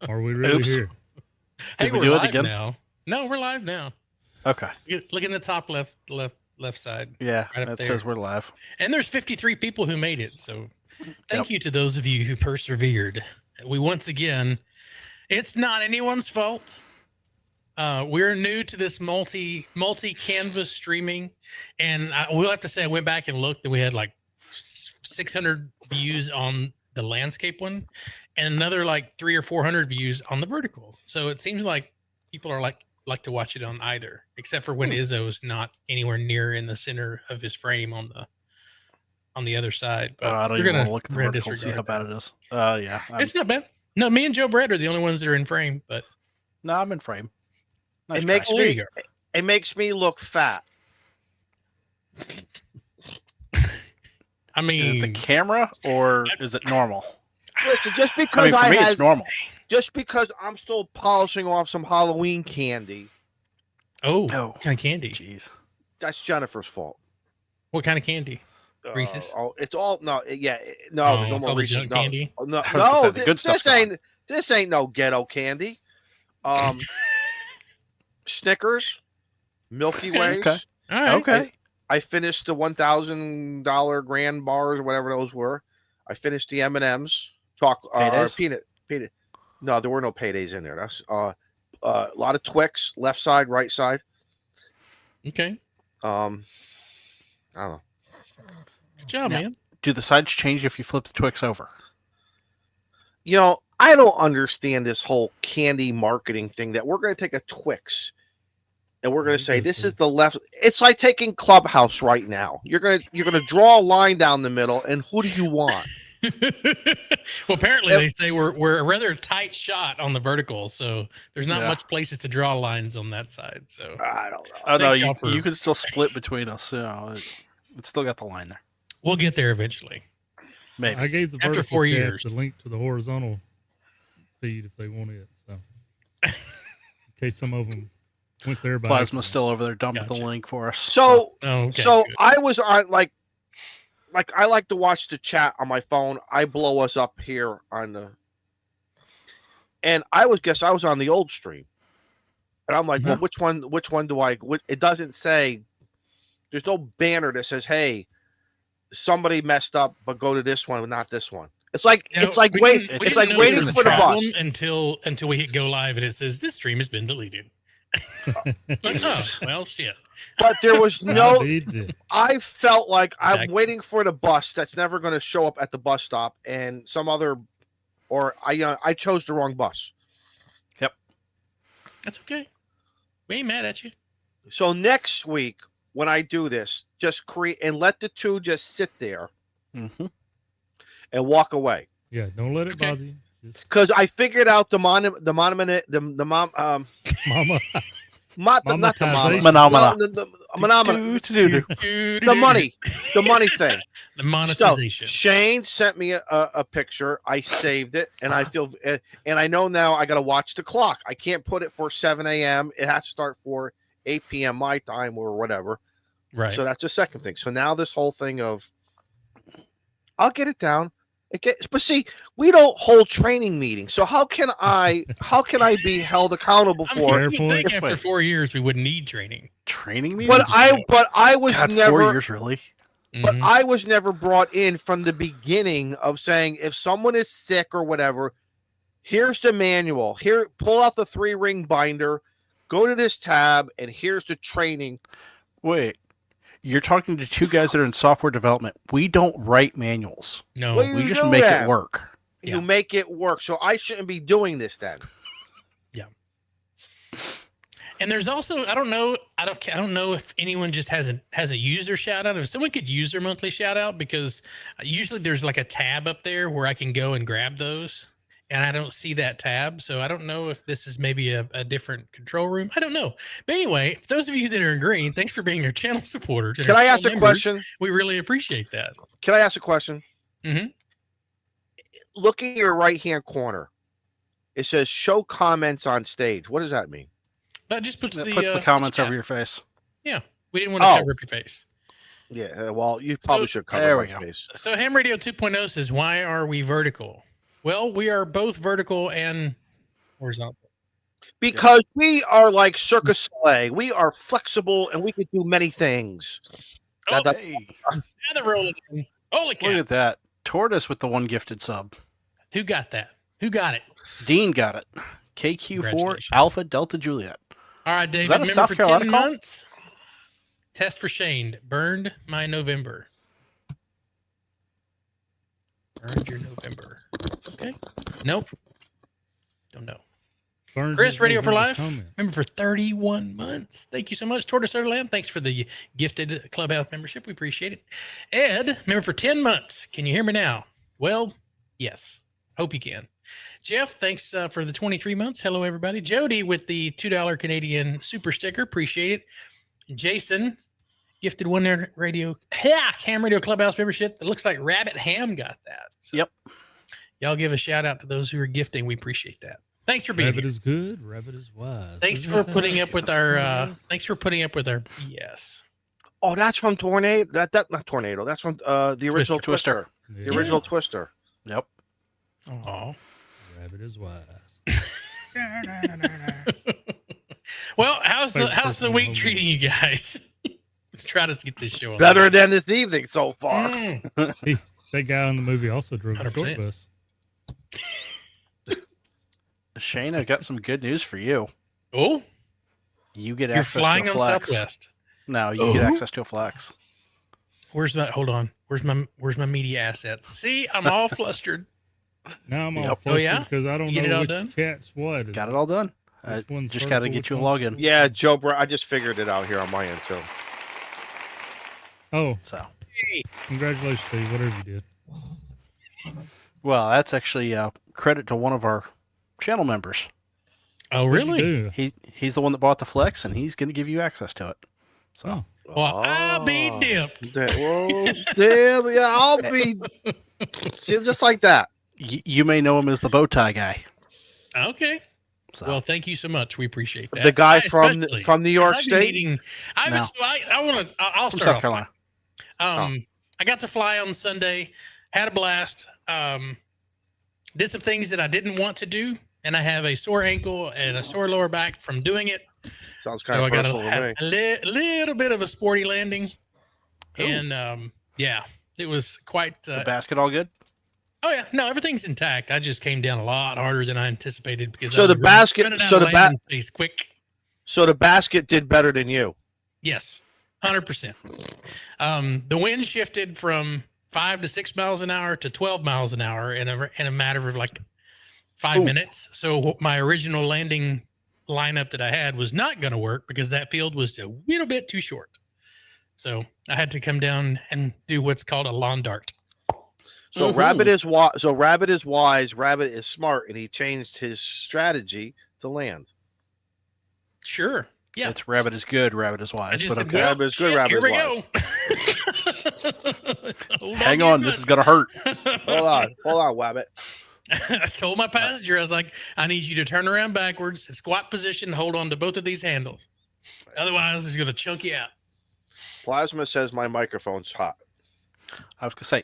Are we really here? Did we we're do it live again? now. No, we're live now. Okay. Look in the top left side. Yeah, right up it there. says we're live. And there's 53 people who made it. So thank you to those of you who persevered. We once again, it's not anyone's fault. We're new to this multi canvas streaming, and I will have to say I went back and looked, and we had like 600 views on the landscape one, and another like 300 or 400 views on the vertical. So it seems like people are like to watch it on either, except for when Izzo's not anywhere near in the center of his frame on the other side. But I don't even want to look at the vertical to see how bad it is. Yeah, it's not bad. No, me and Joe Brett are the only ones that are in frame, but no, I'm in frame. Nice it makes me look fat. I mean, is it the camera or is it normal? Listen, just because for me, it's normal. Just because I'm still polishing off some Halloween candy. Oh, what kind of candy? Jeez, that's Jennifer's fault. What kind of candy? Reese's. It's all no. Yeah, no. Oh, it's all the junk candy. No, the good stuff. This ain't no ghetto candy. Snickers, Milky Ways. Okay. All right. Okay. I finished the $1,000 grand bars or whatever those were. I finished the M&Ms, peanut. No, there were no paydays in there. That's a lot of Twix, left side, right side. Okay. I don't know. Good job, man. Do the sides change if you flip the Twix over? You know, I don't understand this whole candy marketing thing that we're going to take a Twix and we're going to say this is the left. It's like taking Clubhouse right now. You're going to draw a line down the middle, and who do you want? Well, apparently they say we're a rather tight shot on the vertical, so there's not much places to draw lines on that side. So I don't know. Oh no, you can still split between us. You know, it's still got the line there. We'll get there eventually. Maybe I gave the after 4 years the link to the horizontal feed if they want it. So in case some of them went there. Plasma's still over there dumping the link for us. So good. I was on like I like to watch the chat on my phone. I blow us up here on the, and I was on the old stream, and I'm like, well, which one do I? It doesn't say. There's no banner that says, "Hey, somebody messed up, but go to this one, not this one." It's like waiting for the bus until we hit go live and it says this stream has been deleted. Like, oh, well, shit. But there was no. I felt like I'm waiting for the bus that's never going to show up at the bus stop, and some other, or I chose the wrong bus. Yep, that's okay. We ain't mad at you. So next week when I do this, just create and let the two just sit there, and walk away. Yeah, don't let it bother you. Because I figured out the money. The money thing. The monetization. So Shane sent me a picture. I saved it, and I feel, and I know now I got to watch the clock. I can't put it for 7 a.m. It has to start for 8 p.m. my time or whatever. Right. So that's the second thing. So now this whole thing of, I'll get it down. But see, we don't hold training meetings, so how can I be held accountable for it? You would think after 4 years we wouldn't need training meetings? But I was never 4 years really. But I was never brought in from the beginning of saying if someone is sick or whatever, here's the manual. Here, pull out the 3-ring binder, go to this tab, and here's the training. Wait. You're talking to two guys that are in software development. We don't write manuals. No, we just make it work. You make it work. So I shouldn't be doing this then. Yeah. And there's also I don't know if anyone just has a user shout out. If someone could use their monthly shout out, because usually there's like a tab up there where I can go and grab those. And I don't see that tab, so I don't know if this is maybe a different control room. I don't know. But anyway, for those of you that are in green, thanks for being our channel supporters. Can I ask a question? We really appreciate that. Can I ask a question? Mm-hmm. Look in your right-hand corner. It says show comments on stage. What does that mean? That just puts the comments over your face. Yeah. We didn't want to cover up your face. Yeah, well, you probably should cover my face. So Ham Radio 2.0 says, why are we vertical? Well, we are both vertical and horizontal. Because we are like Circus Soleil. We are flexible and we can do many things. Oh, That- Hey, now they're rolling in. Holy look cow. at that. Tortoise with the one gifted sub. Who got that? Who got it? Dean got it. KQ4 Congratulations. Alpha Delta Juliet. All right, David. that a Remember South for Carolina 10 call? months. Test for Shane. Burned my November. Burned your November. Okay. Nope. Don't know. Burned Chris, his Radio for November Life. comment. Remember for 31 months. Thank you so much. Tortoise Sutherland, thanks for the gifted Clubhouse membership. We appreciate it. Ed, remember for 10 months. Can you hear me now? Well, yes. Hope you can. Jeff, thanks for the 23 months. Hello, everybody. Jody with the $2 Canadian super sticker. Appreciate it. Jason, gifted one there radio. Yeah, Ham Radio Clubhouse membership. It looks like Rabbit Ham got that. So Yep. y'all give a shout out to those who are gifting. We appreciate that. Thanks for being Rabbit here. is good. Rabbit is wise. Thanks Isn't for that putting how up with it our is? thanks for putting up with our BS. Oh, that's from Tornado. That not Tornado. That's from the original Twister. Twister. Yeah. The original Twister. Yep. Oh. Rabbit is wise. Well, how's Favorite the person week home treating you guys? Let's try to get this show on. Better than this evening so far. Mm. That guy in the movie also drove a 100%. short bus. Shane, I got some good news for you. Oh, You get you're access flying to a on flex. Southwest. No, you get Oh. access to a flex. Where's my hold on? Where's my media assets? See, I'm all flustered. Now I'm all Yep. flustered yeah? because I don't You get it know all which done? cat's what. Got it all done. I Which one's just got to vertical, get which you a one's login. Yeah, Joe, I just figured it out here on my end too. Oh, So, congratulations, Steve. Whatever you did. well, that's actually credit to one of our channel members. Oh, What'd you really? do? He's the one that bought the flex, and he's going to give you access to it. So, Oh. Well, I'll be Oh. dipped. Well, damn, yeah, I'll be see, just like that. you may know him as the bow tie guy. Okay. So, Well, thank you so much. We appreciate that. The guy I from especially- New York I've been State. needing- I've No. been, so I want to. I'll from start South off. Carolina. I got to fly on Sunday, had a blast. Did some things that I didn't want to do, and I have a sore ankle and a sore lower back from doing it. Sounds So kind I of got personal to me. a little bit of a sporty landing, Ooh. and yeah, it was quite. The basket all good? Oh yeah, no, everything's intact. I just came down a lot harder than I anticipated because So I the was basket- running out so of the landing space quick. So the basket did better than you. Yes, 100%. The wind shifted from 5 to 6 miles an hour to 12 miles an hour in a matter of like 5 Ooh. minutes. So my original landing lineup that I had was not going to work because that field was a little bit too short. So I had to come down and do what's called a lawn dart. So Mhm. Rabbit is wise. So Rabbit is wise. Rabbit is smart, and he changed his strategy to land. Sure. Yeah. It's rabbit is good, rabbit is I wise. just But said, okay. well, Rabbit is good, shit, rabbit here is we go. Hang on, this is going to hurt. Hold on, Rabbit. I told my passenger, I was like, I need you to turn around backwards, squat position, hold on to both of these handles. Otherwise, it's going to chunk you out. Plasma says my microphone's hot. I was going to say,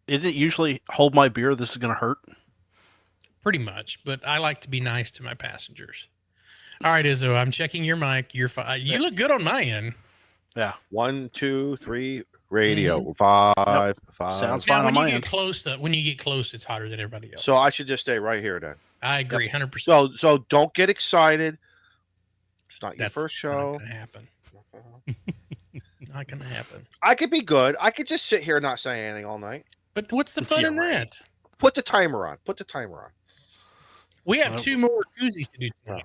didn't it usually hold my beer? This is going to hurt. Pretty much, but I like to be nice to my passengers. All right, Izzo, I'm checking your mic. You're fine. You look good on my end. Yeah. 1, 2, 3. Radio 5, 5. Sounds Now, fine when on you my get end. close, when you get close, it's hotter than everybody else. So I should just stay right here then. I agree, 100%. So don't get excited. It's not your That's first show. Not going to happen. Not going to happen. I could be good. I could just sit here and not say anything all night. But what's the fun Yeah, in right. that? Put the timer on. Put the timer on. We have Well- 2 more koozies to do tonight.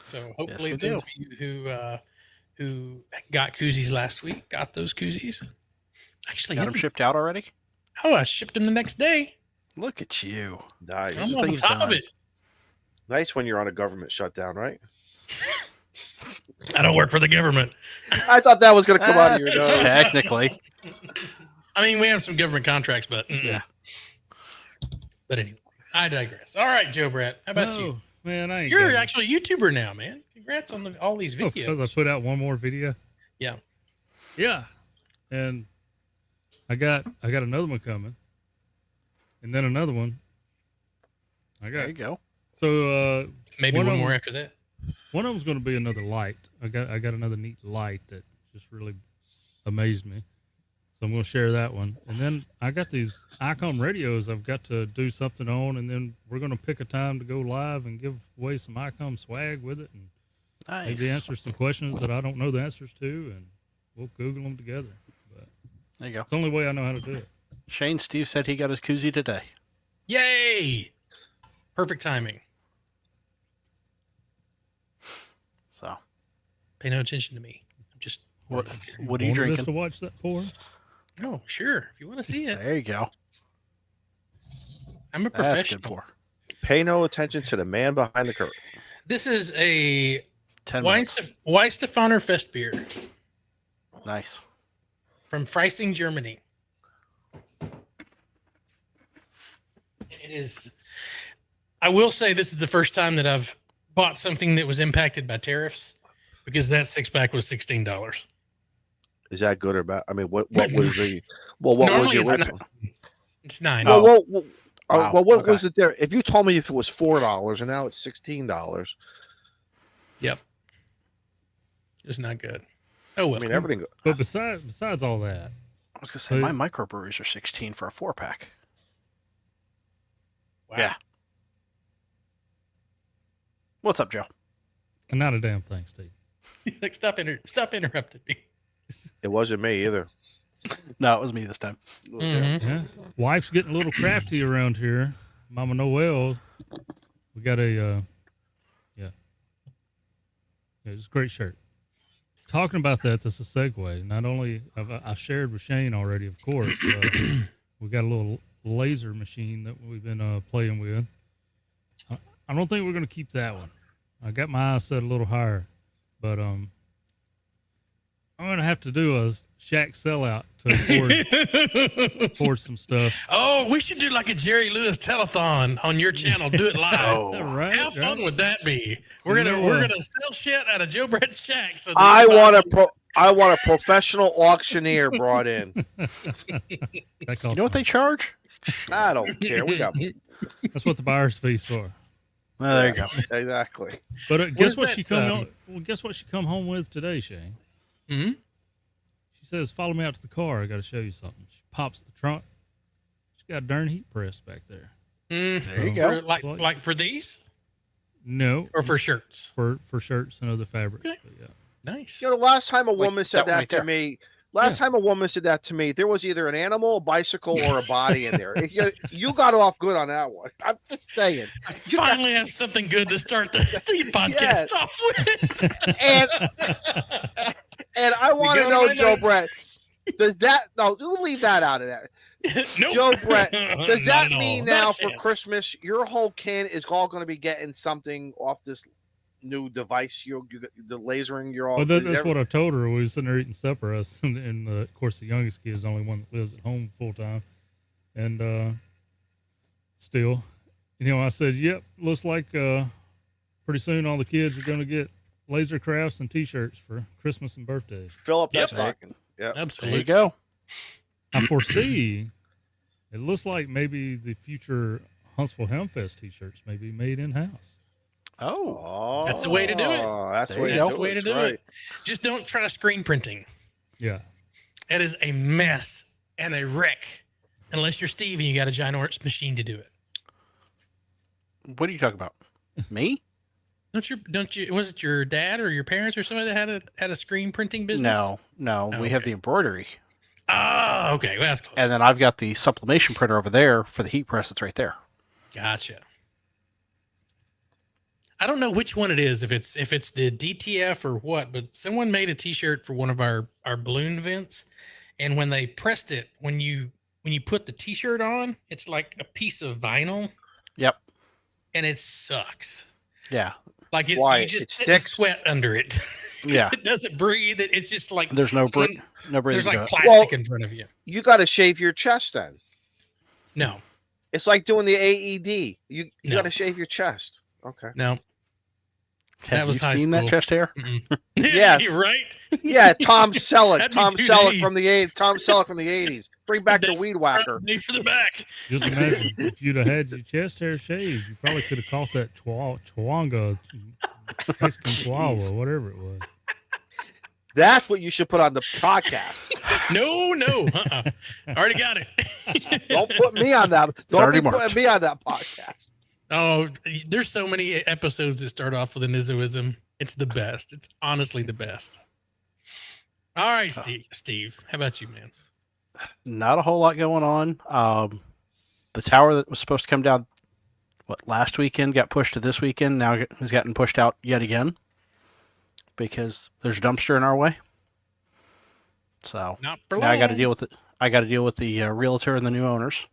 So hopefully we those of you who got koozies last week got those koozies. Actually, Got them shipped out already? I shipped them the next day. Look at you. Nice. I'm on thing's top of done. it. Nice when you're on a government shutdown, right? I don't work for the government. I thought that was going to come out of your nose. Technically. I mean, we have some government contracts, but Yeah. But anyway, I digress. All right, Joe Brett, how about you? No, man, I ain't You're got it. actually a YouTuber now, man. Congrats on all these Oh, because I videos. put out one more video. Yeah. Yeah, and I got another one coming, and then another one, I There got you go. so. Maybe One one of more them- after that. One of them's going to be another light. I got another neat light that just really amazed me. So I'm going to share that one. And then I got these ICOM radios I've got to do something on, and then we're going to pick a time to go live and give away some ICOM swag with it, and Nice. maybe answer some questions that I don't know the answers to, and we'll Google them together. But There you go. it's the only way I know how to do it. Shane, Steve said he got his koozie today. Yay! Perfect timing. So, Pay no attention to me. I'm just. what working here. what are you Wanted us drinking? to watch that pour? Oh, sure. If you want to see it, There you go. I'm a That's good professional. pour. Pay no attention to the man behind the curtain. This is a 10 minutes. Weihenstephaner Fest beer Nice. from Freising, Germany. It is. I will say this is the first time that I've bought something that was impacted by tariffs, because that 6-pack was $16. Is that good or bad? I mean, what was the what was Normally the it's original? It's $9. Oh. Well, Wow, what okay. was it there? If you told me if it was $4 and now it's $16, Yep. It's not good. Oh well. I mean everything. But besides all that, I was going to say, my microbreweries are 16 for a 4-pack. Wow. Yeah. What's up, Joe? not a damn thing, Steve. Like, stop interrupting me. It wasn't me either. No, it was me this time. Mhm. Yeah. Wife's getting a little crafty around here. Mama Noel. We got a, yeah, it's a great shirt. Talking about that, that's a segue. Not only I shared with Shane already, of course. We got a little laser machine that we've been playing with. I don't think we're going to keep that one. I got my eyes set a little higher, but I'm going to have to do a Shaq sellout to afford some stuff. Oh, we should do like a Jerry Lewis telethon on your channel. Do it live. Oh, Right? How fun would that be? You We're know, gonna sell shit out of Joe Brett's shack. So I want a professional auctioneer brought in. That costs You know what they money. charge? I don't care. We got That's what the buyer's fee's for. Well, there you go. exactly. But guess is what that, she come guess what she come home with today, Shane? Hmm? She says, "Follow me out to the car. I got to show you something." She pops the trunk. She's got a darn heat press back there. There you For, go. like for these No, or for shirts? for shirts and other fabrics. Okay. But yeah. Nice. You know, the last time a Like woman that said one that right to there. me, there was either an animal, a bicycle, or a body in there. You got off good on that one. I'm just saying. I finally have something good to start the podcast Yes. off with. And I want to go to know, my Joe notes. Brett, does that no? You leave that out of that. Nope. Joe Brett, Not does that at all. mean Not now a for chance. Christmas your whole kin is all going to be getting something off this new device? The lasering. You're all. Well, that's what I told her. We were sitting there eating supper. Us and of course, the youngest kid is the only one that lives at home full time. And still, I said, "Yep, looks like pretty soon all the kids are going to get laser crafts and T-shirts for Christmas and birthdays." Fill up that Yep. stocking. Yeah. There you Absolutely. go. I foresee it looks like maybe the future Huntsville Hemfest T-shirts may be made in house. Oh, Oh, That's the way to do it. That's There the way you to go. That's the way to do right. it. Just don't try screen printing. Yeah, It is a mess and a wreck. Unless you're Steve and you got a ginormous machine to do it. what are you talking about? Me? Don't you? Was it your dad or your parents or somebody that had a screen printing business? No. Oh, We have okay. the embroidery, Oh, okay. Well, that's close. and then I've got the sublimation printer over there for the heat press. That's right there. Gotcha. I don't know which one it is, if it's the DTF or what, but someone made a T-shirt for one of our balloon events, and when they pressed it, when you put the T-shirt on, it's like a piece of vinyl, Yep. and it sucks. Yeah. Like Why? you just It sit and sticks? sweat under it. 'Cause Yeah. it doesn't breathe. It's just like There's no someone- no breathing. there's like to it. plastic in front of you. You got to shave your chest then. No, It's like doing the AED. You No. got to shave your chest. Okay. no. Have that was you high seen that school. chest hair? Yeah. You're right. Yeah, Tom Selleck. That'd be Tom 2 Selleck days. from the 80s. Tom Selleck from the 80s. Bring back the weed whacker. Knee for the back. Just imagine if you'd have had your chest hair shaved, you probably could have caught that Chawanga, Mexican Chihuahua, whatever it was. That's what you should put on the podcast. No. Already got it. Don't put me on that. Don't already be putting marked. me on that podcast. Oh, there's so many episodes that start off with an Izzoism. It's the best. It's honestly the best. All right, Steve. How about you, man? Not a whole lot going on. The tower that was supposed to come down, last weekend got pushed to this weekend. Now has gotten pushed out yet again because there's a dumpster in our way. So Not for now I got to long. deal with it. I got to deal with the realtor and the new owners.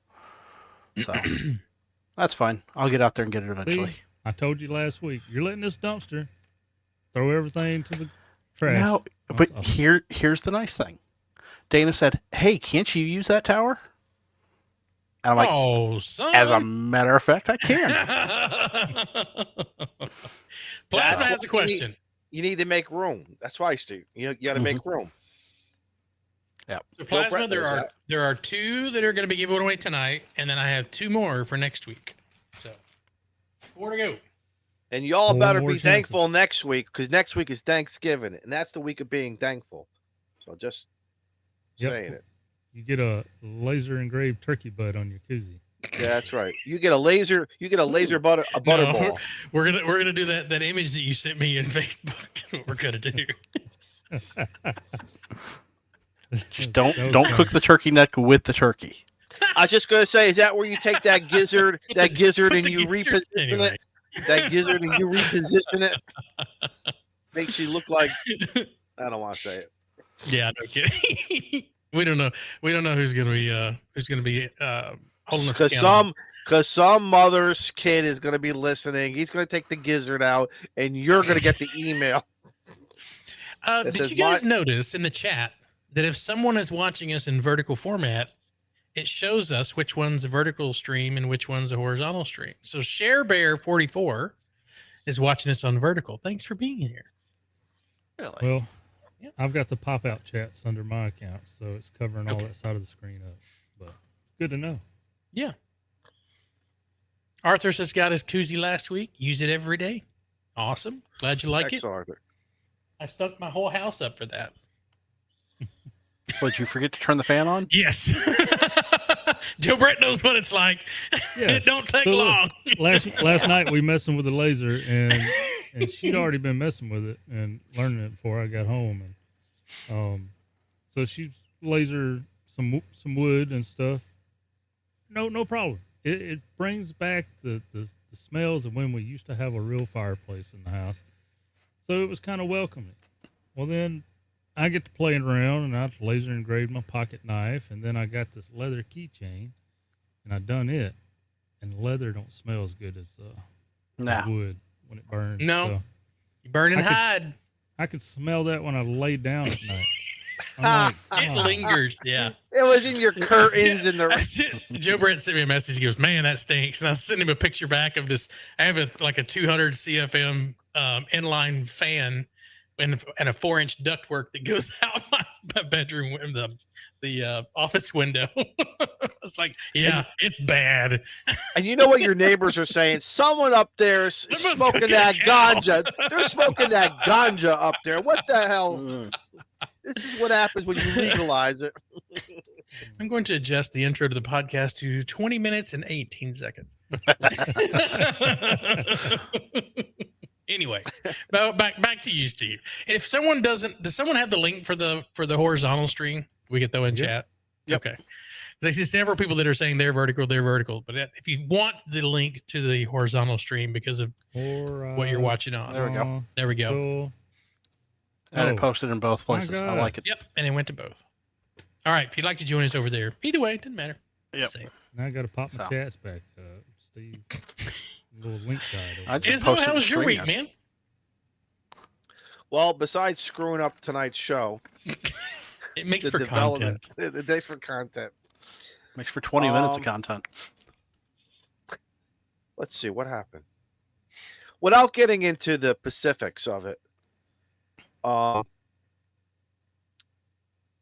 So that's fine. I'll get out there and get it eventually. See, I told you last week, you're letting this dumpster throw everything to the trash. No, but here's the nice thing. Dana said, "Hey, can't you use that tower?" And I'm like, Oh, son. as a matter of fact, I can. Plasma has a question. You need to make room. That's why, Steve. You got to make room. So Plasma, Brett knows there are 2 that are going to be given away tonight, and then I have 2 more for next week. So 4 to go. And y'all Four better more be chances. thankful next week, because next week is Thanksgiving, and that's the week of being thankful. So just saying it. You get a laser engraved turkey butt on your koozie. Yeah, that's right. You get a laser butter ball. We're gonna do that image that you sent me in Facebook. That's what we're gonna do. Just don't cook the turkey neck with the turkey. I was just gonna say, is that where you take that gizzard Put and the you gizzard- reposition anyway. it? That gizzard and you reposition it? Makes you look like I don't want to say it. Yeah, no kidding. we don't know who's gonna be holding us accountable. Because some mother's kid is gonna be listening. He's gonna take the gizzard out, and you're gonna get the email. Did says you guys notice in the chat that if someone is watching us in vertical format, it shows us which one's a vertical stream and which one's a horizontal stream? So ShareBear44 is watching us on vertical. Thanks for being here. Really? Well, Yeah. I've got the pop-out chats under my account, so it's covering all Okay. that side of the screen up. But good to know. Yeah. Arthur's just got his koozie last week. Use it every day. Awesome. Glad you like it. Excellent, Arthur. I stuck my whole house up for that. Would you forget to turn the fan on? Yes. Joe Brett knows what it's like. Yeah. It don't take So look, long. last night we messing with the laser, and she'd already been messing with it and learning it before I got home, and so she laser some wood and stuff. No problem. It brings back the smells of when we used to have a real fireplace in the house, so it was kind of welcoming. Well, then I get to playing around, and I laser engraved my pocket knife, and then I got this leather keychain, and I done it, and leather don't smell as good as Nah. wood when it burns. No. So You burn and I could- hide. I could smell that when I laid down at night. I'm like, It "Oh." lingers. Yeah. It was in your curtains and the. Joe Brett sent me a message. He goes, "Man, that stinks." And I sent him a picture back of this. I have a 200 CFM inline fan and a 4-inch ductwork that goes out my bedroom window, the office window. It's like, yeah, it's bad. And you know what your neighbors are saying? Someone up there is Someone's smoking cooking a that cow. ganja. They're smoking that ganja up there. What the hell? Mm. This is what happens when you legalize it. I'm going to adjust the intro to the podcast to 20 minutes and 18 seconds. Anyway, back to you, Steve. If someone does someone have the link for the horizontal stream? We get that in Yep. chat. Yep. Okay. I see several people that are saying they're vertical, but if you want the link to the horizontal stream because of what you're watching on, There we go. there we go. Cool. And Oh, it posted in both my places. I God. like it. Yep, and it went to both. All right, if you'd like to join us over there, either way, it doesn't matter. Yep. Same. Now I got to pop my So. chats back up. Steve, little link died. I just Izzo, posted how the was your screen week, now. man? Well, besides screwing up tonight's show, It makes the for development, content. the day for content. Makes for 20 minutes of Um, content. Let's see what happened. Without getting into the specifics of it, I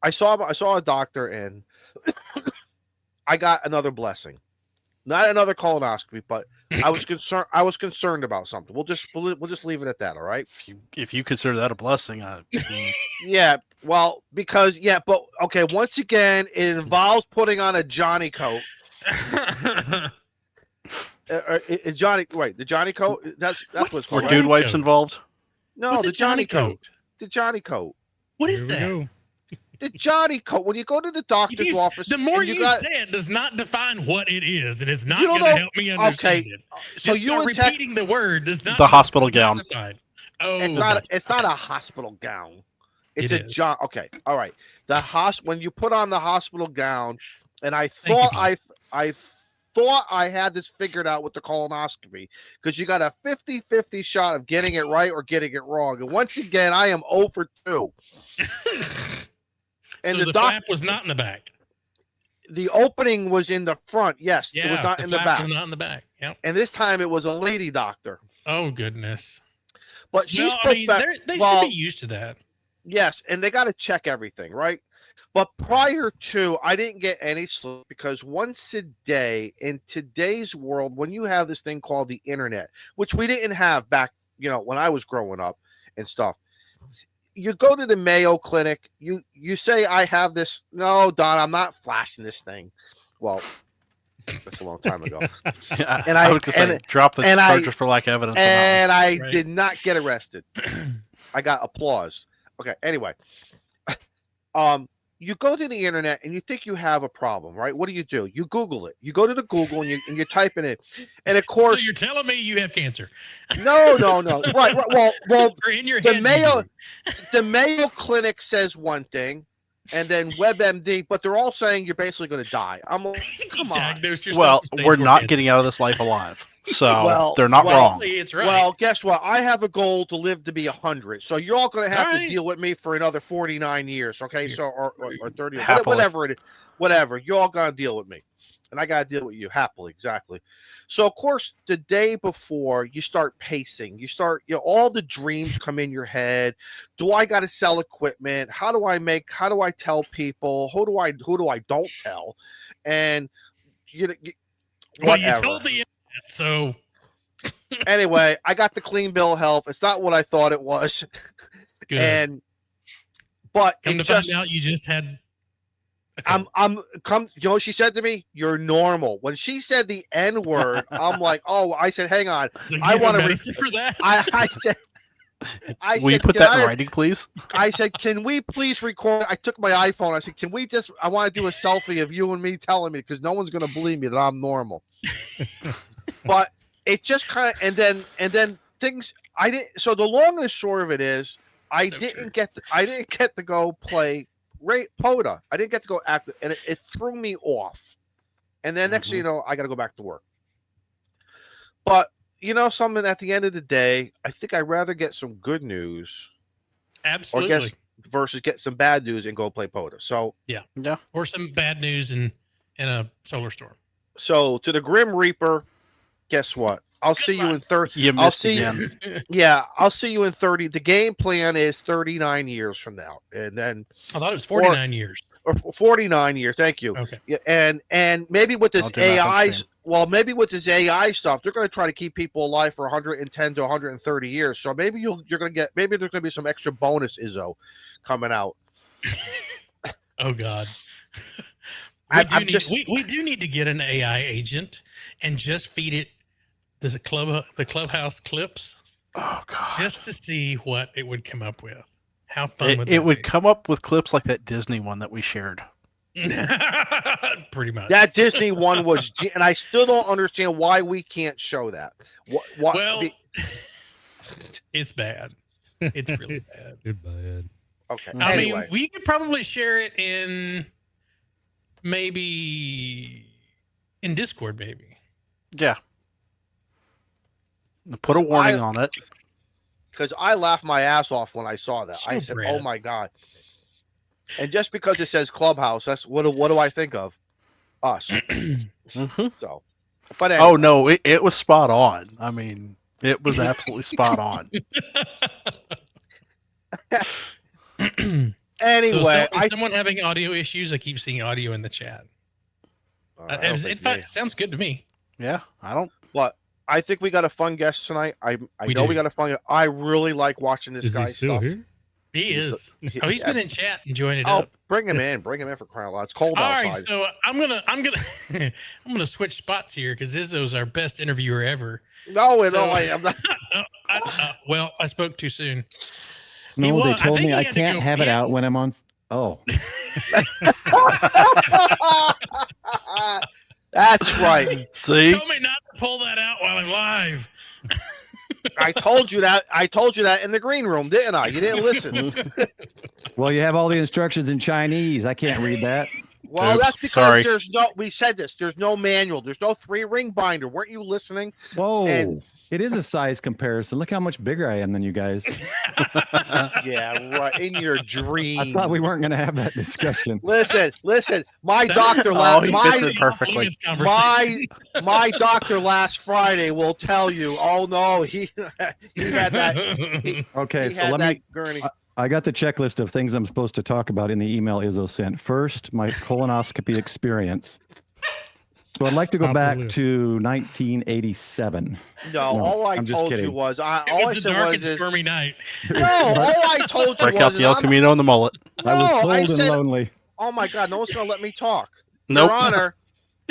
saw a doctor in. I got another blessing. Not another colonoscopy, but I was concerned. I was concerned about something. We'll just leave it at that. All right. If you consider that a blessing, Yeah. Well, because but okay. Once again, it involves putting on a Johnny coat. Johnny, wait, the Johnny coat. That's what's were dude wipes involved? No, What's the a Johnny coat. The Johnny coat. What is Here we that? go. The Johnny coat. When you go to the doctor's office, The more and you say it does not define what it is. It is not You don't going to know- help me understand okay, it. so Just you by and Tech- repeating the word does not. The hospital does not gown. define. Oh, It's not a hospital gown. It's It a is. John. Okay, all right. When you put on the hospital gown, and I Thank you, thought I thought I had this figured out with the colonoscopy because you got a 50-50 shot of getting it right or getting it wrong. And once again, I am 0 for 2. And so the flap was not in the back. The opening was in the front. Yes, Yeah, it was not the in the flap back. was not in the back. Yep. And this time it was a lady doctor. Oh goodness. But she's Well, I mean, they should be used to that. Yes, and they got to check everything, right? But prior to, I didn't get any sleep because once a day in today's world, when you have this thing called the internet, which we didn't have back, when I was growing up and stuff, you go to the Mayo Clinic, you say, I have this. No, Don, I'm not flashing this thing. Well, that's a long time ago. And I would say, drop the charges for lack of evidence. And I did not get arrested. I got applause. Okay, anyway. You go to the internet and you think you have a problem, right? What do? You Google it. You go to the Google and you type in it. And of course, so you're telling me you have cancer? No. Right. Well, or in your the head, the Mayo Clinic says one thing, and then WebMD, but they're all saying you're basically going to die. I'm like, come on. Well, we're not getting out of this life alive, so they're not wrong. It's right. Well, guess what? I have a goal to live to be 100, so you're all going to have to deal with me for another 49 years, okay? So or 30, whatever it is, whatever. You're all going to deal with me, and I got to deal with you happily, exactly. So of course, the day before you start pacing, all the dreams come in your head. Do I got to sell equipment? How do I tell people? Who do I don't tell? And you told the internet, so anyway, I got the clean bill of health. It's not what I thought it was. Good. But come to find out, you just had. She said to me, "You're normal." When she said the N word, I'm like, "Oh," I said, "Hang on, I want to medicine for that." Will you put that in writing, please? I said, "Can we please record?" I took my iPhone. I said, "Can we just? I want to do a selfie of you and me telling me because no one's going to believe me that I'm normal." But it just kind of, and then things. I didn't. So the long and the short of it is, I didn't get to go play POTA. I didn't get to go act, and it threw me off. And then next thing you know, I got to go back to work. But something at the end of the day, I think I'd rather get some good news, absolutely, versus get some bad news and go play POTA. So yeah, or some bad news in a solar storm. So to the Grim Reaper, guess what? I'll see you in 30. You missed again. I'll see you in 30. The game plan is 39 years from now, and then I thought it was 49 years. Or 49 years. Thank you. Okay. Yeah, and maybe with this AI, maybe with this AI stuff, they're going to try to keep people alive for 110 to 130 years. So maybe there's going to be some extra bonus Izzo coming out. Oh God. We do need to get an AI agent and just feed it the Clubhouse clips. Oh God! Just to see what it would come up with. How fun it would come up with clips like that Disney one that we shared. Pretty much. That Disney one was, and I still don't understand why we can't show that. It's bad. It's really bad. It's bad. Okay. I mean, we could probably share it in Discord, maybe. Yeah. Put a warning on it. Because I laughed my ass off when I saw that. I said, "Oh my God!" And just because it says Clubhouse, that's what do I think of? Us. So, but anyway. Oh no, it was spot on. I mean, it was absolutely spot on. Anyway, is someone having audio issues? I keep seeing audio in the chat. It sounds good to me. Yeah, I don't. But I think we got a fun guest tonight. I know we got a fun. I really like watching this Is guy he still stuff. here? He is. He's been in chat enjoying it Oh, up. bring him in for crying out loud. It's cold All outside. right, so I'm gonna I'm gonna switch spots here because Izzo's our best interviewer ever. No, So- I am not. Well, I spoke too soon. No, they I told think me he I had to can't go- have he it had- out when I'm on. Oh, That's right. See, Tell me not to pull that out while I'm live. I told you that. I told you that in the green room, didn't I? You didn't listen. well, you have all the instructions in Chinese. I can't read that. Well, Oops, that's because sorry. there's no. We said this. There's no manual. There's no 3-ring binder. Weren't you listening? Whoa, And- it is a size comparison. Look how much bigger I am than you guys. Yeah, right. In your dream. I thought we weren't going to have that discussion. Listen. My doctor Oh, he last. fits it perfectly. My doctor last Friday will tell you. Oh no, he had that. Okay, He so had let that me. gurney. I got the checklist of things I'm supposed to talk about in the email Izzo sent. First, my colonoscopy experience. So I'd like to go Top of back the list. to 1987. No, No, all I I'm just told you kidding. was It all I was a said dark was and is- stormy night. No, all I told you break was out the El Camino and the mullet. I was No, cold I and said- lonely. Oh my God, no one's gonna let me talk. Nope.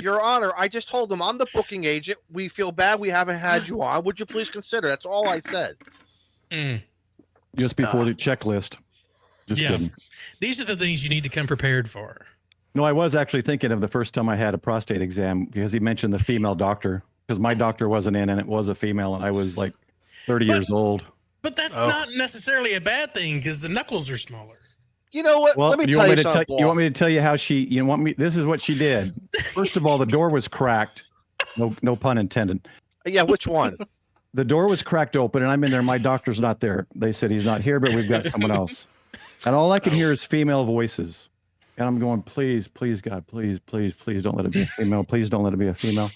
Your Honor, I just told them I'm the booking agent. We feel bad we haven't had you on. Would you please consider? That's all I said. Mm. Just before the checklist. Just Yeah. kidding. These are the things you need to come prepared for. No, I was actually thinking of the first time I had a prostate exam because he mentioned the female doctor because my doctor wasn't in and it was a female and I was like 30 But- years old. But that's Oh. not necessarily a bad thing because the knuckles are smaller. You know what? Well, Let me you tell want you me to tell something. you want me to tell you how you want me this is what she did. First of all, the door was cracked. No pun intended. Yeah, which one? The door was cracked open and I'm in there. My doctor's not there. They said he's not here, but we've got someone else. And all I could hear is female voices. And I'm going, please, God, please don't let it be a female. Please don't let it be a female.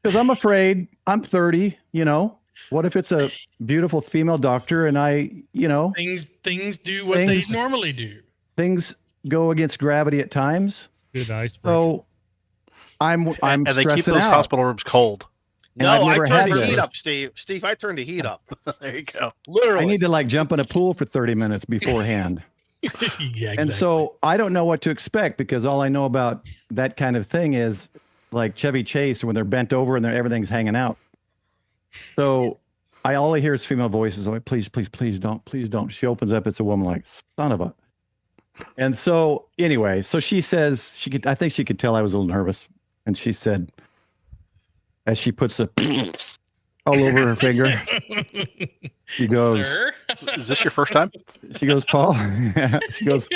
Because I'm afraid I'm 30, What if it's a beautiful female doctor and Things do what Things- they normally do. things go against gravity at times. Good icebreaker. So I'm And they keep stressing those out. hospital rooms cold. And I've No, I never turned had the this. heat up, Steve. Steve, I turned the heat up. There you go. Literally. I need to jump in a pool for 30 minutes beforehand. Yeah, And so I don't know what to expect because all I know about that kind of thing is like Chevy Chase when they're bent over and everything's hanging out. So all I hear is female voices. I'm like, please don't. She opens up. It's a woman like, son of a. And so anyway, so she says I think she could tell I was a little nervous. And she said, as she puts the all over her finger, she goes, Sir? Is this your first time? she goes, Paul, she goes,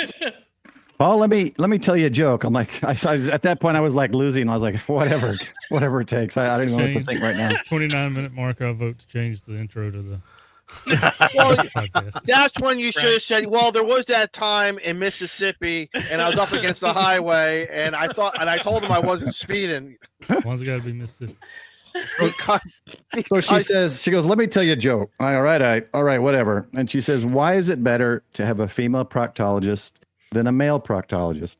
Paul, let me tell you a joke. I'm like, at that point I was like losing. I was like, whatever it takes. I don't even know what to Change. think right now. 29-minute mark. I vote to change the intro to the Well, podcast. that's when you should have said, well, there was that time in Mississippi and I was up against the highway and I told him I wasn't speeding. One's got to be Mississippi. So she goes, let me tell you a joke. All right, whatever. And she says, why is it better to have a female proctologist than a male proctologist?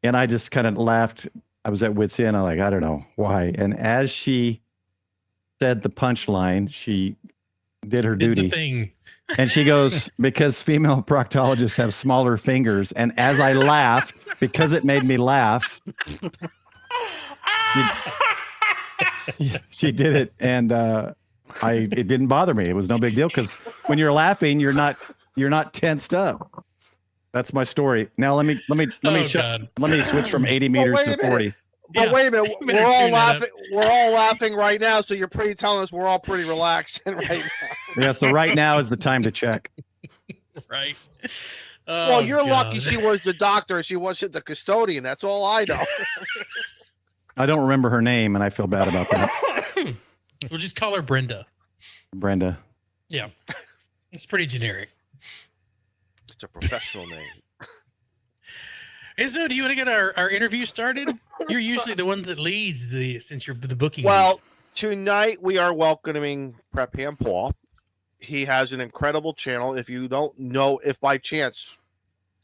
And I just kind of laughed. I was at wit's end. I'm like, I don't know why. And as she said the punchline, she did her Did the duty. thing. And she goes, because female proctologists have smaller fingers. And as I laughed, because it made me laugh, she did it. And it didn't bother me. It was no big deal because when you're laughing, you're not tensed up. That's my story. Now let me God. let me switch from 80 meters wait a to minute. 40. But Yeah. wait a minute, You better tune that up. we're all laughing right now, so you're pretty telling us we're all pretty relaxed right now. Yeah, so right now is the time to check. Right. Well, Oh, you're lucky God. she was the doctor, she wasn't the custodian. That's all I know. I don't remember her name and I feel bad about that. We'll just call her Brenda. Brenda. Yeah. It's pretty generic. It's a professional name. Izzo, do you want to get our interview started? You're usually the ones that leads since you're the booking. Well, tonight we are welcoming Prep Ham Paul. He has an incredible channel. If you don't know, if by chance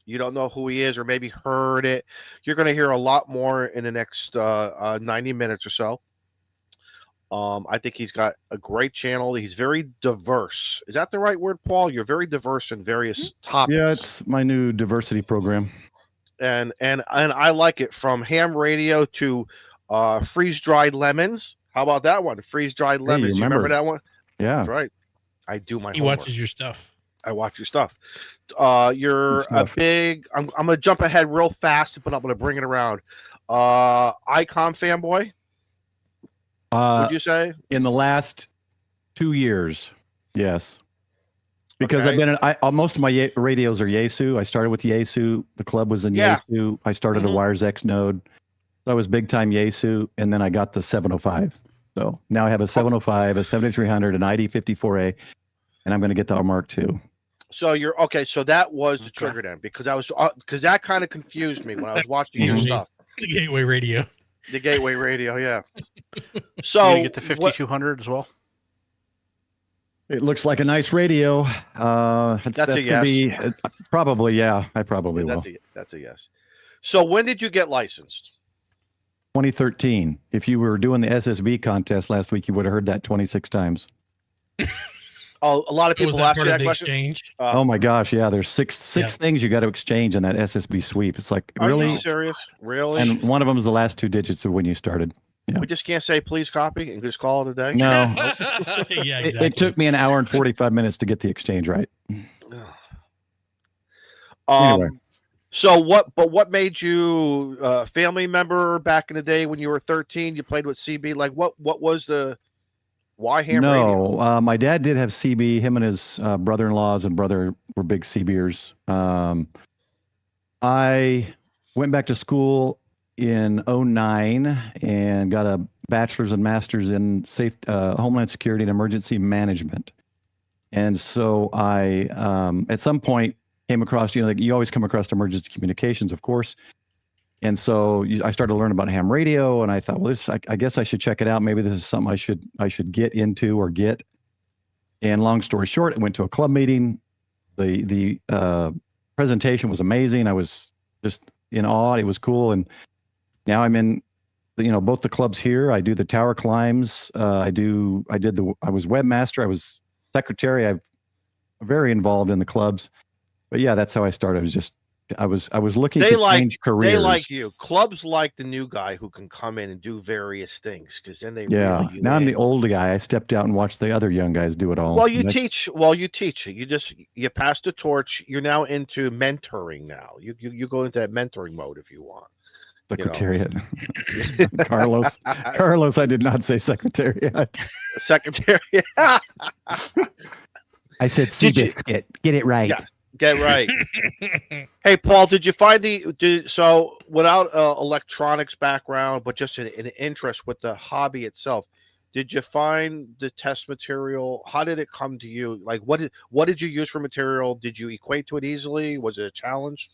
you don't know who he is, or maybe heard it, you're going to hear a lot more in the next 90 minutes or so. I think he's got a great channel. He's very diverse. Is that the right word, Paul? You're very diverse in various topics. Yeah, it's my new diversity program. And I like it, from ham radio to freeze dried lemons. How about that one? Freeze dried lemons. You remember that one? Yeah. That's right. I do my He homework. watches your stuff. I watch your stuff. You're a big. I'm going to jump ahead real fast, but I'm going to bring it around. Icon fanboy. Would you say in the last 2 years? Yes, because Okay. I've been. Most of my radios are Yaesu. I started with Yaesu. The club was in Yaesu. I started a Wires X node, so I was big time Yaesu, and then I got the 705. So now I have a 705, a 7300, an ID54A, and I'm going to get the Mark II. so? You're okay. So that was the trigger then, because because that kind of confused me when I was watching your stuff. The Gateway Radio. The Gateway Radio, yeah. You So gonna get the 5200 as well? It looks like a nice radio. That's a gonna be probably, yeah. I probably Yeah, will. that's a yes. So when did you get licensed? 2013. If you were doing the SSB contest last week, you would have heard that 26 times. Oh, a lot of Was people that ask you part of that the question. exchange? Oh my gosh, yeah. There's six things you got to exchange in that SSB sweep. It's like, Are really? you serious? Really? And one of them is the last 2 digits of when you started. Yeah. We just can't say please copy and just call it a day. No, Yeah, exactly. it took me an hour and 45 minutes to get the exchange right. Anyway. So what made you a family member back in the day when you were 13? You played with CB. Like what was the why ham radio? No, my dad did have CB. Him and his brother-in-laws and brother were big CBers. I went back to school in 2009 and got a bachelor's and master's in Homeland Security and Emergency Management. And so I, at some point, came across, you always come across emergency communications, of course. And so I started to learn about ham radio, and I thought, well, I guess I should check it out. Maybe this is something I should get into or get. And long story short, I went to a club meeting. The presentation was amazing. I was just in awe. It was cool. And now I'm in, both the clubs here. I do the tower climbs. I was webmaster. I was secretary. I'm very involved in the clubs. But yeah, that's how I started. I was looking to change careers. They like you. Clubs like the new guy who can come in and do various things, because then they now I'm the old guy. I stepped out and watched the other young guys do it all. Well, you teach it. You pass the torch. You're now into mentoring now. You go into that mentoring mode if you want. Secretariat. Carlos, I did not say secretariat. Secretariat. I said Seabiscuit. Get it right. Yeah. Get right. Hey, Paul, did you find so without electronics background, but just an interest with the hobby itself, did you find the test material? How did it come to you? Like, what did you use for material? Did you equate to it easily? Was it a challenge?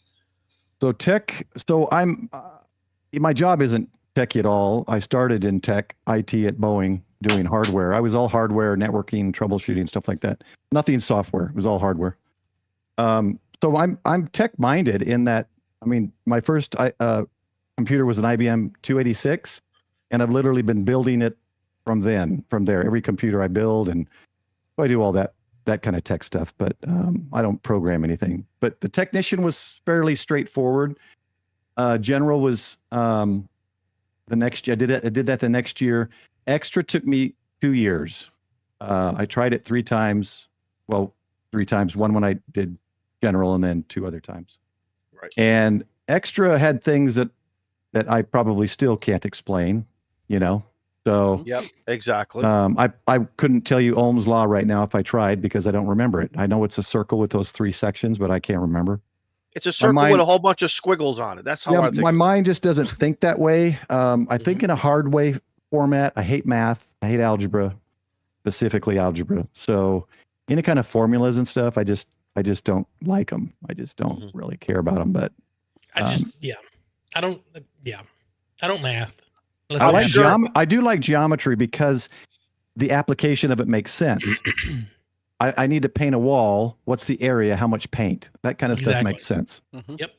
So I'm, my job isn't techie at all. I started in tech IT at Boeing doing hardware. I was all hardware, networking, troubleshooting, stuff like that. Nothing software. It was all hardware. So I'm tech minded in that. I mean, my first computer was an IBM 286, and I've literally been building it from there. Every computer I build, and I do all that kind of tech stuff. But I don't program anything. But the technician was fairly straightforward. General was the next year. I did that the next year. Extra took me 2 years. I tried it 3 times. Well, 3 times. One when I did general, and then 2 other times. Right. And extra had things that I probably still can't explain, So Yep, exactly. I couldn't tell you Ohm's law right now if I tried, because I don't remember it. I know it's a circle with those 3 sections, but I can't remember. It's a circle with a whole bunch of squiggles on it. That's how I think. My mind just doesn't think that way. I think in a hard way format. I hate math. I hate algebra, specifically algebra. So any kind of formulas and stuff, I just don't like them. I just don't really care about them. But I don't math. I do like geometry because the application of it makes sense. I need to paint a wall. What's the area? How much paint? That kind of stuff Exactly. makes sense. Yep.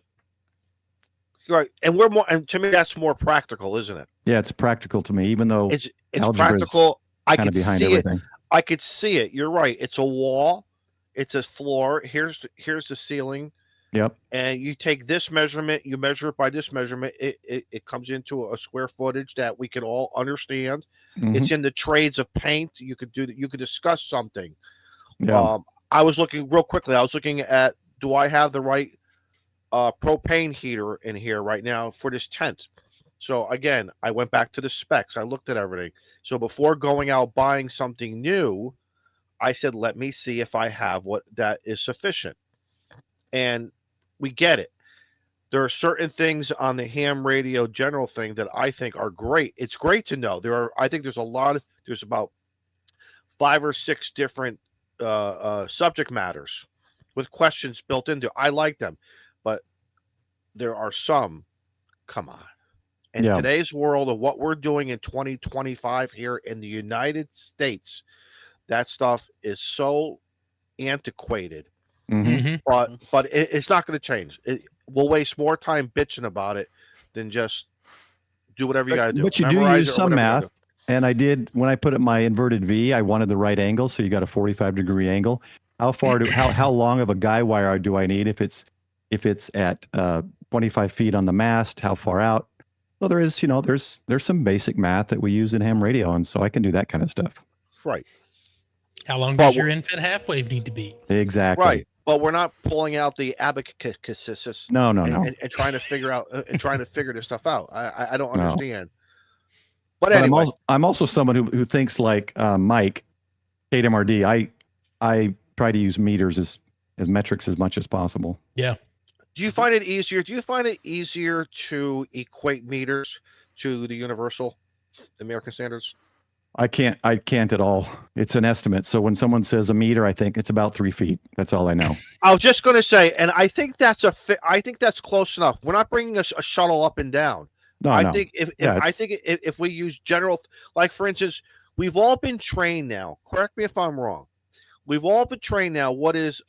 Right, and we're more, and to me, that's more practical, isn't it? Yeah, it's practical to me, even though It's algebra is practical. I kind can of behind see everything. it. I could see it. You're right. It's a wall. It's a floor. Here's the ceiling. Yep. And you take this measurement, you measure it by this measurement. It comes into a square footage that we can all understand. Mhm. It's in the trades of paint. You could do. You could discuss something. Yeah. I was looking real quickly. I was looking at, do I have the right propane heater in here right now for this tent? So again, I went back to the specs. I looked at everything. So before going out buying something new, I said, let me see if I have what that is sufficient. And we get it. There are certain things on the ham radio general thing that I think are great. It's great to know. I think there's about 5 or 6 different subject matters with questions built into. I like them, but there are some. Come on. In today's world of what we're doing in 2025 here in the United States, that stuff is so antiquated. Mhm. But it's not going to change. We'll waste more time bitching about it than just do whatever you got to do. But you do Memorize use it or some whatever you gotta math. And I did, when I put it my inverted V, I wanted the right angle. So you got a 45-degree angle. How long of a guy wire do I need if it's at 25 feet on the mast? How far out? Well, there is, there's some basic math that we use in ham radio, and so I can do that kind of stuff. do. Right. How long does your infant half wave need to be? Exactly. Right. But we're not pulling out the abacus. No. And trying to figure out and trying to figure this stuff out. I don't No. understand. But But anyway, I'm also someone who thinks like Mike, KMRD. I try to use meters as metrics as much as possible. Yeah. do you find it easier? Do you find it easier to equate meters to the universal American standards? I can't at all. It's an estimate. So when someone says a meter, I think it's about 3 feet. That's all I know. I was just going to say, and I think that's I think that's close enough. We're not bringing a shuttle up and down. I think if we use general, like for instance, we've all been trained now. Correct me if I'm wrong. We've all been trained now. What is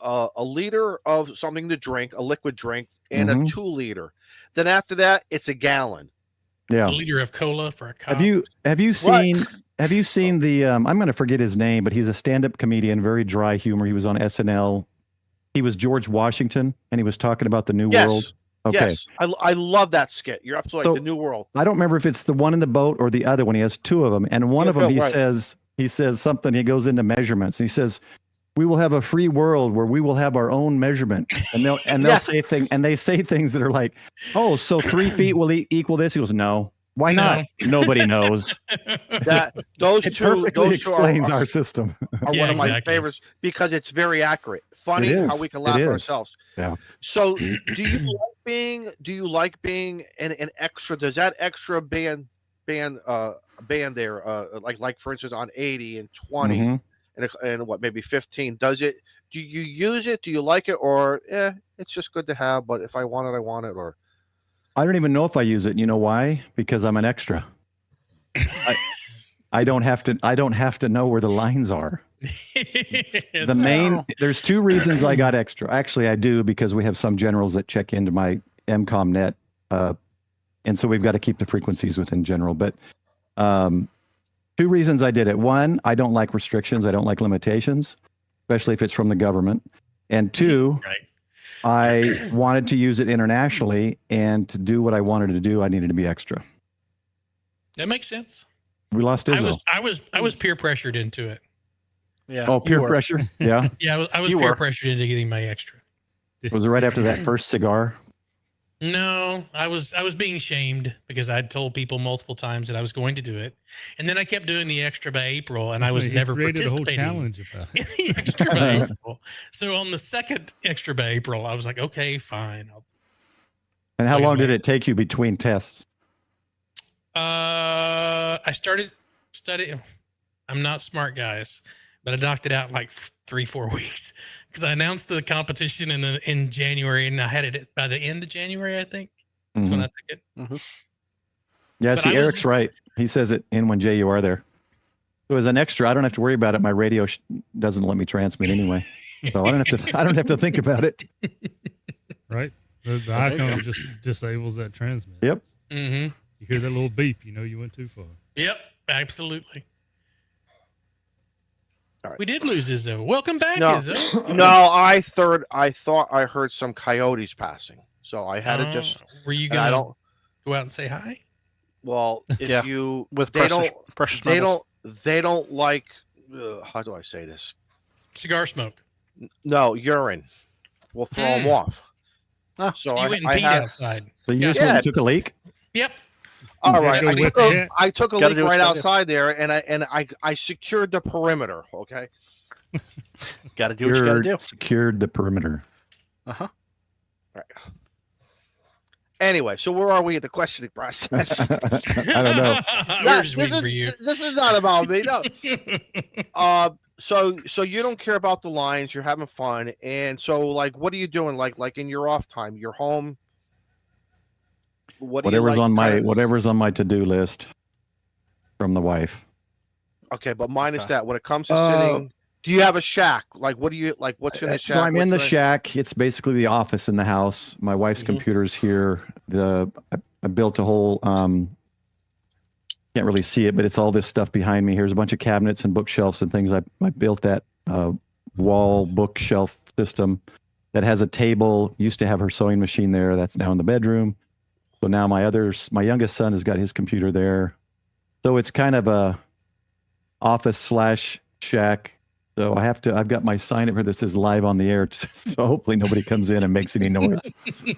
a liter of something to drink, a liquid drink, and a 2 liter. Then after that, it's a gallon. Yeah. A liter of cola for a cup. Have you seen the I'm going to forget his name, but he's a stand-up comedian, very dry humor. He was on SNL. He was George Washington, and he was talking about the New World. Okay. Yes. I love that skit. You're absolutely right. The New World. I don't remember if it's the one in the boat or the other one. He has 2 of them, and one of them he says something. He goes into measurements. And he says, "We will have a free world where we will have our own measurement." And they'll say things that are like, "Oh, so 3 feet will equal this?" He goes, "No. Why not? Nobody knows." Those perfectly explains our system. Are one of my favorites because it's very accurate. Funny how we can laugh at ourselves. Yeah. So, do you like being an extra? Does that extra band there, like for instance on 80 and 20 and what maybe 15? Do you use it? Do you like it, or it's just good to have? But if I want it, I want it. Or I don't even know if I use it. You know why? Because I'm an extra. I don't have to know where the lines are. There's 2 reasons I got extra. Actually, I do, because we have some generals that check into my MCOM net, and so we've got to keep the frequencies within general. But 2 reasons I did it. 1, I don't like restrictions. I don't like limitations, especially if it's from the government. And 2, I wanted to use it internationally, and to do what I wanted to do, I needed to be extra. That makes sense. We lost Izzo. I was peer pressured into it. Yeah. Oh, peer pressure. Yeah. Yeah, I was peer pressured into getting my extra. Was it right after that first cigar? No, I was being shamed because I'd told people multiple times that I was going to do it, and then I kept doing the extra by April, and I was never participating. A whole challenge about it. The extra by April. So on the second extra by April, I was like, okay, fine. And how long did it take you between tests? I started studying. I'm not smart, guys, but I knocked it out in like 3-4 weeks because I announced the competition in January, and I had it by the end of January, I think. That's when I took it. Yeah, But see, Eric's right. He says it in when Jay, you are there. So as an extra, I don't have to worry about it. My radio doesn't let me transmit anyway, so I don't have to think about it. Right. The icon just disables that transmit. Yep. Mm-hmm. You hear that little beep, you know you went too far. Yep, absolutely. All right. We did lose Izzo. Welcome back, No. Izzo. No, I thought I heard some coyotes passing, so I had to just. Were you and I gonna don't. go out and say hi? Well, if Yeah, you with they precious they metals. they don't like. How do I say this? Cigar smoke. No, urine. We'll throw them off. Ah. So You went and I peed had. outside. So you Yeah. just went and took a leak. Yep. All gotta right, go with that. I took a Gotta leak do what right you gotta do. outside there, and I secured the perimeter. Okay. Got to do what you got to do. Secured the perimeter. Uh-huh. Right. Anyway, so where are we at the questioning process? I don't know. We're just waiting for you. This is not about me. No. So you don't care about the lines. You're having fun, and so like, what are you doing? Like in your off time, you're home. What do you Whatever's like, whatever's on my to-do list from the wife. Okay, but minus Okay. that. When it comes to sitting, do you have a shack? Like, what do you like? What's in the shack? So I'm in the What's shack. It's basically the office in the house. My wife's Mhm. computer's here. I built a whole can't really see it, but it's all this stuff behind me. Here's a bunch of cabinets and bookshelves and things. I built that wall bookshelf system that has a table. Used to have her sewing machine there. That's now in the bedroom. So now my youngest son has got his computer there. So it's kind of a office/shack. So I've got my sign up here that says live on the air. So hopefully nobody comes in and makes any noise.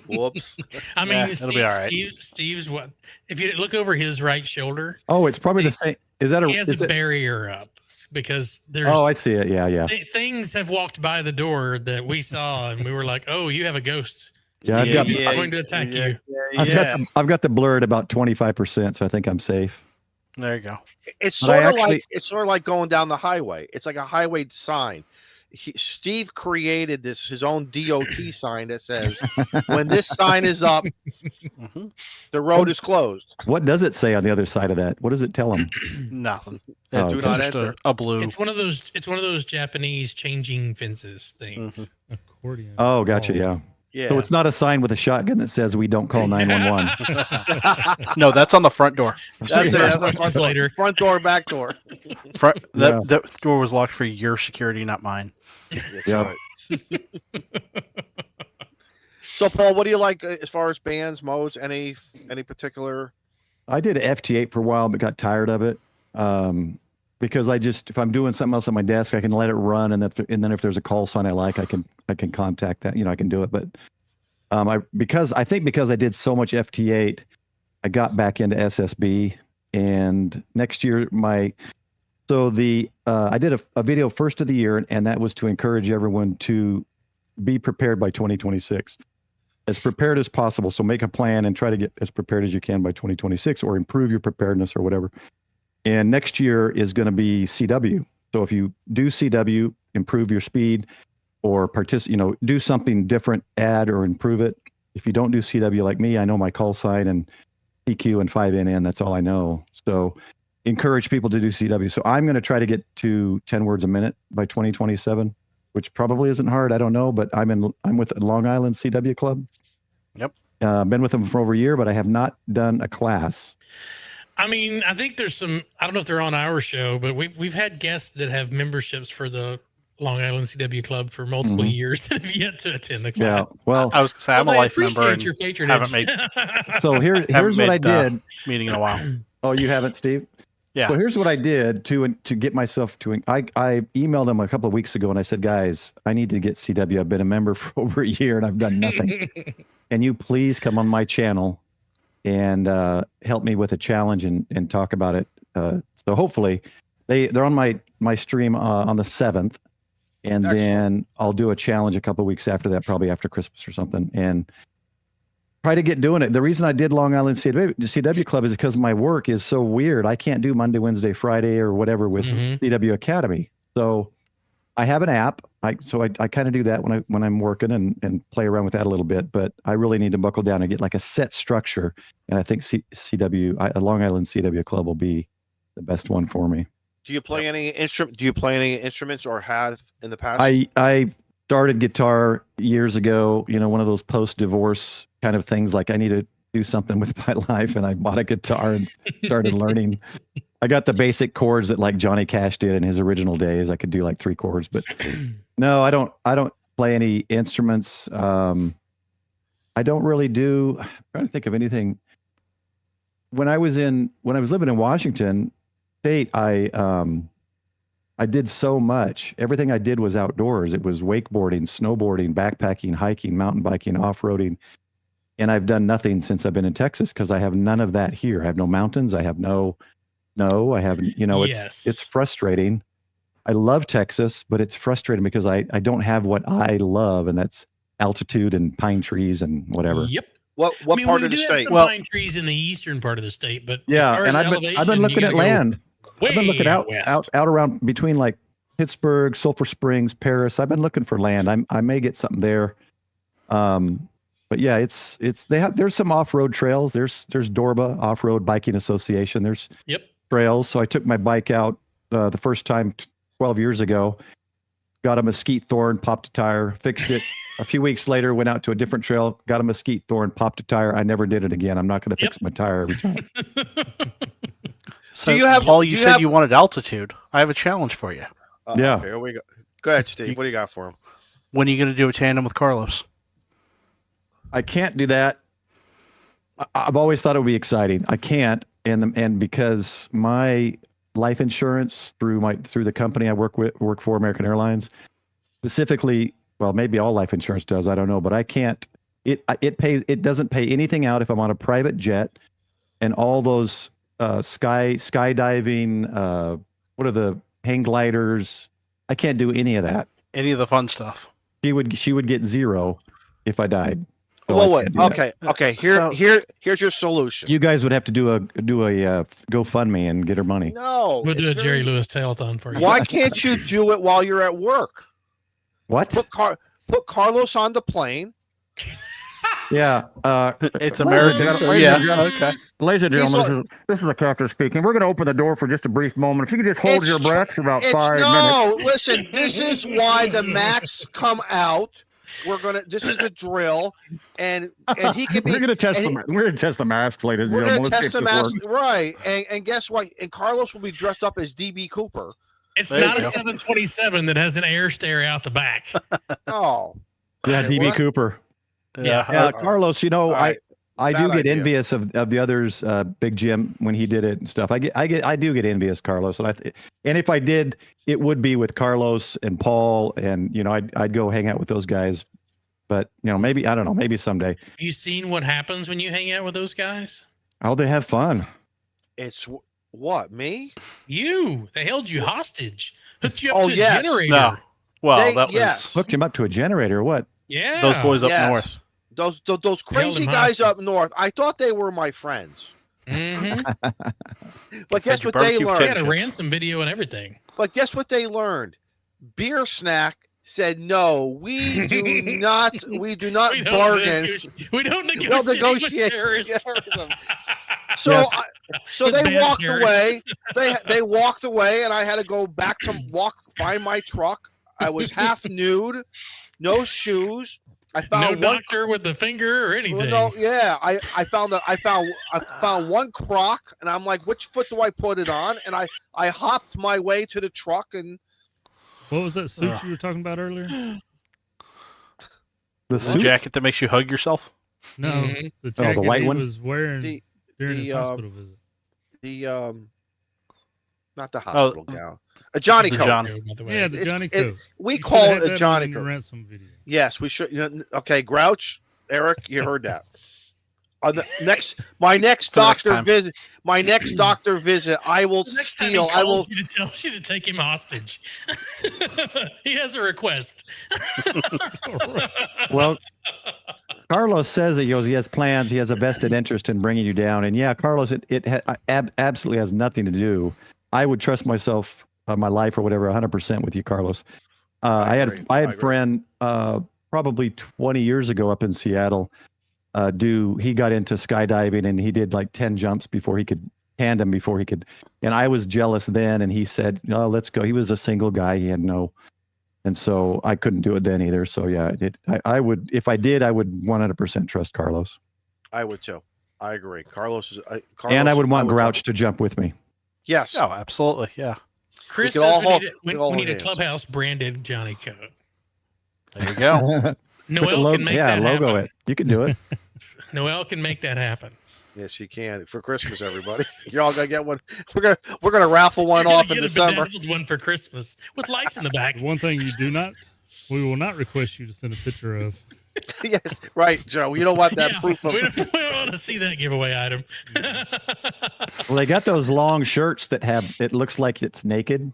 Whoops. I mean, Yeah, it'll be all right. Steve's what? If you look over his right shoulder, Oh, it's probably the same. Is that he has is a it? barrier up because there's. Oh, I see it. Yeah. Things have walked by the door that we saw, and we were like, "Oh, you have a ghost. Yeah, I've got, He's going to attack you." I've got the blur at about 25%, so I think I'm safe. There you go. It's But I sort of like going down the highway. It's like a highway sign. Steve created his own DOT sign that says, "When this sign is up, Mhm. the road is closed." What does it say on the other side of that? What does it tell them? Nothing. Oh, Do It's not just enter. a blue. It's one of those Japanese changing fences things. Mhm. Accordion. Oh, gotcha. Yeah. Yeah. So it's not a sign with a shotgun that says we don't call 911. No, that's on the front door. That's it. That's Questions the front door. later. Front door, back door. That door was locked for your security, not mine. Yeah. So, Paul, what do you like as far as bands, modes? Any particular? I did FT8 for a while, but got tired of it. Because if I'm doing something else on my desk, I can let it run, and then if there's a call sign I like, I can contact that. I can do it. But because I did so much FT8, I got back into SSB, and next year I did a video first of the year, and that was to encourage everyone to be prepared by 2026, as prepared as possible. So make a plan and try to get as prepared as you can by 2026, or improve your preparedness or whatever. And next year is going to be CW. So if you do CW, improve your speed, or do something different, add or improve it. If you don't do CW like me, I know my call sign and PQ and 5NN. That's all I know. So encourage people to do CW. So I'm going to try to get to 10 words a minute by 2027, which probably isn't hard. I don't know, but I'm with Long Island CW Club. Yep. Been with them for over a year, but I have not done a class. I mean, I think there's some. I don't know if they're on our show, but we've had guests that have memberships for the Long Island CW Club for multiple Mhm. years that have yet to attend the class. Yeah. Well, I was going to say, I'm a Well, they life member appreciate and your patronage. haven't made so here's what I did. meeting in a while. Oh, you haven't, Steve? Yeah. So here's what I did to get myself to. I emailed them a couple of weeks ago and I said, guys, I need to get CW. I've been a member for over a year and I've done nothing. Can you please come on my channel and help me with a challenge and talk about it? So hopefully they're on my stream on the 7th, and Excellent. then I'll do a challenge a couple of weeks after that, probably after Christmas or something, and try to get doing it. The reason I did Long Island CW Club is because my work is so weird. I can't do Monday, Wednesday, Friday, or whatever with Mhm. CW Academy. So I have an app. I kind of do that when I'm working and play around with that a little bit. But I really need to buckle down and get like a set structure. And I think Long Island CW Club will be the best one for me. Do you play any instrument? Do you play any instruments or have in the past? I started guitar years ago. You know, one of those post-divorce kind of things. Like I need to do something with my life, and I bought a guitar and started learning. I got the basic chords that like Johnny Cash did in his original days. I could do like 3 chords, but no, I don't play any instruments. I don't really do. I'm trying to think of anything. When I was living in Washington State, I did so much. Everything I did was outdoors. It was wakeboarding, snowboarding, backpacking, hiking, mountain biking, off-roading. And I've done nothing since I've been in Texas because I have none of that here. I have no mountains. I have I haven't, it's frustrating. I love Texas, but it's frustrating because I don't have what I love, and that's altitude and pine trees and whatever. Yep. What I mean, part we of the do have state? some pine trees in the eastern part of the state, but as Yeah, far and as I've been elevation, looking you at gotta go land. I've been looking way out around between like Pittsburgh, Sulphur Springs, Paris. I've been looking for land. I may get something there. But yeah, there's some off-road trails. There's Dorba Off-Road Biking Association. There's trails. So I took my bike out the first time 12 years ago, got a mesquite thorn, popped a tire, fixed it. A few weeks later, went out to a different trail, got a mesquite thorn, popped a tire. I never did it again. I'm not going to fix my tire every time. So, Do you have- Paul, do you you said have- you wanted altitude. I have a challenge for you. Yeah. Here we go. Go ahead, Steve. What do you got for him? When are you going to do a tandem with Carlos? I can't do that. I've always thought it would be exciting. I can't, and because my life insurance through the company I work for, American Airlines, specifically, well, maybe all life insurance does. I don't know, but I can't. It doesn't pay anything out if I'm on a private jet, and all those skydiving. What are the hang gliders? I can't do any of that. Any of the fun stuff? She would get 0 if I died. So Well, I wait. can't do that. Okay. So- Here's your solution. You guys would have to do a GoFundMe and get her money. No. We'll do a it's Jerry very- Lewis telethon for you. Why can't you do it while you're at work? What? Put Carlos on the plane. Yeah. It's American. So yeah. Okay. Ladies and He's gentlemen, this is the captain speaking. We're going to open the door for just a brief moment. If you could just hold It's your tr- breath for about 5 minutes. No, listen. This is why the Macs come out. This is the drill, and he can be. We're going to test and we're going to test the masks, ladies and We're gentlemen. gonna Let's test see the if this mask, works. right? And guess what? And Carlos will be dressed up as DB Cooper. It's There you not a go. 727 that has an air stair out the back. Oh, Yeah, Okay, DB what? Cooper. Yeah. Yeah, Carlos, All right. I do Bad get idea. envious of the others, Big Jim, when he did it and stuff. I do get envious, Carlos, and if I did, it would be with Carlos and Paul, and I'd go hang out with those guys. But maybe I don't know, maybe someday. Have you seen what happens when you hang out with those guys? Oh, they have fun. it's what me? They held you hostage, hooked you up Oh, to a yes. generator. No. Well, that was yes. Hooked him up to a generator. What? Yeah, those boys up Yes. north. Those held crazy him guys hostage. up north. I thought they were my friends, Mm-hmm. but Fed guess you what they barbecue They learned? had a chips. ransom video and everything. But guess what they learned? Beer Snack said no. We do not. We do not bargain. We don't We negotiate, don't with negotiate terrorists. terrorism. So, Yes. so With they bad walked terrorists. away. They walked away, and I had to go back to find my truck. I was half nude, no shoes. I No found one. doctor with the finger or anything. No, yeah, I found one Croc, and I'm like, which foot do I put it on? And I hopped my way to the truck, and What was that suit you were talking about earlier? The The suit? jacket that makes you hug yourself. No, Mhm. the the jacket white he one? was wearing The- during his the, hospital visit. the not the hospital gown, a Johnny the coat. Johnny. By the way. Yeah, the It's- Johnny it- coat. We You call should've it had a that Johnny in the coat. ransom video. Yes, we should. Okay, Grouch, Eric, you heard that. On the my next For the next doctor time. visit, I will The next time he steal. I will. calls you to tell you to take him hostage. He has a request. Well, Carlos says he has plans. He has a vested interest in bringing you down. And yeah, Carlos, absolutely has nothing to do. I would trust myself, my life or whatever, 100% with you, Carlos. I had agree. a I agree. friend probably 20 years ago up in Seattle. He got into skydiving and he did like 10 jumps before he could tandem before he could. And I was jealous then, and he said, "No, let's go." He was a single guy; he had no, and so I couldn't do it then either. So yeah, I would, if I did, I would 100% trust Carlos. I would too. I agree. Carlos is. And I would want Grouch trust- to jump with me. Yes. Oh, absolutely. Yeah. Chris could says all hold- we we all need a hold hands. Clubhouse branded Johnny Coat. There you go. Put the Noel logo, can make that logo happen. it. You can do it. Noel can make that happen. Yes, you can for Christmas, everybody. You're all gonna get one. We're gonna raffle one You're gonna off in get a December. bedazzled one for Christmas with lights in the back. The one thing we will not request you to send a picture of. Yes, right, Joe. You don't want that Yeah, proof of. we don't want to see that giveaway item. Well, they got those long shirts that have, it looks like it's naked,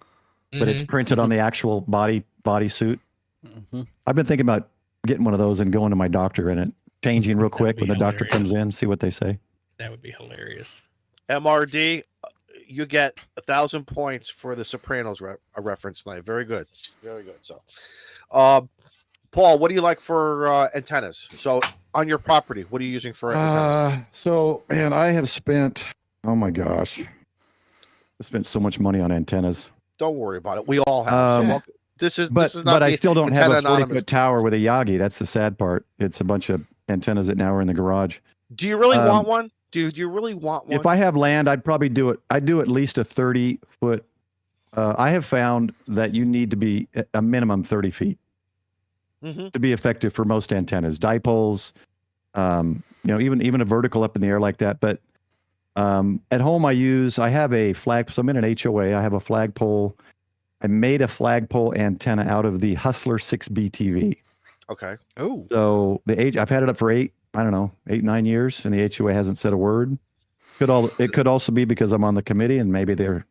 but it's printed on the actual bodysuit. Mhm. I've been thinking about getting one of those and going to my doctor in it, changing real quick be when the doctor hilarious. comes in, see what they say. That would be hilarious. MRD, you get 1,000 points for the Sopranos reference tonight. Very good, very good. So, Paul, what do you like for antennas? So, on your property, what are you using for antennas? So, man, I have spent, oh my gosh, I spent so much money on antennas. Don't worry about it. We all have. So, this is not But I the still don't have a Antenna 40-foot tower with a Yagi. That's the sad part. It's a bunch of antennas that now are in the garage. Do you really want one? Do you really want one? If I have land, I'd probably do it. I'd do at least a 30-foot. I have found that you need to be at a minimum 30 feet to be effective for most antennas, dipoles, even a vertical up in the air like that. But at home, I have a flag. So I'm in an HOA. I have a flagpole. I made a flagpole antenna out of the Hustler 6B TV. Okay. Oh. So I've had it up for 8-9 years, and the HOA hasn't said a word. It could also be because I'm on the committee, and maybe they're,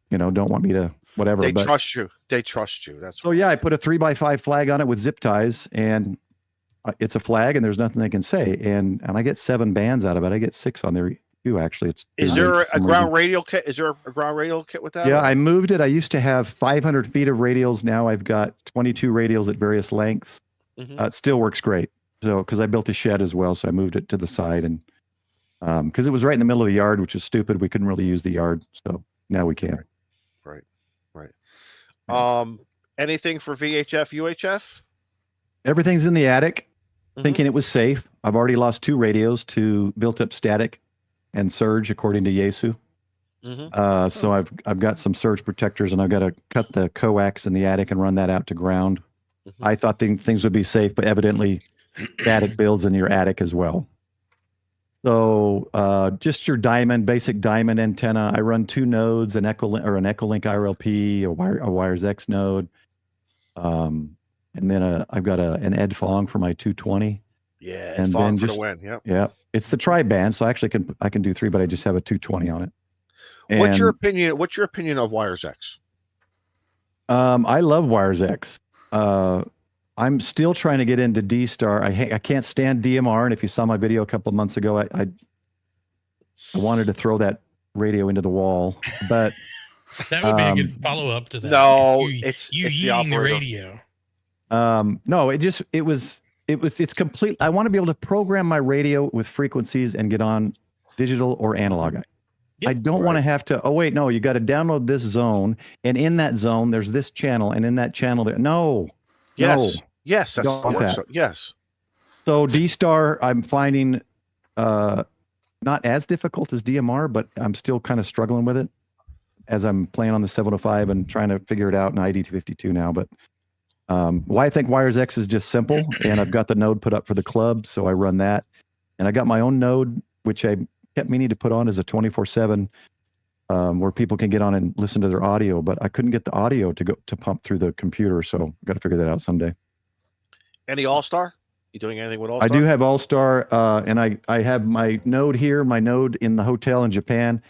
don't want me to whatever. They trust you. They trust you. That's so. Yeah, I put a 3x5 flag on it with zip ties, and it's a flag, and there's nothing they can say. And I get 7 bands out of it. I get 6 on there too. Actually, Is there a ground radio kit? Is there a ground radio kit with that? Yeah, I moved it. I used to have 500 feet of radials. Now I've got 22 radials at various lengths. It still works great. So, because I built a shed as well, so I moved it to the side, and because it was right in the middle of the yard, which is stupid. We couldn't really use the yard, so now we can. Right. Anything for VHF, UHF? Everything's in the attic. Thinking it was safe. I've already lost 2 radios to built-up static and surge, according to Yaesu. So I've got some surge protectors, and I've got to cut the coax in the attic and run that out to ground. I thought things would be safe, but evidently static builds in your attic as well. So just your basic diamond antenna. I run 2 nodes, an Echolink IRLP, a Wires X node. And then I've got an Ed Fong for my 220. Yeah, and Fong then for just the win. Yep. Yeah, it's the tri-band, so actually I can do 3, but I just have a 220 on it. What's your opinion? What's your opinion of Wires X? I love Wires X. I'm still trying to get into D-Star. I can't stand DMR, and if you saw my video a couple of months ago, I wanted to throw that radio into the wall, but that would be a good follow-up to that. No, it's the eating the operator. radio. No, it's complete. I want to be able to program my radio with frequencies and get on digital or analog. I don't want to have to, wait, no, you got to download this zone, and in that zone, there's this channel, and in that channel, no. Yes. No, yes. That's don't want that. Yes. So D-Star, I'm finding not as difficult as DMR, but I'm still kind of struggling with it as I'm playing on the 705 and trying to figure it out in ID252 now. But I think Wires X is just simple, and I've got the node put up for the club, so I run that. And I got my own node, which I kept meaning to put on as a 24/7 where people can get on and listen to their audio, but I couldn't get the audio to pump through the computer, so I've got to figure that out someday. Any All-Star? You doing anything with All-Star? I do have All-Star, and I have my node here, my node in the hotel in Japan,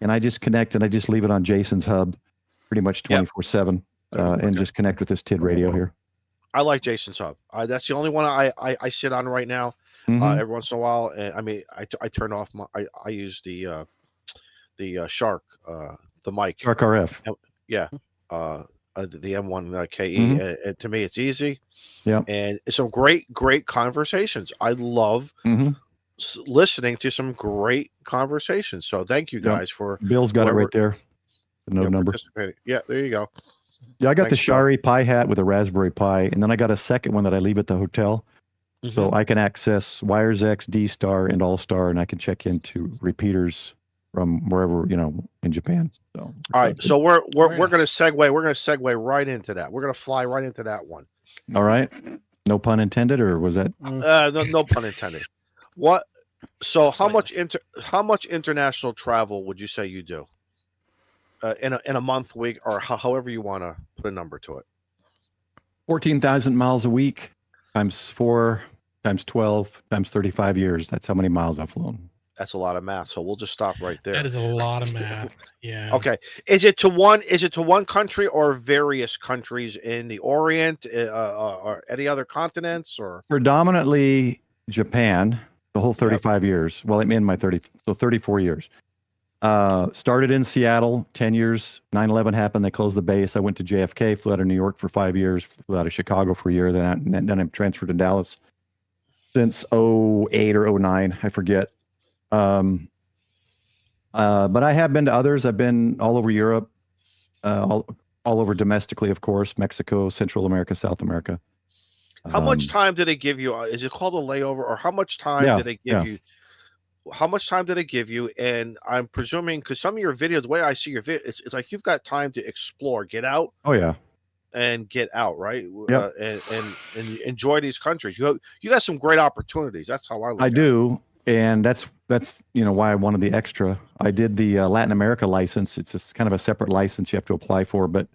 and I just connect and I just leave it on Jason's hub pretty much 24/7 and just connect with this TID radio here. I like Jason's hub. That's the only one I sit on right now. Every once in a while, and I mean, I turn off my. I use the Shark, the mic. Shark RF. Yeah, the M1 KE. And to me, it's easy. Yeah, and it's some great conversations. I love listening to some great conversations. So thank you guys for Bill's got it whoever- right there. The note number. participating. Yeah, there you go. Yeah, I got the Thanks, Bill. Shari pie hat with a Raspberry Pi, and then I got a second one that I leave at the hotel. Mhm. So I can access Wires X, D-Star, and All-Star, and I can check into repeaters from wherever, in Japan. So All right, so we're Very going to nice. segue right into that. We're going to fly right into that one. all right. No pun intended, or was that? No pun intended. What? So how Slightly. much international travel would you say you do in a month, week, or however you want to put a number to it? 14,000 miles a week times 4 times 12 times 35 years. That's how many miles I've flown. That's a lot of math. So we'll just stop right there. That is a lot of math. Yeah. Okay. Is it to one country or various countries in the Orient or any other continents or? Predominantly Japan, the whole 35 years. Well, I'm in my 34 years. Started in Seattle, 10 years. 9/11 happened. They closed the base. I went to JFK, flew out of New York for 5 years, flew out of Chicago for a year. Then I'm transferred to Dallas since 08 or 09. I forget. But I have been to others. I've been all over Europe, all over domestically, of course, Mexico, Central America, South America. How much time did they give you? Is it called a layover, or how much time Yeah, did they give you? How much time did they give you? And I'm presuming, because some of your videos, the way I see your video, it's like you've got time to explore, get out, Oh yeah. and get out, right? Yep. And enjoy these countries. You got some great opportunities. That's how I look. I at it. do, and that's why I wanted the extra. I did the Latin America license. It's just kind of a separate license you have to apply for, but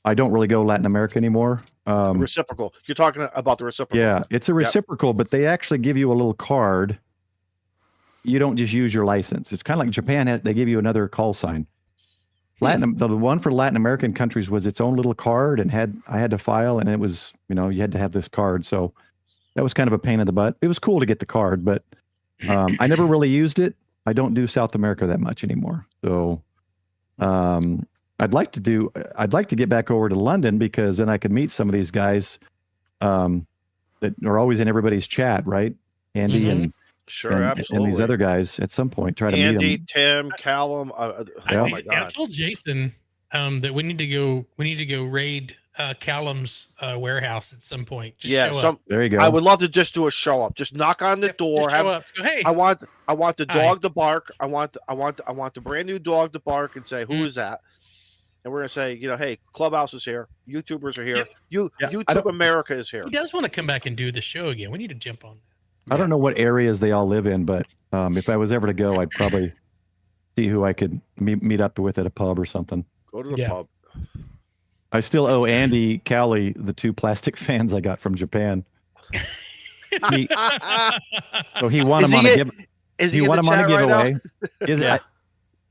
I don't really go Latin America anymore. Reciprocal. You're talking about the reciprocal. Yeah, it's a reciprocal, but they actually give you a little card. You don't just use your license. It's kind of like Japan. They give you another call sign. The one for Latin American countries was its own little card, and I had to file, and it was, you had to have this card. So that was kind of a pain in the butt. It was cool to get the card, but I never really used it. I don't do South America that much anymore. So I'd like to get back over to London, because then I could meet some of these guys that are always in everybody's chat, right? Andy Mhm. Sure, and absolutely. these other guys at some point try to meet Andy, them. Tim, Callum. Oh my I God. told Jason that we need to go raid Callum's warehouse at some point. Just show up. There you go. I would love to just do a show up. Just knock on the Yep, door. just show up. Go, hey, I want the Hi. dog to bark. I want the brand new dog to bark and say, "Who is that?" And we're gonna say, hey, Clubhouse is here. YouTubers are here. Yep. YouTube America is here. he does want to come back and do the show again. We need to jump on. I don't know what areas they all live in, but if I was ever to go, I'd probably see who I could meet up with at a pub or something. Go to the Yeah. pub. I still owe Andy Cowley the 2 plastic fans I got from Japan. He won Is them on he a in- give. Is He in won the them on a chat right now? giveaway. Is Yeah. it?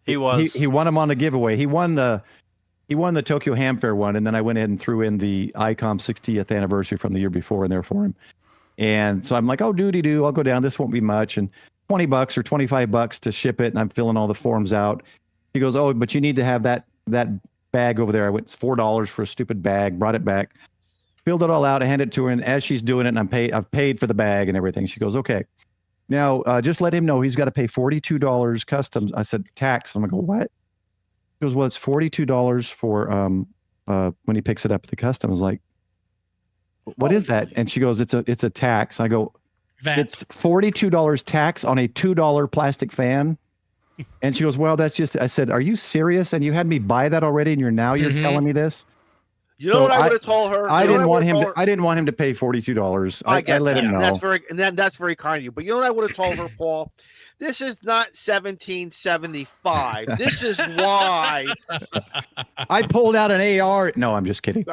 He was. He won them on a giveaway. He won the Tokyo Ham Fair one, and then I went ahead and threw in the ICOM 60th anniversary from the year before in there for him. And so I'm like, oh, doody-doo, I'll go down. This won't be much. And $20 or $25 to ship it, and I'm filling all the forms out. He goes, oh, but you need to have that bag over there. I went, it's $4 for a stupid bag, brought it back, filled it all out, I handed it to her, and as she's doing it, and I've paid for the bag and everything, she goes, okay. Now, just let him know he's got to pay $42 customs. I said, tax. I'm like, what? He goes, well, it's $42 for when he picks it up at the customs. I was like, what is that? And she goes, it's a tax. I go, VAT. it's $42 tax on a $2 plastic fan. And she goes, well, that's just, I said, are you serious? And you had me buy that already, and you're Mhm. telling me this? You know So what I would have told her? I You know didn't what want him would've to, told her? I didn't want him to pay $42. I I let that. him know. That's very kind of you. But you know what I would have told her, Paul? This is not 1775. This is why. I pulled out an AR. No, I'm just kidding.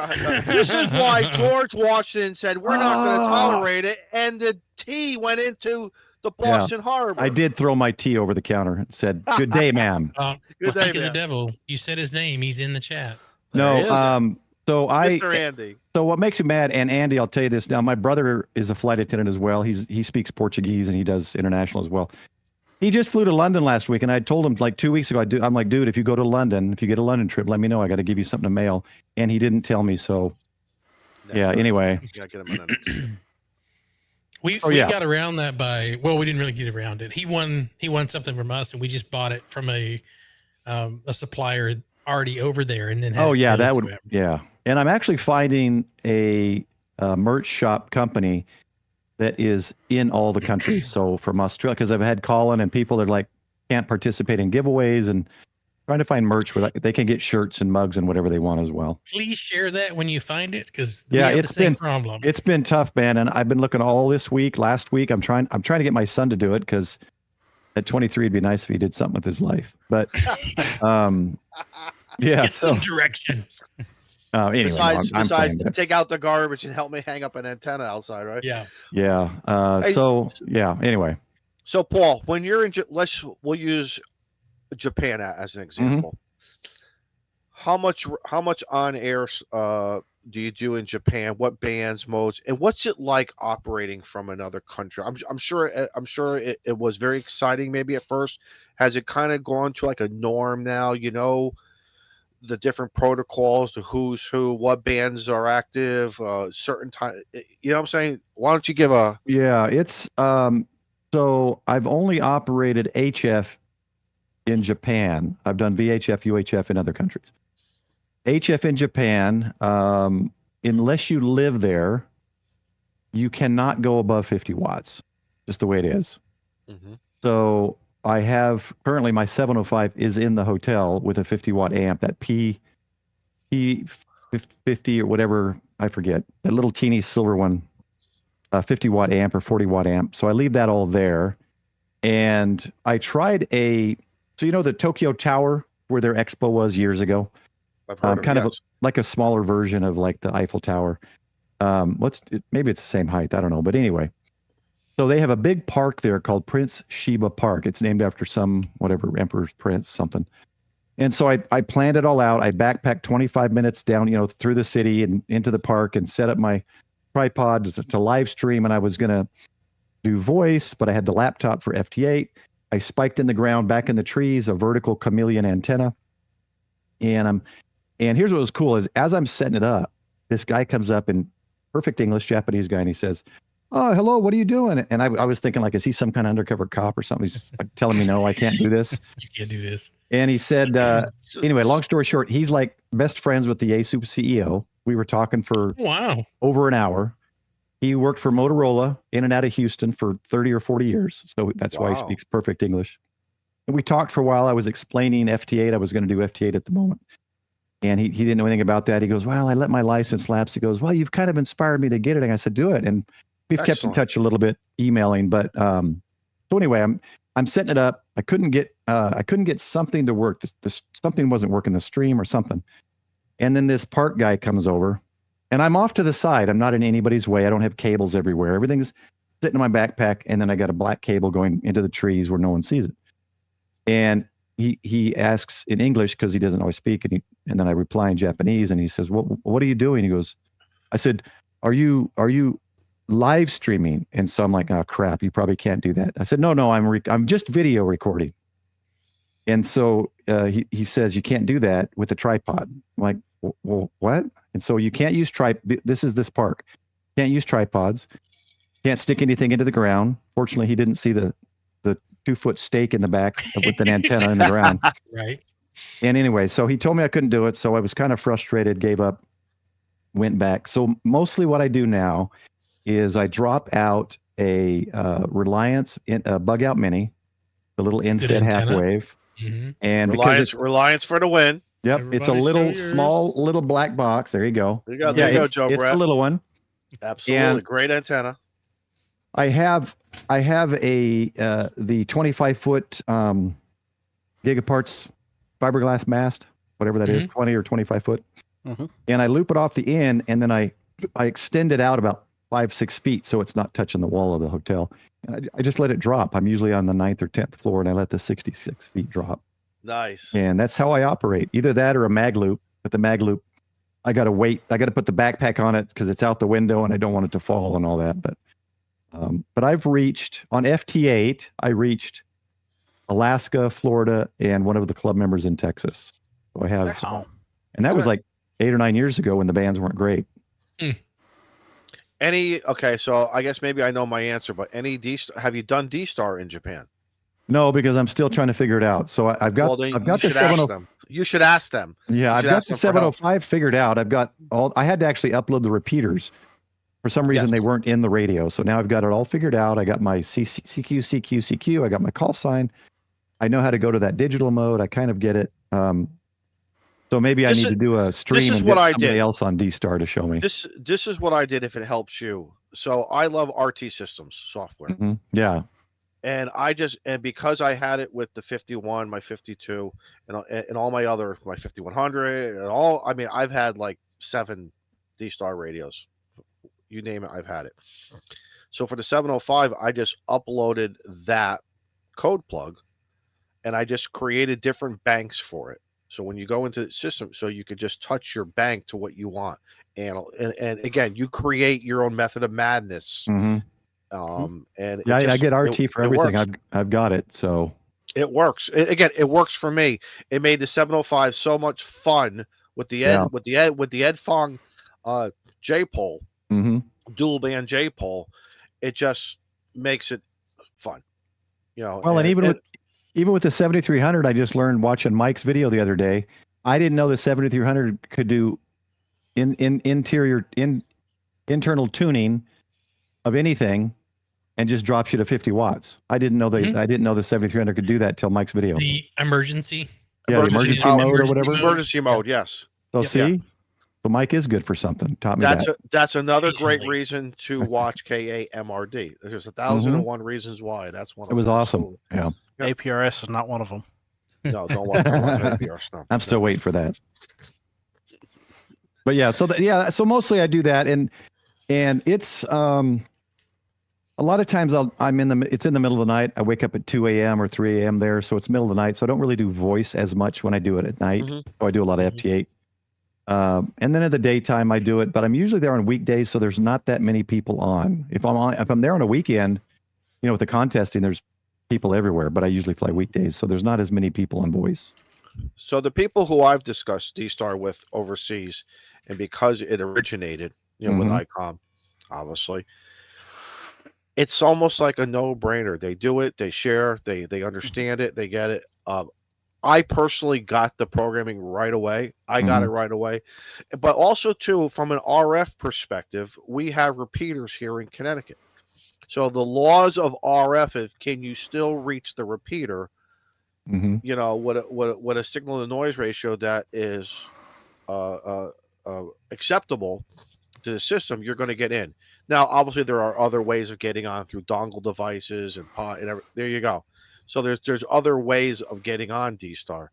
This is why George Washington said we're not going to Ah. tolerate it, and the tea went into the Boston Harbor. I did throw my tea over the counter and said, good day, ma'am. Good day, Speak of the man. devil. You said his name. He's in the chat. There he is. No, Mr. Andy. So what makes him mad, and Andy, I'll tell you this now, my brother is a flight attendant as well. He speaks Portuguese, and he does international as well. He just flew to London last week, and I told him like 2 weeks ago, I'm like, dude, if you go to London, if you get a London trip, let me know. I got to give you something to mail. And he didn't tell me. So Next yeah, time. anyway. You gotta get him in. We got around that we didn't really get around it. He won something from us, and we just bought it from a supplier already over there, and then And I'm actually finding a merch shop company that is in all the countries. So from Australia, because I've had Colin and people that are like can't participate in giveaways and trying to find merch where they can get shirts and mugs and whatever they want as well. Please share that when you find it, because we have the same problem. It's been tough, man, and I've been looking all this week. Last week, I'm trying to get my son to do it because at 23, it'd be nice if he did something with his life. But get some direction. Anyway, besides take out the garbage and help me hang up an antenna outside, right? Yeah. Anyway. So Paul, when you're in, we'll use Japan as an example. How much on air do you do in Japan? What bands, modes, and what's it like operating from another country? I'm sure it was very exciting maybe at first. Has it kind of gone to like a norm now? You know, the different protocols, the who's who, what bands are active, certain time. You know what I'm saying? Why don't you give a? Yeah, it's so I've only operated HF in Japan. I've done VHF, UHF in other countries. HF in Japan, unless you live there, you cannot go above 50 watts, just the way it is. Mm-hmm. So I have currently my 705 is in the hotel with a 50 watt amp, that P50 or whatever, I forget, that little teeny silver one, 50 watt amp or 40 watt amp. So I leave that all there. And I tried so you know the Tokyo Tower where their expo was years ago? Like a smaller version of like the Eiffel Tower. Maybe it's the same height. I don't know. But anyway, so they have a big park there called Prince Shiba Park. It's named after some Emperor's Prince something. And so I planned it all out. I backpacked 25 minutes down, through the city and into the park and set up my tripod to live stream. And I was going to do voice, but I had the laptop for FT8. I spiked in the ground back in the trees, a vertical chameleon antenna. And here's what was cool is as I'm setting it up, this guy comes up in perfect English, Japanese guy, and he says, "Oh, hello, what are you doing?" And I was thinking, like, is he some kind of undercover cop or something? He's telling me, no, I can't do this. You can't do this. And he said, anyway, long story short, he's like best friends with the ASUP CEO. We were talking for over an hour. He worked for Motorola in and out of Houston for 30 or 40 years. So that's why he speaks perfect English. And we talked for a while. I was explaining FT8. I was going to do FT8 at the moment. And he didn't know anything about that. He goes, "Well, I let my license lapse." He goes, "Well, you've kind of inspired me to get it." And I said, "Do it." And we've kept in touch a little bit, emailing. But so anyway, I'm setting it up. I couldn't get something to work. Something wasn't working, the stream or something. And then this park guy comes over, and I'm off to the side. I'm not in anybody's way. I don't have cables everywhere. Everything's sitting in my backpack, and then I got a black cable going into the trees where no one sees it. And he asks in English because he doesn't always speak, and then I reply in Japanese, and he says, "What are you doing?" He goes, I said, "Are you live streaming?" And so I'm like, "Oh crap, you probably can't do that." I said, "No, I'm just video recording." And so he says, "You can't do that with a tripod." I'm like, "Well, what?" And so you can't use this is this park. Can't use tripods. Can't stick anything into the ground. Fortunately, he didn't see the 2-foot stake in the back with an antenna in the ground. Right. And anyway, so he told me I couldn't do it. So I was kind of frustrated, gave up, went back. So mostly what I do now is I drop out a Reliance bug out mini, the little in-fed half wave. Mm-hmm. And Reliance for the win. Yep. Everybody it's a little small little black box. There you go. There you go, Joe. It's the little one. Absolutely. And great antenna. I have the 25-foot gigaparts fiberglass mast, whatever that is, 20 or 25 foot. Mm-hmm. And I loop it off the end, and then I extend it out about 5-6 feet so it's not touching the wall of the hotel. And I just let it drop. I'm usually on the 9th or 10th floor, and I let the 66 feet drop. Nice. And that's how I operate. Either that or a mag loop. But the mag loop, I got to wait. I got to put the backpack on it because it's out the window, and I don't want it to fall and all that. But I've reached, on FT8, I reached Alaska, Florida, and one of the club members in Texas. So I have, and that was like 8 or 9 years ago when the bands weren't great. Okay, so I guess maybe I know my answer, but have you done D-Star in Japan? No, because I'm still trying to figure it out. So I've got Well, then I've you got the should ask 70. them. You should ask them. Yeah, You I've should got ask the them for help. 705 figured out. I've got all. I had to actually upload the repeaters. For some reason, Yes. they weren't in the radio. So now I've got it all figured out. I got my CQ. I got my call sign. I know how to go to that digital mode. I kind of get it. So maybe I need to do a stream is and what get I somebody did. else on D-Star to show me. This is what I did if it helps you. So I love RT Systems software. Mhm. Yeah. And because I had it with the 51, my 52, and all my other, my 5100 and all, I mean, I've had like 7 D-Star radios. You name it, I've had it. So for the 705, I just uploaded that code plug and I just created different banks for it. So when you go into the system, so you could just touch your bank to what you want. And again, you create your own method of madness. Mm-hmm. And yeah, I get RT for everything. Works. I've got it. So it works. It works for me. It made the 705 so much fun with the Ed Fong J pole, dual band J pole. It just makes it fun, you know. Well, and even with the 7300, I just learned watching Mike's video the other day. I didn't know the 7300 could do internal tuning of anything, and just drops you to 50 watts. I didn't know I didn't know the 7300 could do that till Mike's video. The emergency emergency mode or whatever. Emergency mode, yes. So see, so Mike is good for something. Taught me that's another great reason to watch KAMRD. There's 1,001 reasons why. That's one. It was awesome. Yeah. APRS is not one of them. No, don't watch APRS. No. I'm still waiting for that. But yeah, so mostly I do that, and it's a lot of times it's in the middle of the night. I wake up at 2 a.m. or 3 a.m. there, so it's middle of the night. So I don't really do voice as much when I do it at night. So I do a lot of FT8. And then in the daytime I do it, but I'm usually there on weekdays, so there's not that many people on. If I'm there on a weekend, with the contesting, there's people everywhere, but I usually fly weekdays, so there's not as many people on voice. So the people who I've discussed D-Star with overseas, and because it originated, with ICOM, obviously, it's almost like a no-brainer. They do it, they share, they understand it, they get it. I personally got the programming right away. I got it right away. But also, too, from an RF perspective, we have repeaters here in Connecticut. So the laws of RF is, can you still reach the repeater? What a signal to noise ratio that is acceptable to the system, you're going to get in. Now, obviously, there are other ways of getting on through dongle devices and there you go. So there's other ways of getting on D-Star.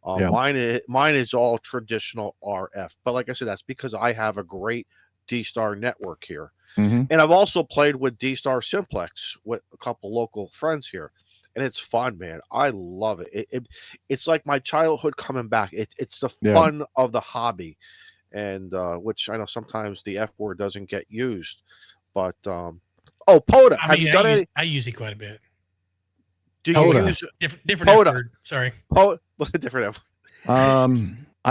Mine is all traditional RF, but like I said, that's because I have a great D-Star network here, and I've also played with D-Star Simplex with a couple local friends here, and it's fun, man. I love it. It's like my childhood coming back. It's the fun of the hobby, and which I know sometimes the F word doesn't get used, but POTA. I use it quite a bit. Do you use different F word? Sorry. Different F. I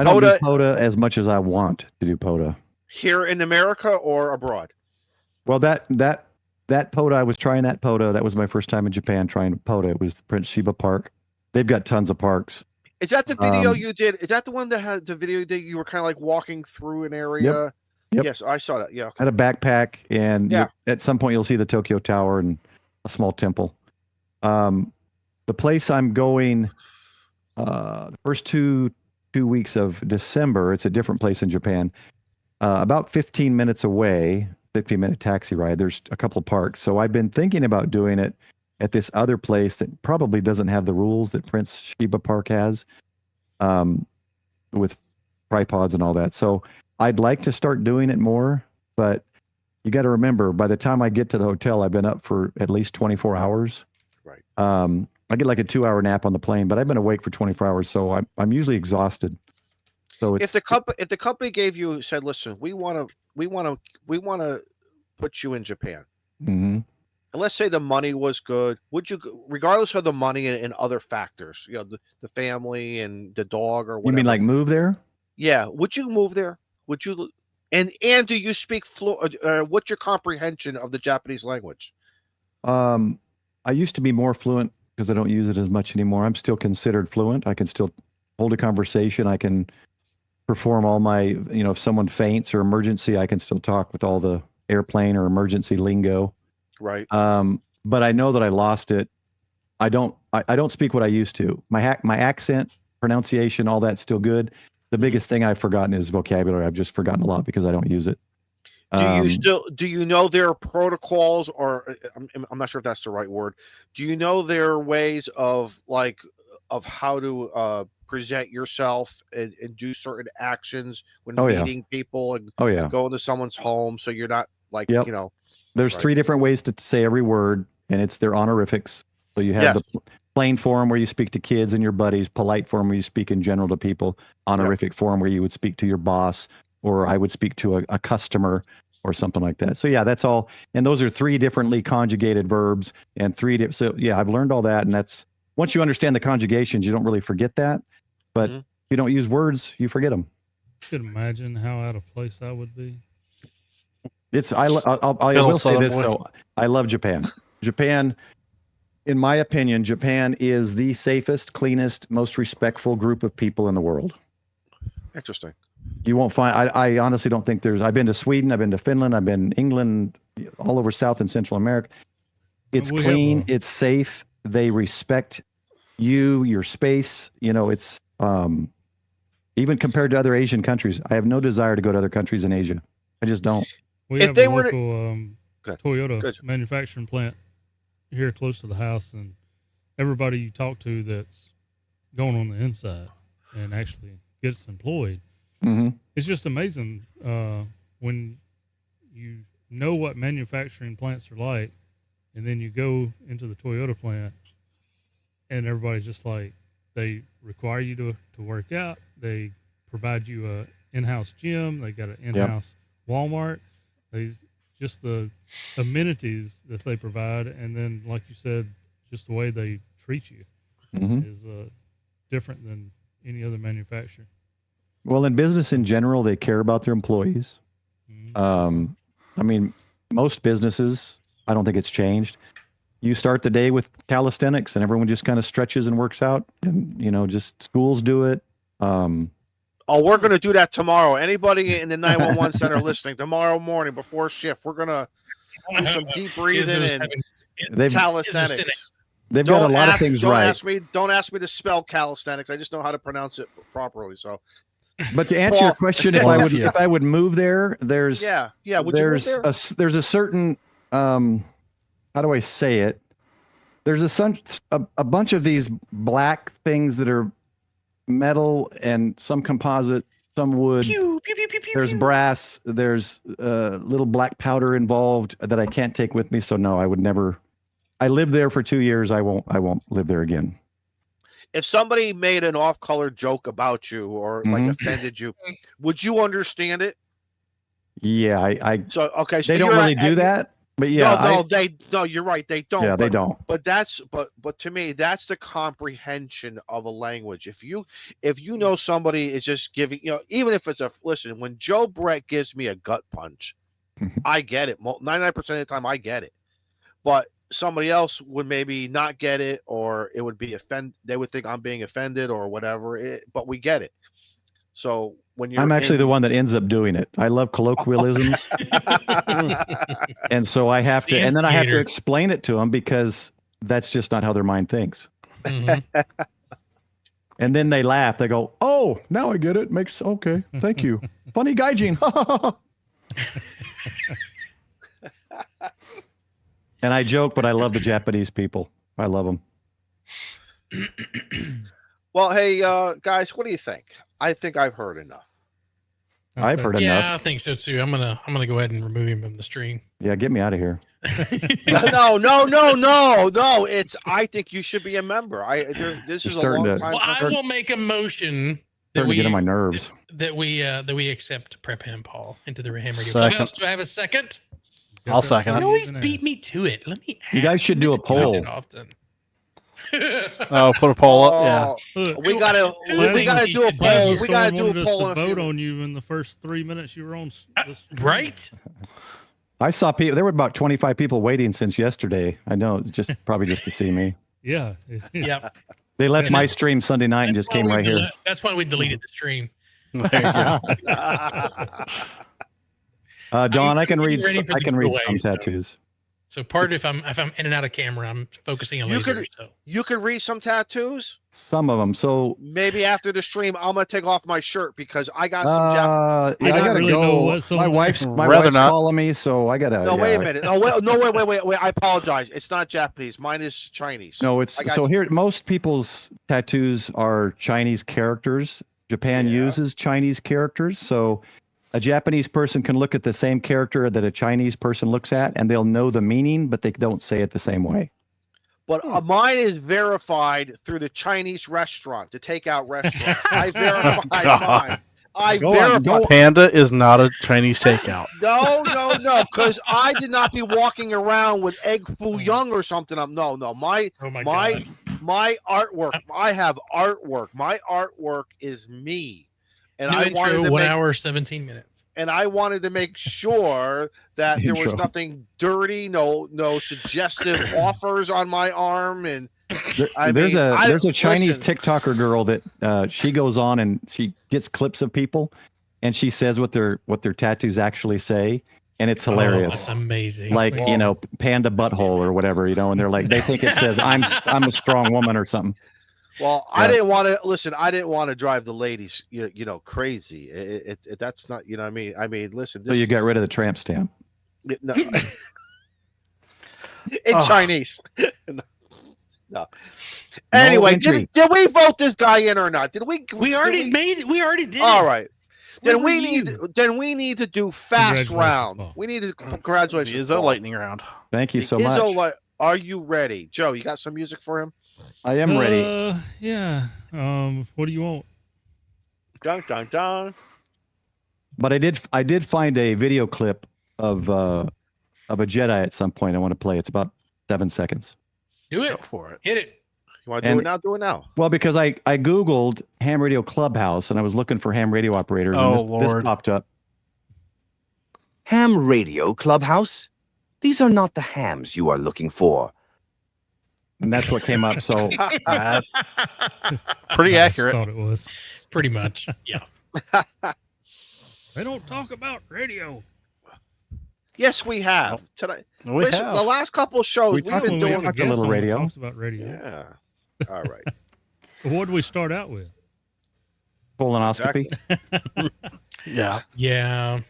don't do POTA as much as I want to do POTA. Here in America or abroad? Well, that POTA, I was trying that POTA. That was my first time in Japan trying POTA. It was the Prince Shiba Park. They've got tons of parks. Is that the video you did? Is that the one that had the video that you were kind of like walking through an area? Yep. Yes, I saw that. Yeah. I had a backpack, and at some point you'll see the Tokyo Tower and a small temple. The place I'm going, the first two weeks of December, it's a different place in Japan. About 15 minutes away, 15-minute taxi ride, there's a couple of parks. So I've been thinking about doing it at this other place that probably doesn't have the rules that Prince Shiba Park has, with tripods and all that. So I'd like to start doing it more, but you got to remember, by the time I get to the hotel, I've been up for at least 24 hours. Right. I get like a 2-hour nap on the plane, but I've been awake for 24 hours, so I'm usually exhausted. So if the company said, listen, we want to put you in Japan, and let's say the money was good, would you, regardless of the money and other factors, the family and the dog or whatever? You mean like move there? Yeah. Would you move there? Would you? And do you speak what's your comprehension of the Japanese language? I used to be more fluent because I don't use it as much anymore. I'm still considered fluent. I can still hold a conversation. I can perform all my, if someone faints or emergency, I can still talk with all the airplane or emergency lingo. Right. But I know that I lost it. I don't speak what I used to. My accent, pronunciation, all that's still good. The biggest thing I've forgotten is vocabulary. I've just forgotten a lot because I don't use it. Do you know their protocols, or I'm not sure if that's the right word. Do you know their ways of how to present yourself and do certain actions when meeting people and go into someone's home, so you're not There's 3 different ways to say every word, and it's their honorifics. So you have the plain form where you speak to kids and your buddies, polite form where you speak in general to people, honorific form where you would speak to your boss, or I would speak to a customer or something like that. So that's all. And those are 3 differently conjugated verbs and I've learned all that. And that's, once you understand the conjugations, you don't really forget that. But if you don't use words, you forget them. You could imagine how out of place I would be. I will say this though. I love Japan. Japan, in my opinion, Japan is the safest, cleanest, most respectful group of people in the world. Interesting. You won't find, I honestly don't think I've been to Sweden, I've been to Finland, I've been England, all over South and Central America. It's clean, it's safe. They respect you, your space. It's, even compared to other Asian countries, I have no desire to go to other countries in Asia. I just don't. We have a local Toyota manufacturing plant here close to the house, and everybody you talk to that's going on the inside and actually gets employed, it's just amazing when you know what manufacturing plants are like, and then you go into the Toyota plant and everybody's just like, they require you to work out, they provide you a in-house gym, they got an in-house Walmart, just the amenities that they provide, and then like you said, just the way they treat you is different than any other manufacturer. Well, in business in general, they care about their employees. I mean, most businesses, I don't think it's changed. You start the day with calisthenics and everyone just kind of stretches and works out, and just schools do it. We're going to do that tomorrow. Anybody in the 911 center listening, tomorrow morning before shift, we're going to do some deep breathing and calisthenics. They've got a lot of things right. Don't ask me to spell calisthenics. I just know how to pronounce it properly. So, but to answer your question, if I would move there, there's there's a certain how do I say it? There's a bunch of these black things that are metal and some composite, some wood. Pew, pew, pew, pew, pew, there's brass. There's little black powder involved that I can't take with me. So no, I would never. I lived there for 2 years. I won't live there again. If somebody made an off-color joke about you or offended you, would you understand it? Yeah, So they don't really do that. But yeah, no, you're right. They don't. Yeah, they don't. But to me, that's the comprehension of a language. If you know somebody is just giving, even if it's listen, when Joe Brett gives me a gut punch, I get it. 99% of the time, I get it. But somebody else would maybe not get it, or it would be they would think I'm being offended or whatever. But we get it. So when I'm actually the one that ends up doing it. I love colloquialisms. And so I have to, and then I have to explain it to them because that's just not how their mind thinks. And then they laugh. They go, "Oh, now I get it. Okay. Thank you. Funny gaijin." And I joke, but I love the Japanese people. I love them. Well, hey, guys, what do you think? I think I've heard enough. I've heard enough. Yeah, I think so too. I'm gonna go ahead and remove him from the stream. Yeah, get me out of here. No. I think you should be a member. This is a long time. Well, I will make a motion that we get on my nerves. That we accept Prep Him Paul into the Ham Radio Clubhouse. Do I have a second? I'll second it. You always beat me to it. Let me. You guys should do a poll. Often. Oh, put a poll up. Yeah. Look, We gotta do a Last poll. week We gotta Storm do a wanted us poll to in a few vote minutes. on you in the first 3 minutes you were on. Right? I saw people. There were about 25 people waiting since yesterday. I know, it's just probably just to see me. Yeah. Yep. They left And my then- stream Sunday night and just came right here. That's why we deleted the stream. There you go. Dawn, I can I'm read. ready for I the can read giveaway, some so. tattoos. So pardon if I'm in and out of camera. I'm focusing on You laser. could- So You can read some tattoos. Some of them. So Maybe after the stream, I'm gonna take off my shirt because I got some. yeah, I don't gotta really know go. what some My of them- wife's Rather not. calling me, so I gotta. No, yeah. wait a minute. No, wait. I apologize. It's not Japanese. Mine is Chinese. No, it's I got- so here. Most people's tattoos are Chinese characters. Japan Yeah. uses Chinese characters, so a Japanese person can look at the same character that a Chinese person looks at, and they'll know the meaning, but they don't say it the same way. But mine is verified through the Chinese restaurant, the takeout restaurant. I verified God. mine. I Go on, verified. go- Panda is not a Chinese takeout. No, because I did not be walking around with egg foo young or something. No. My oh my god. artwork. I have artwork. My artwork is me, and New I wanted intro, to 1 make, hour, 17 minutes. and I wanted to make sure that there was Intro. nothing dirty, no suggestive offers on my arm, and There's a Chinese listen. TikToker girl that she goes on and she gets clips of people, and she says what their tattoos actually say, and it's Oh, hilarious. that's amazing. Like, you know, panda butthole or whatever, you know, and they're like, they think it says I'm a strong woman or something. Well, I Yeah. didn't want to listen. I didn't want to drive the ladies, crazy. That's not, what I mean. I mean, listen. So you got rid of the tramp stamp. No. In Oh. Chinese. No. Anyway, entry. did we vote this guy in or not? Did we? we already made it. We already did. All it. right. Where Then were we you? need to do fast Congratulations, round. Paul. We need to The congratulations. Izzo Paul. lightning round. Thank you The so Izzo much. Are you ready, Joe? You got some music for him? I am ready. Yeah. What do you want? Dun dun dun. But I did find a video clip of a Jedi at some point I want to play. It's about 7 seconds. Do Go it. for it. Hit it. You want to do And- it now? Do it now. Well, because I Googled ham radio clubhouse and I was looking for ham radio operators, Oh, and this Lord. popped up. Ham Radio Clubhouse? These are not the hams you are looking for. And that's what came up. So Pretty I accurate. thought it was. Pretty much. Yeah. They don't talk about radio. Yes, we have tonight. We Listen, have. the last couple of shows We we've talked been When we we doing. have talked a guest little on that radio. talks about radio. Yeah. All right. What do we start out with? colonoscopy. Yeah. Yeah.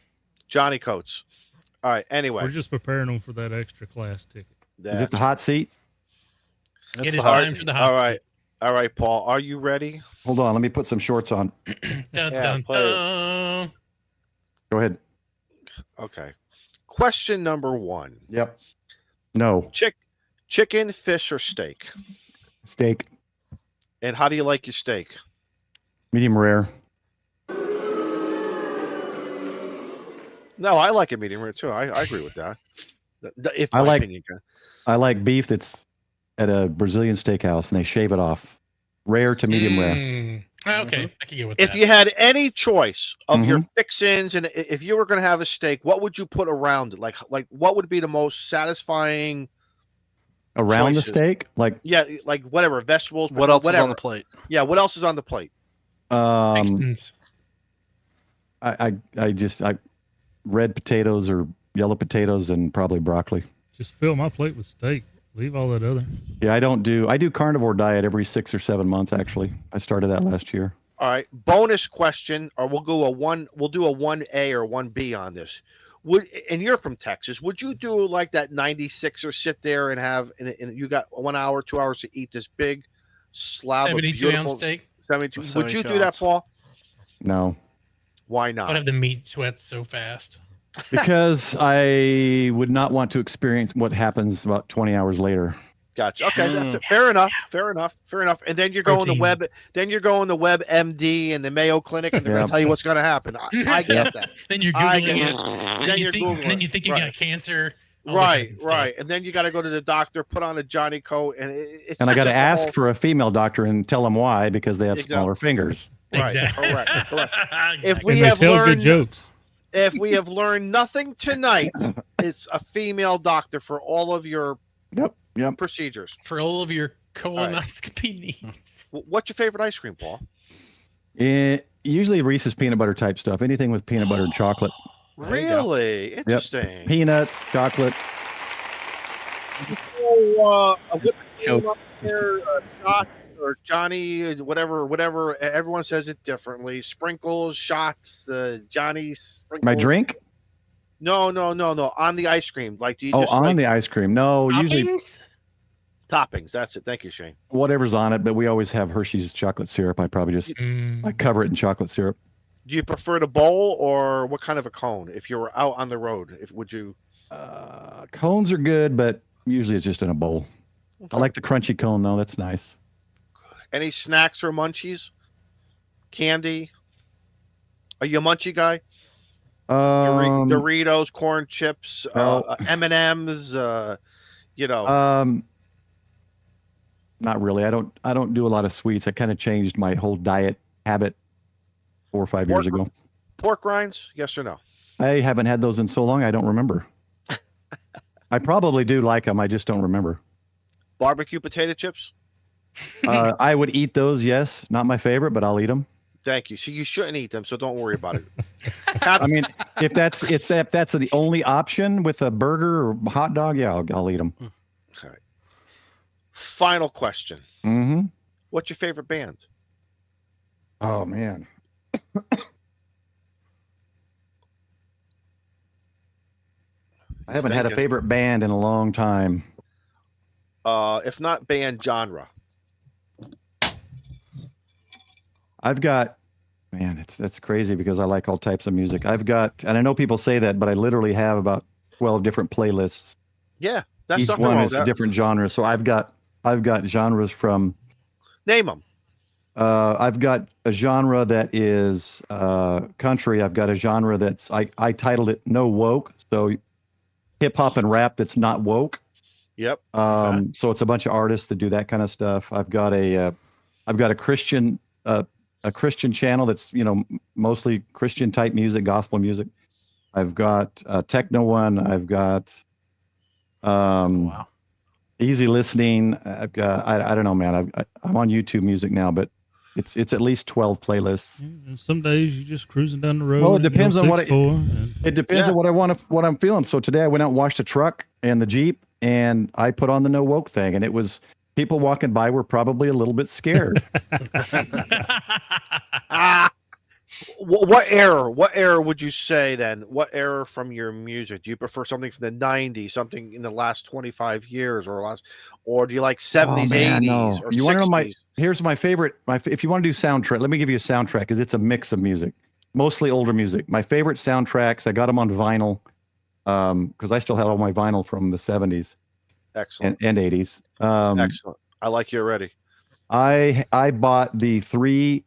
Johnny Coates. All right. Anyway, We're just preparing them for that extra class ticket. Is it the hot seat? It's It the is hot time seat. for the hot All right. All right, Paul. Are you ready? Hold on, let me put some shorts on. Dun, Yeah, dun, play it. dun. Go ahead. Okay. Question number 1. Yep. No. Chicken, fish, or steak? Steak. And how do you like your steak? Medium rare. No, I like it medium rare too. I agree with that. If I my like- opinion can. I like beef that's at a Brazilian steakhouse and they shave it off. Rare to medium rare. Mm. Okay. I can get with If that. you had any choice of your Mm-hmm. fixins, and if you were going to have a steak, what would you put around it? Like what would be the most satisfying? Around choices. the steak? Like Yeah, like whatever vegetables. What else whatever. is on the plate? Yeah, what else is on the plate? Fixins. I red potatoes or yellow potatoes and probably broccoli. Just fill my plate with steak. Leave all that other. Yeah, I do carnivore diet every 6 or 7 months actually. I started that last year. All right, bonus question, or we'll do a 1A or 1B on this. And you're from Texas, would you do like that 96er sit there and have, and you got 1 hour, 2 hours to eat this big slab 72 of ounce beautiful steak. 72? Would you 72 do that, ounce. Paul? No. Why I'd not? have the meat sweats so fast. Because I would not want to experience what happens about 20 hours later. Gotcha. Okay, that's it. Fair enough. Fair enough. Fair enough. And then you're going to Protein. web. Then you're going to WebMD and the Mayo Clinic, and they're going Yeah. to tell you what's going to happen. I get that. Then you're I googling get it. it. And Then you you're think, Googling and then you it. think you Right. got cancer. all the Right, good stuff. right. And then you got to go to the doctor, put on a Johnny coat, and it's And I got to just a ask whole- for a female doctor and tell them why, because they have Exactly. smaller fingers. Right, Exactly. correct, correct. If Exactly. we And they have tell learned, good jokes. if we have learned nothing tonight, it's a female doctor for all of your Yep. procedures. For all of your colonoscopy needs. What's your favorite ice cream, Paul? Usually Reese's peanut butter type stuff. Anything with peanut butter and chocolate. There you go. Really interesting. Peanuts, chocolate. So, what came up there, shots or Johnny, whatever. Everyone says it differently. Sprinkles, shots, Johnny. Sprinkles. My drink? No. On the ice cream, like do you Oh, just on like the ice cream. No, usually Toppings? toppings? That's it. Thank you, Shane. whatever's on it, but we always have Hershey's chocolate syrup. I probably just I cover it in chocolate syrup. Do you prefer the bowl or what kind of a cone? If you were out on the road, would you? Cones are good, but usually it's just in a bowl. I like the crunchy cone though. That's nice. Any snacks or munchies? Candy? Are you a munchie guy? Doritos, corn chips, no. M&Ms, Not really. I don't do a lot of sweets. I kind of changed my whole diet habit 4 or 5 years ago. Pork rinds, yes or no? I haven't had those in so long I don't remember. I probably do like them. I just don't remember. Barbecue potato chips? I would eat those, yes. Not my favorite, but I'll eat them. Thank you. So you shouldn't eat them, so don't worry about it. I mean, if that's the only option with a burger or hot dog, yeah, I'll eat them. Okay. Final question. Mm-hmm. What's your favorite band? Oh man. I haven't had a favorite band in a long time. If not band, genre. I've got, man, that's crazy because I like all types of music. I've got, and I know people say that, but I literally have about 12 different playlists. Yeah, that's Each one is a different genre. So I've got genres from. Name them. I've got a genre that is country. I've got a genre that's I titled it No Woke. So hip hop and rap that's not woke. Yep. So it's a bunch of artists that do that kind of stuff. I've got a Christian Christian channel that's mostly Christian type music, gospel music. I've got a techno one. I've got Wow. easy listening. I've got I don't know, man. I'm on YouTube Music now, but it's at least 12 playlists. And some days you're just cruising down the road. Well, it depends on what it depends on what I want to what I'm feeling. So today I went out and washed a truck and the Jeep, and I put on the No Woke thing, and it was people walking by were probably a little bit scared. What era would you say then? What era from your music? Do you prefer something from the 90s, something in the last 25 years or do you like 70s, 80s or you 60s? want to know here's my favorite, if you want to do soundtrack, let me give you a soundtrack because it's a mix of music, mostly older music. My favorite soundtracks, I got them on vinyl because I still had all my vinyl from the 70s. Excellent. And 80s. Excellent. I like you already. I bought the 3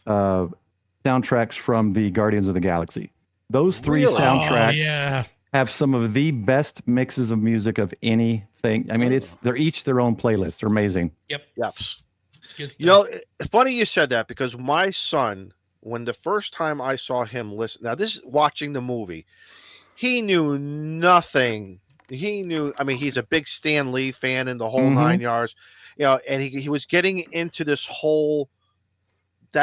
soundtracks from the Guardians of the Galaxy. Those 3 Really? soundtracks have some of the best mixes of music of anything. I mean, they're each their own playlist. They're amazing. Yes. Good stuff. Funny you said that because my son, when the first time I saw him listen, now this is watching the movie, he knew nothing. I mean, he's a big Stan Lee fan in the whole 9 yards, and he was getting into that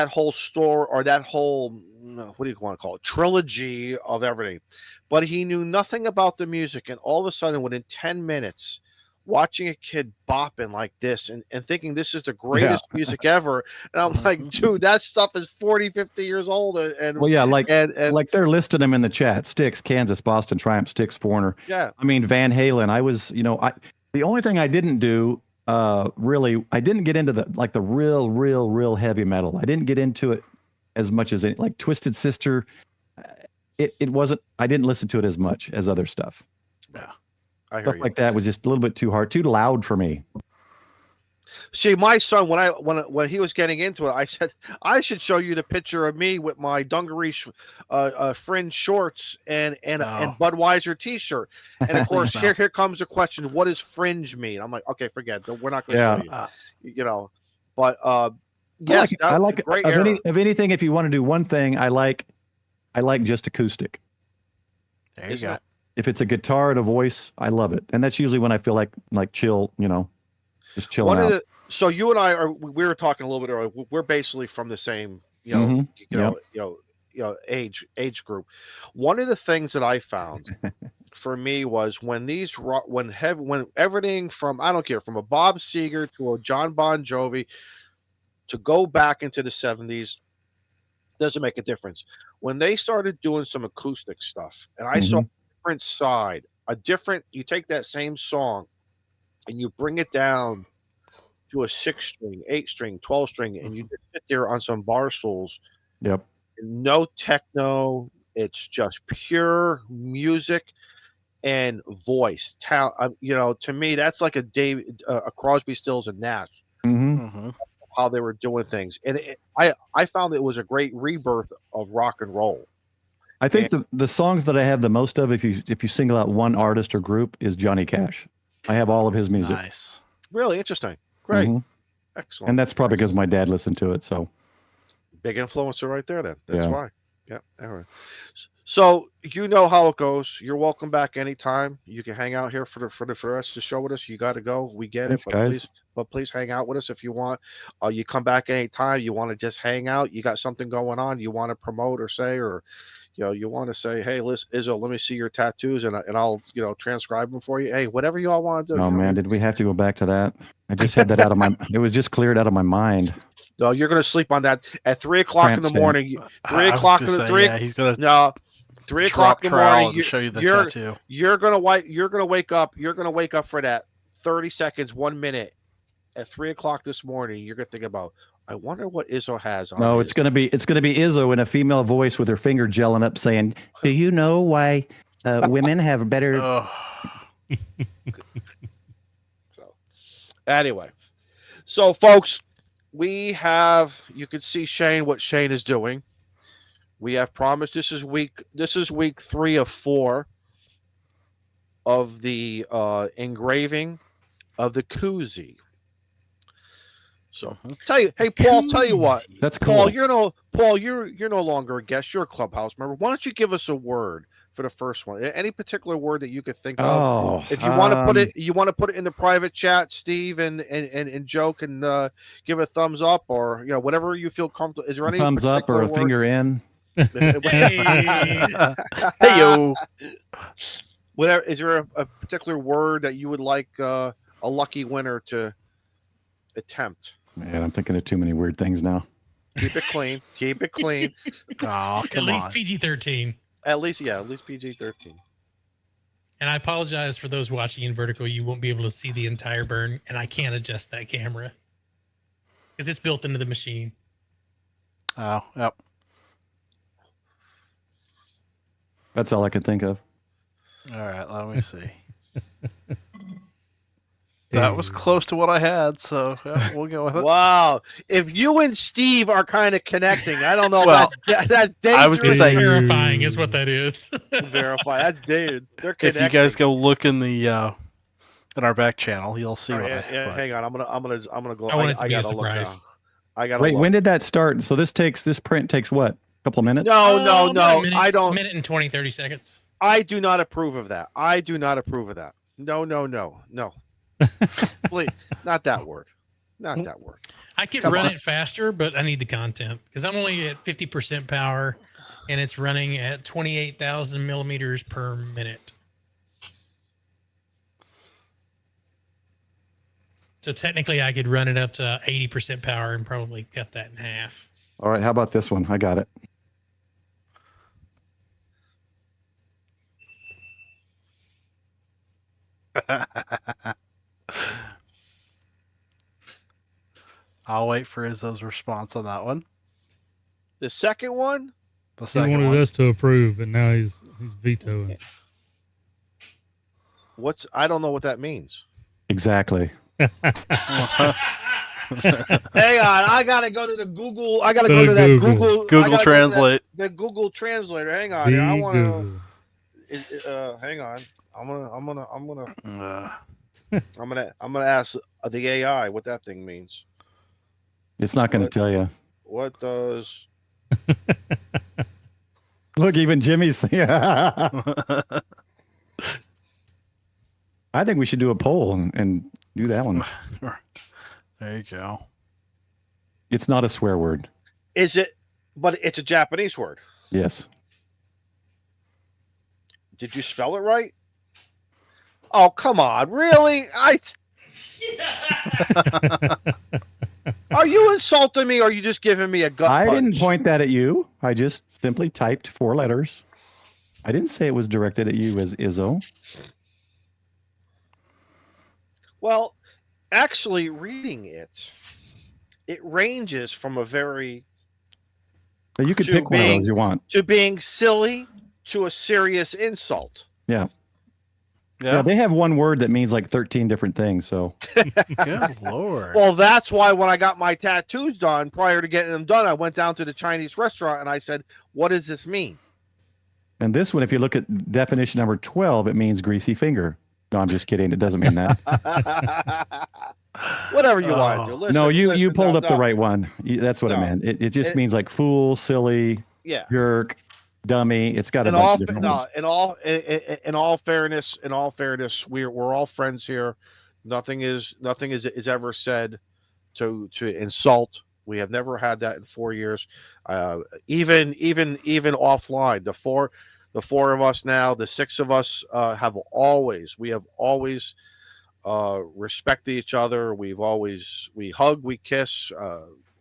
whole story or that whole, what do you want to call it, trilogy of everything. But he knew nothing about the music. And all of a sudden, within 10 minutes, watching a kid bopping like this and thinking this is the greatest music ever. And I'm like, dude, that stuff is 40, 50 years old. And well, yeah, like and they're listing them in the chat. Styx, Kansas, Boston, Triumph, Styx, Foreigner. Yeah. I mean, Van Halen. I was, the only thing I didn't do, really, I didn't get into the real heavy metal. I didn't get into it as much as like Twisted Sister. It wasn't, I didn't listen to it as much as other stuff. Yeah. I hear Stuff you. like that was just a little bit too hard, too loud for me. See, my son, when he was getting into it, I said I should show you the picture of me with my dungaree fringe shorts and Budweiser T-shirt. And of course, no. here comes the question: what does fringe mean? I'm like, okay, forget it. We're not going to Yeah. show you. You know, but Yes, yes, I like great of, era. of anything. If you want to do one thing, I like just acoustic. There you go. If it's a guitar and a voice, I love it, and that's usually when I feel like chill, just chilling out. So you and I we were talking a little bit earlier. We're basically from the same age group. One of the things that I found for me was when everything from, I don't care, from a Bob Seger to a John Bon Jovi to go back into the 70s, doesn't make a difference. When they started doing some acoustic stuff, and I saw a different side, you take that same song and you bring it down to a 6-string, 8-string, 12-string, and you just sit there on some bar stools. Yep. No techno. It's just pure music and voice. To me, that's like a Crosby, Stills, and Nash. How they were doing things, and I found it was a great rebirth of rock and roll. I think the songs that I have the most of, if you single out one artist or group, is Johnny Cash. I have all of his music. Nice. Really interesting. Great. Excellent. And that's probably because my dad listened to it. So big influencer right there. Then that's Yeah. why. Yeah. All right. So you know how it goes. You're welcome back anytime. You can hang out here for us to show with us. You got to go. We get Thanks, it, guys. but please hang out with us if you want. You come back anytime. You want to just hang out. You got something going on. You want to promote or say, or you want to say, hey, listen, Izzo, let me see your tattoos, and I'll transcribe them for you. Hey, whatever you all want to do. Oh man, did we have to go back to that? I just had that out of my. It was just cleared out of my mind. No, you're gonna sleep on that at 3:00 in the morning. 3:00 in the 3. Yeah, he's gonna. No. 3:00 in the morning. And show you the tattoo. You're gonna wake up. You're gonna wake up for that 30 seconds, 1 minute at 3:00 this morning. You're gonna think about, I wonder what Izzo has on. No, it's gonna be Izzo in a female voice with her finger gelling up, saying, "Do you know why women have better?" So, anyway, folks, you can see what Shane is doing. We have promised this is week 3 of 4 of the engraving of the koozie. So hey Paul, tell you what. That's cool. Paul, you're no longer a guest, you're a Clubhouse member. Why don't you give us a word for the first one? Any particular word that you could think of? If you want to put it in the private chat, Steve and Joe can give a thumbs up, or whatever you feel comfortable. Is there any thumbs up or a word? finger in? Hey yo. Whatever. Is there a particular word that you would like a lucky winner to attempt? Man, I'm thinking of too many weird things now. Keep it clean. Keep it clean. Oh, At least PG-13. At least PG-13. And I apologize for those watching in vertical. You won't be able to see the entire burn, and I can't adjust that camera because it's built into the machine. Oh, yep. That's all I could think of. All right, let me see. That was close to what I had, so yeah, we'll go with it. Wow. If you and Steve are kind of connecting, I don't know. Well, that's dangerous. I was going to say. Verifying is what that is. Verify. That's David. They're connecting. If you guys go look in the in our back channel, you'll see what hang on. I'm gonna go. I want it to be a surprise. I gotta Wait, look. when did that start? So this print takes what? A couple of minutes? No. About a minute, I don't. Minute and 20, 30 seconds. I do not approve of that. No. Please, not that word. Not that word. I could run it faster, but I need the content because I'm only at 50% power, and it's running at 28,000 millimeters per minute. So technically, I could run it up to 80% power and probably cut that in half. All right, how about this one? I got it. I'll wait for Izzo's response on that one. The second one? The He second wanted one. us to approve, and now he's vetoing. I don't know what that means. Exactly. Hang on, I gotta go to the Google. I gotta go to that Google. Google. I Google gotta go to Translate. The Google Translator. Hang on, here. I The want to. Google. Hang on. I'm Uh, gonna ask the AI what that thing means. It's not going to What? tell you. What does? Look, even Jimmy's. I think we should do a poll and do that one. there you go. It's not a swear word. Is it? But it's a Japanese word. Yes. Did you spell it right? Oh, come on. Really? Are you insulting me or are you just giving me a gut I punch? didn't point that at you. I just simply typed 4 letters. I didn't say it was directed at you as Izzo. Well, actually, reading it ranges from a very But you could To pick one of being- those you want. to being silly to a serious insult. Yeah. Yeah. They have one word that means like 13 different things. So Good lord. Well, that's why when I got my tattoos done, prior to getting them done, I went down to the Chinese restaurant and I said, "What does this mean?" and this one, if you look at definition number 12, it means greasy finger. No, I'm just kidding. It doesn't mean that. Whatever you want to do. Listen, no, you listen, pulled no, up the no. right one. That's what it No. meant. It just It- means like fool, silly, Yeah. jerk, dummy. It's got a In bunch all, of different ones. in all fairness, we're all friends here. Nothing is ever said to insult. We have never had that in 4 years. Even offline, the four of us now, the 6 of us have always respected each other. We hug, we kiss,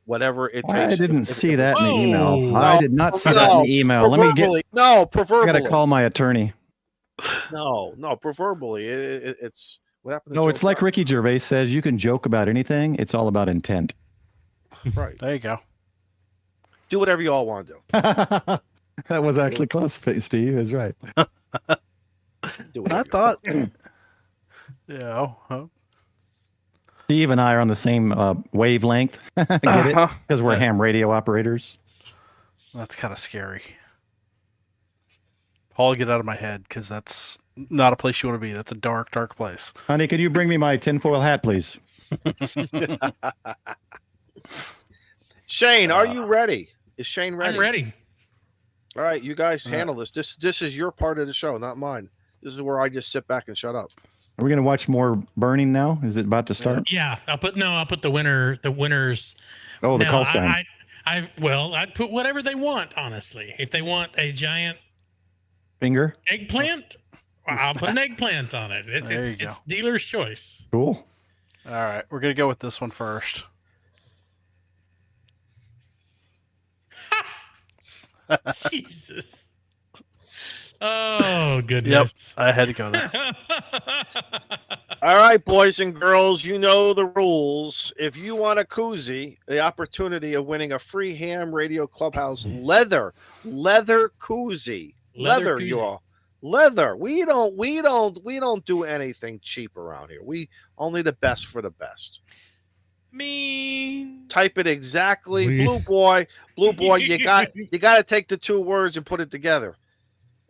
whatever it takes. I didn't see that in the email. Whoa. I did not see that in the email. Let me get. I Proverbially. got to call my attorney. No, proverbially. It's what happened. To No, Joe it's like Brown? Ricky Gervais says. You can joke about anything. It's all about intent. Right. There you go. Do whatever you all want to do. That was actually close, Steve. Is right. Do whatever I you thought. Yeah. Steve and I are on the same wavelength. Get it? Uh-huh. Because we're ham radio operators. That's kind of scary. Paul, get out of my head because that's not a place you want to be. That's a dark, dark place. Honey, could you bring me my tinfoil hat, please? Shane, are you ready? Is Shane ready? I'm ready. All right, you guys handle this. This is your part of the show, not mine. This is where I just sit back and shut up. Are we going to watch more burning now? Is it about to start? Yeah, I'll put the winners. Oh, the Now, call sign. I'd put whatever they want, honestly. If they want a giant Finger. eggplant, I'll put an eggplant on it. There you go. It's dealer's choice. Cool. All right, we're gonna go with this one first. Jesus. Oh Yep, goodness. I had to go there. All right, boys and girls, you know the rules. If you want a koozie, the opportunity of winning a free Ham Radio Clubhouse leather koozie. Leather, koozie. you all. Leather. We don't do anything cheap around here. We only the best for the best. Mean. Type it exactly. We- Blue boy, you got to take the 2 words and put it together.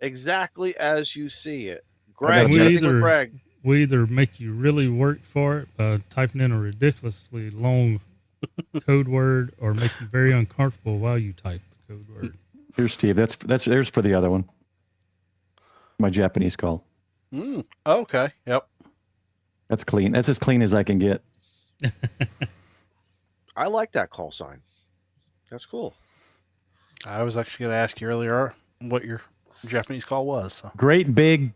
Exactly as you see it. Greg, We anything with either- Greg. We either make you really work for it by typing in a ridiculously long code word, or make you very uncomfortable while you type the code word. Here's Steve. There's for the other one. My Japanese call. Okay. Yep. That's clean. That's as clean as I can get. I like that call sign. That's cool. I was actually going to ask you earlier what your Japanese call was. So. Great big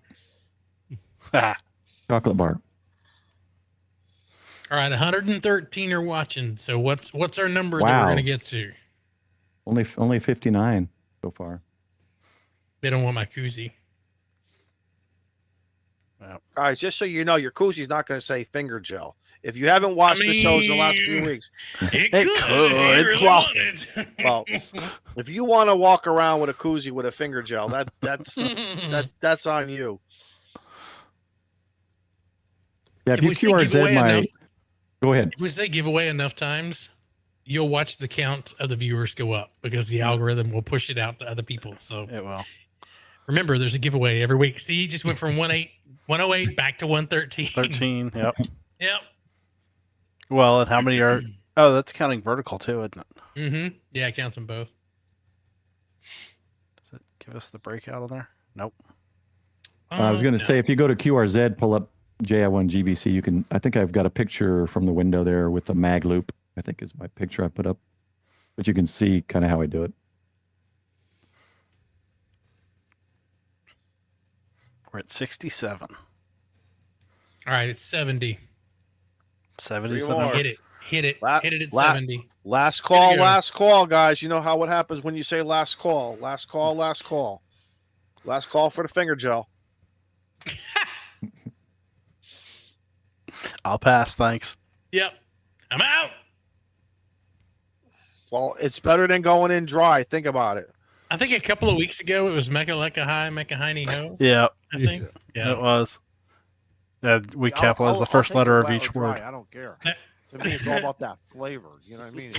chocolate bar. All right, 113 are watching. So what's our number that Wow. we're gonna get to? Only 59 so far. They don't want my koozie. All right, just so you know, your koozie's not going to say finger gel. If you haven't watched the shows in the last few weeks, It It could. could. It really Well- wanted. well, if you want to walk around with a koozie with a finger gel, that's on you. Yeah, If if you we say give QRZ away my enough- Go ahead. If we say giveaway enough times, you'll watch the count of the viewers go up because the algorithm will push it out to other people. So It will. remember, there's a giveaway every week. See, you just went from 108 back to 113. 13. Yep. Yep. Well, and how many are? Oh, that's counting vertical too, isn't it? Mm-hmm. Yeah, it counts them both. Does it give us the breakout on there? Nope. I was going to say, if you go to QRZ, pull up JI1GBC, you can, I think I've got a picture from the window there with the mag loop, I think is my picture I put up. But you can see kind of how I do it. We're at 67. All right, it's 70. 70 is Three the more. number. Hit it. Hit it. La- Hit it at la- 70. Last Here we call, go. guys. You know how what happens when you say last call. Last call, last call. Last call for the finger gel. I'll pass, thanks. Yep. I'm out. Well, it's better than going in dry. Think about it. I think a couple of weeks ago it was Mecca Lecca High, Mecca Hiney Ho. Yeah, I think. it Yeah. was. We I'll- capitalized I'll- the first I'll take letter it of wet or each dry, word. I don't care. Yeah. To me, it's all about that flavor. You know what I mean?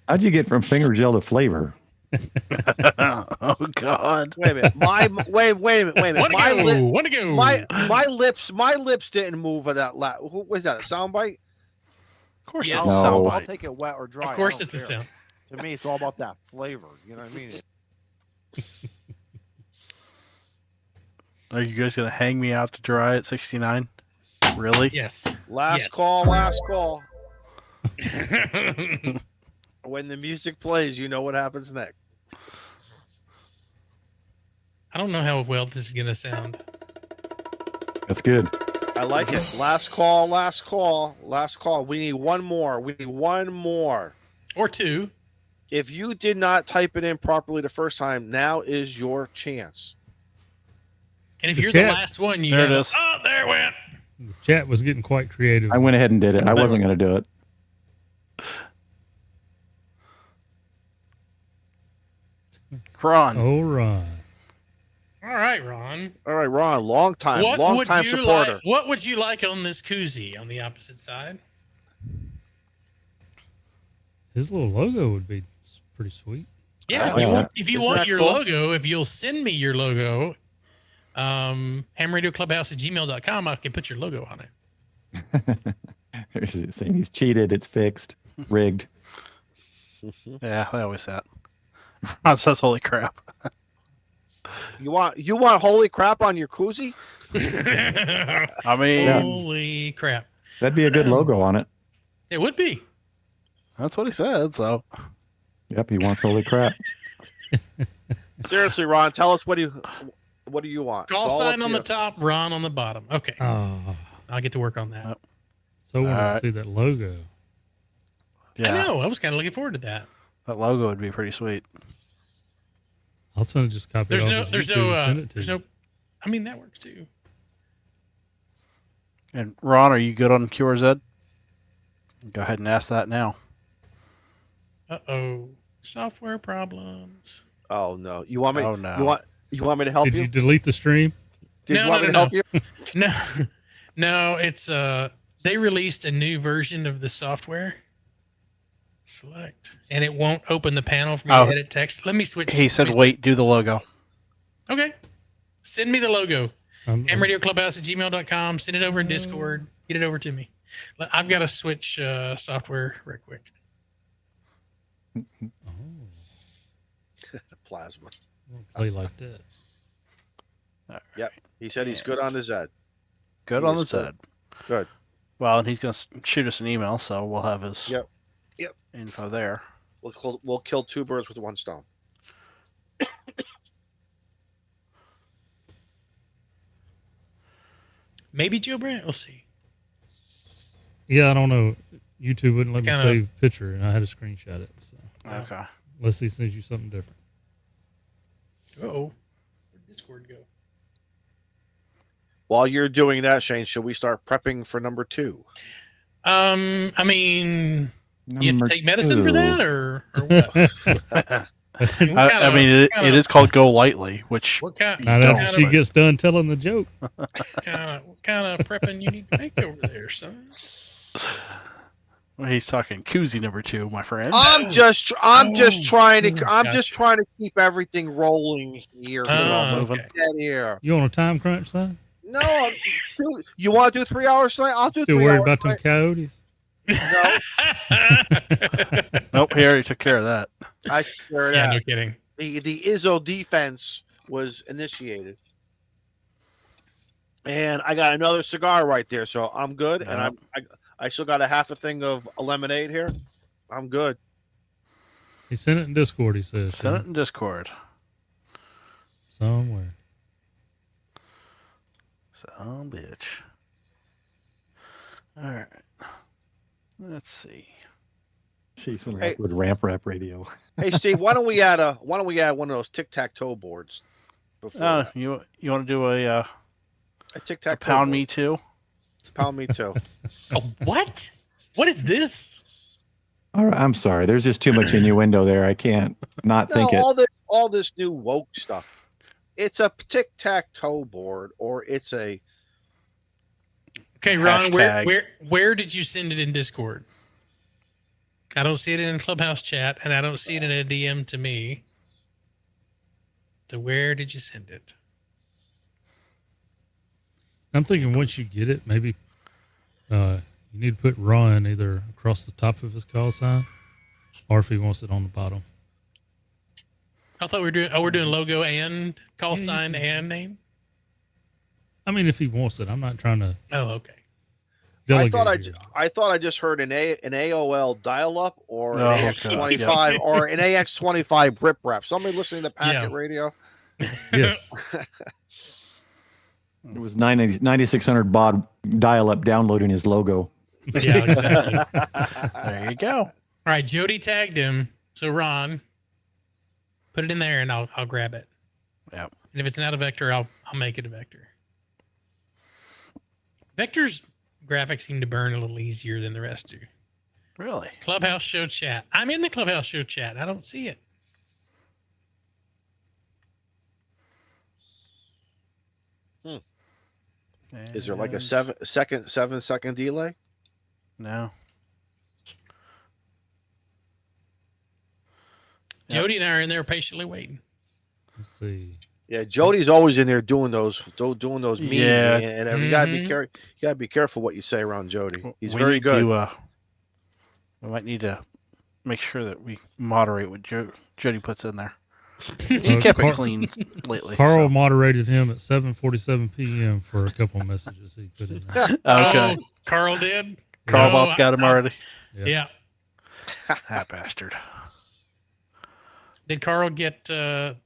How'd you get from finger gel to flavor? Oh God! Wait a minute. Wait a minute. Want My to go? lip, Want to go? my lips didn't move at that. Who was that? A soundbite? Of course, Yes. it's a No. I'll soundbite. take it wet or dry. Of I course, don't it's a care. sound. To me, it's all about that flavor. You know what I mean? Are you guys gonna hang me out to dry at 69? Really? Yes. Last Yes. call, last call. When the music plays, you know what happens next. I don't know how well this is gonna sound. That's good. I like it. Last call, last call, last call. We need one more. We need one more. Or two. If you did not type it in properly the first time, now is your chance. And if The you're chat. the last one, you There it go, is. oh, there it went. The chat was getting quite creative. I went ahead and did it. I wasn't going to do it. Ron. Oh, Ron. All right, Ron. All right, Ron, long time What supporter. would you like on this koozie on the opposite side? His little logo would be pretty sweet. Yeah, Yeah. if you Isn't want that your cool? logo, if you'll send me your logo, hamradioclubhouse@gmail.com, I can put your logo on it. There's saying he's cheated. It's fixed. Rigged. Yeah, I always say that. Ron says, "Holy crap!" You want holy crap on your koozie? I mean, Yeah. Holy crap. That'd be a good logo on it. It would be. that's what he said. So Yep, he wants holy crap. Seriously, Ron, tell us what do you want? Call It's all sign up on to the you. top, Ron on the bottom. Okay. Oh, I'll get to work on that. Yep. so wanted to Alright. see that logo. yeah, I know. I was kind of looking forward to that. that logo would be pretty sweet. I'll send it, just copy There's it no, off his there's YouTube no, and send it to there's you. no, I mean, that works too. And Ron, are you good on QRZ? Go ahead and ask that now. Uh-oh. Software problems. Oh no. You want me Oh, no. you want me to help Did you? you delete the stream? Did No, you want no, me to no, help you? No, no, it's, they released a new version of the software. Select. And it won't open the panel for me Oh. to edit text. Let me switch. He said, "Wait, do the logo." Okay. Send me the logo. I'm- hamradioclubhouse@gmail.com. Send it over in Discord. Get it over to me. I've got to switch software right quick. oh, Plasma. I'll play like that. Yep. He said he's good on his Ed. Good He on the is good. Zed. Good. Well, and he's gonna shoot us an email, so we'll have his Yep. info there. We'll kill two birds with one stone. Maybe Joe Brandt. We'll see. Yeah, I don't know. YouTube wouldn't let me Kinda- save picture, and I had to screenshot it. So Yeah. Okay. unless he sends you something different. Uh-oh. Where'd Discord go? While you're doing that, Shane, should we start prepping for number 2? I mean, you have to Number take medicine for two. that or what? I mean, it is called Go Lightly, which What kind, Not don't. after she gets done telling the joke. what kind of prepping you need to make over there, son? well, he's talking koozie number 2, my friend. I'm just trying to Gotcha. keep everything rolling here. Keep it all Oh, moving. okay. Get here. You on a time crunch, son? No, you want to do 3 hours tonight? I'll do Still 3 worried hours about them tonight. coyotes? Nope, he already took care of that. I swear Yeah, that. no kidding. The Izzo defense was initiated. And I got another cigar right there, so I'm good. Yep. And I still got a half a thing of lemonade here. I'm good. He sent it in Discord, he says. Send it in Discord. Somewhere. Some bitch. All right. Let's see. Jason Hey. with ramp rap radio. Hey Steve, why don't we add one of those tic-tac-toe boards before that? You want to do a Tic-tac-toe pound board. me too? Pound me too. Oh, what? What is this? All right, I'm sorry. There's just too much innuendo there. I can't not think it. all this new woke stuff. It's a tic-tac-toe board, or it's a Okay, Ron, Hashtag. where did you send it in Discord? I don't see it in Clubhouse chat, and I don't see it in a DM to me. So where did you send it? I'm thinking once you get it, maybe you need to put Ron either across the top of his call sign or if he wants it on the bottom. I thought we're doing logo and call Yeah, you sign can- and name. I mean, if he wants it, I'm not trying to Oh, okay. delegate. here. I thought I just heard an AOL dial-up or an Oh, AX25 or an AX25 rip wrap. Somebody listening to Packet Yeah. Radio. Yes. It was 9600 baud dial-up downloading his logo. Yeah, exactly. There you go. All right, Jody tagged him. So Ron, put it in there, and I'll grab it. Yep. And if it's not a vector, I'll make it a vector. Vectors graphics seem to burn a little easier than the rest do. Really? Clubhouse show chat. I'm in the Clubhouse show chat. I don't see it. Is there like a And- 7-second delay? No. Yep. Jody and I are in there patiently waiting. Let's see. Yeah, Jody's always in there doing those memes. Yeah. And you gotta be Mhm. careful. You gotta be careful what you say around Jody. He's We very need good. to, we might need to make sure that we moderate what Jody puts in there. He's kept it clean lately. Carl so. moderated him at 7:47 p.m. for a couple of messages he put in there. Okay. Oh, Carl did? Carl No, Bot's got him already. Yeah. That bastard. Did Carl get the...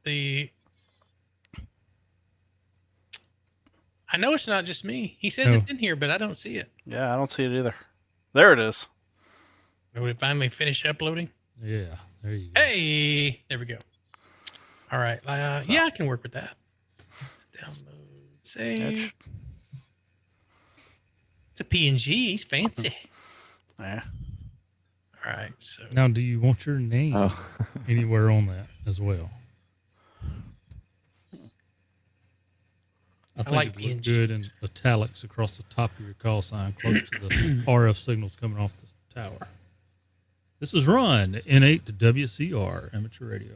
I know it's not just me. He says No. it's in here, but I don't see it. Yeah, I don't see it either. There it is. Would it finally finish uploading? Yeah, there you go. Hey, there we go. All right. Yeah, I can work with that. Let's download, save. That's- It's a PNG. It's fancy. Yeah. All right. So Now, do you want your name Oh. anywhere on that as well? I think like it looked PNGs. good in italics across the top of your call sign, close to the RF signals coming off the tower. This is Ron, N8 to WCR, amateur radio.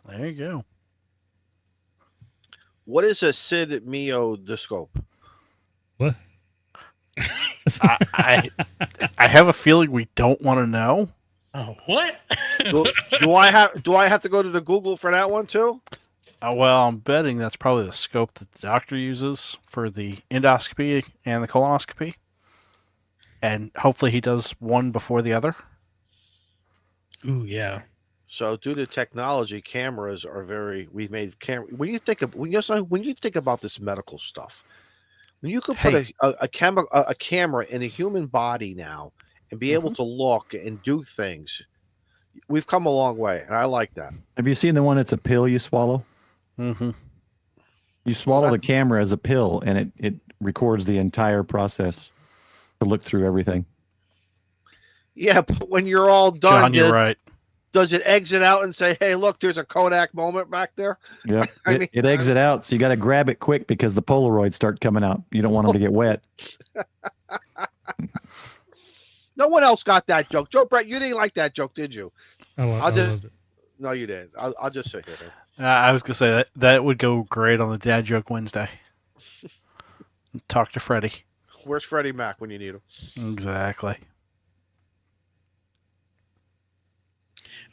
There you go. What is a Sid Mio discope? What? I have a feeling we don't want to know. oh, what? Do I have to go to the Google for that one too? Well, I'm betting that's probably the scope that the doctor uses for the endoscopy and the colonoscopy. And hopefully he does one before the other. Ooh, yeah. So due to technology, cameras are very. We've made camera. When you think about this medical stuff, when you could put a camera in a human body now and be able to look and do things, we've come a long way, and I like that. Have you seen the one that's a pill you swallow? Mm-hmm. You swallow the camera as a pill, and it records the entire process to look through everything. Yeah, but when you're all done, John, you're right. Does it exit out and say, "Hey, look, there's a Kodak moment back there"? Yeah, I it, mean- it exit out, so you got to grab it quick because the Polaroids start coming out. You don't want them to get wet. No one else got that joke. Joe Brett, you didn't like that joke, did you? I I'll just- loved it. No, you didn't. I'll just sit here. I was gonna say that would go great on the Dad Joke Wednesday. Talk to Freddie. Where's Freddie Mac when you need him? Exactly.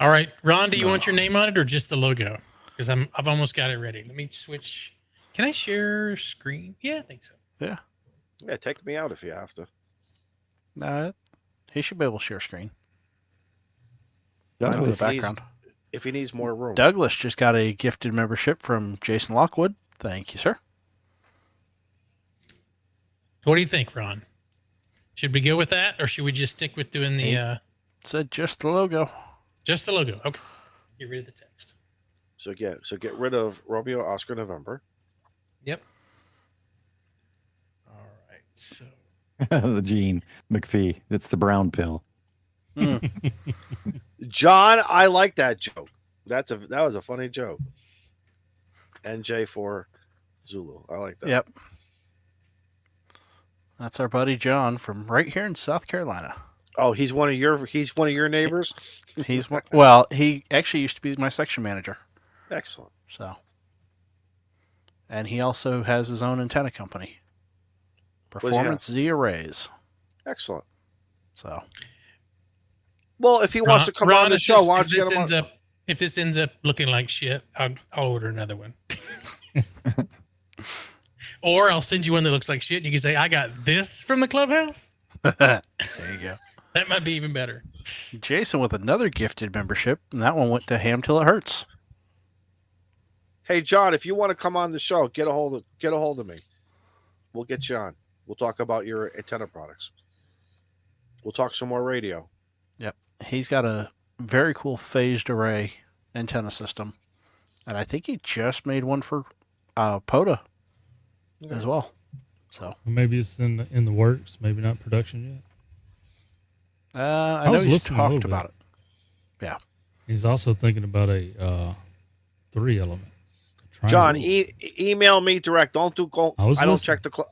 All right, Ron, do you want your name on it or just the logo? Because I've almost got it ready. Let me switch. Can I share screen? Yeah, I think so. Yeah, take me out if you have to. He should be able to share screen. Douglas. Into the If he needs- background. If he needs more room. Douglas just got a gifted membership from Jason Lockwood. Thank you, sir. What do you think, Ron? Should we go with that, or should we just stick with doing the Said just the logo. just the logo? Okay, get rid of the text. So get rid of Romeo Oscar November. Yep. All right. So The Gene McPhee. It's the brown pill. John, I like that joke. That was a funny joke. NJ for Zulu. I like that. Yep. That's our buddy John from right here in South Carolina. Oh, he's one of your neighbors. He's well, he actually used to be my section manager. Excellent. So, and he also has his own antenna company, Performance Z Arrays. Excellent. So, Well, if he wants to come on the show, why don't you get him on? If this ends up looking like shit, I'll order another one. Or I'll send you one that looks like shit, and you can say, "I got this from the Clubhouse." there you go. That might be even better. Jason with another gifted membership, and that one went to Ham Till It Hurts. Hey, John, if you want to come on the show, get a hold of me. We'll get you on. We'll talk about your antenna products. We'll talk some more radio. Yep. He's got a very cool phased array antenna system, and I think he just made one for POTA as well. So Maybe it's in the works. Maybe not production yet. I know was he's listening a little talked bit. about it. Yeah. He's also thinking about a 3-element. John, triangle. email me direct. Don't do go. I was I don't listening. check the.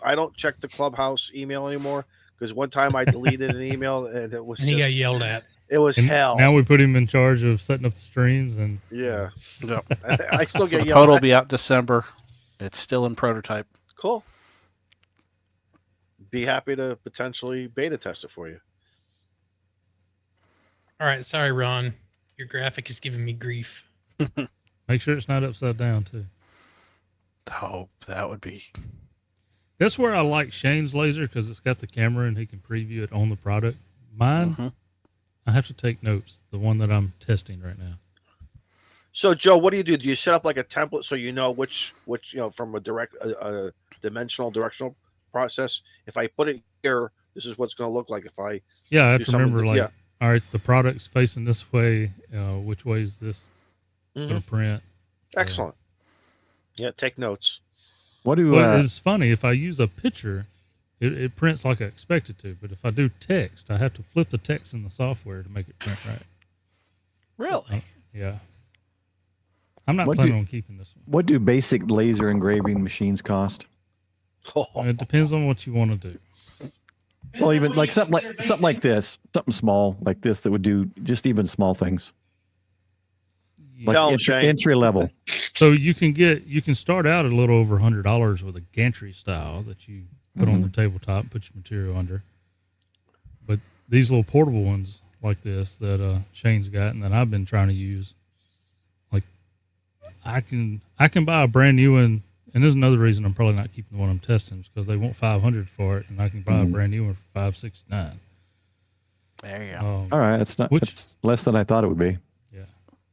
I don't check the Clubhouse email anymore because one time I deleted an email and it was. And he got yelled at. It was And hell. Now we put him in charge of setting up the streams, and Yeah. Yep. I still So get the yelled POTA will at. be out December. It's still in prototype. Cool. Be happy to potentially beta test it for you. All right, sorry, Ron. Your graphic is giving me grief. make sure it's not upside down too. Oh, that would be. That's where I like Shane's laser because it's got the camera and he can preview it on the product. Mine, Mhm. I have to take notes. The one that I'm testing right now. So, Joe, what do you do? Do you set up like a template so you know which from a direct directional process? If I put it here, this is what's going to look like. If I Yeah, I have do to something remember that- like, all right, the product's facing this way. Which way is this Mhm. going to print? So- Excellent. Yeah, take notes. What do Well, it's funny if I use a picture, it prints like I expect it to. But if I do text, I have to flip the text in the software to make it print right. Really? Yeah. I'm not What planning do- on keeping this one. what do basic laser engraving machines cost? It depends on what you want to do. Well, even like something like this, something small like this that would do just even small things, like Tell 'em, Shane. entry level. So you can start out at a little over $100 with a gantry style that you put on the tabletop, put your material under. But these little portable ones like this that Shane's got and that I've been trying to use, like I can buy a brand new one. And there's another reason I'm probably not keeping the one I'm testing is because they want $500 for it, and I can buy a brand new one for $569. There you go. All right, that's that's less than I thought it would be. Yeah,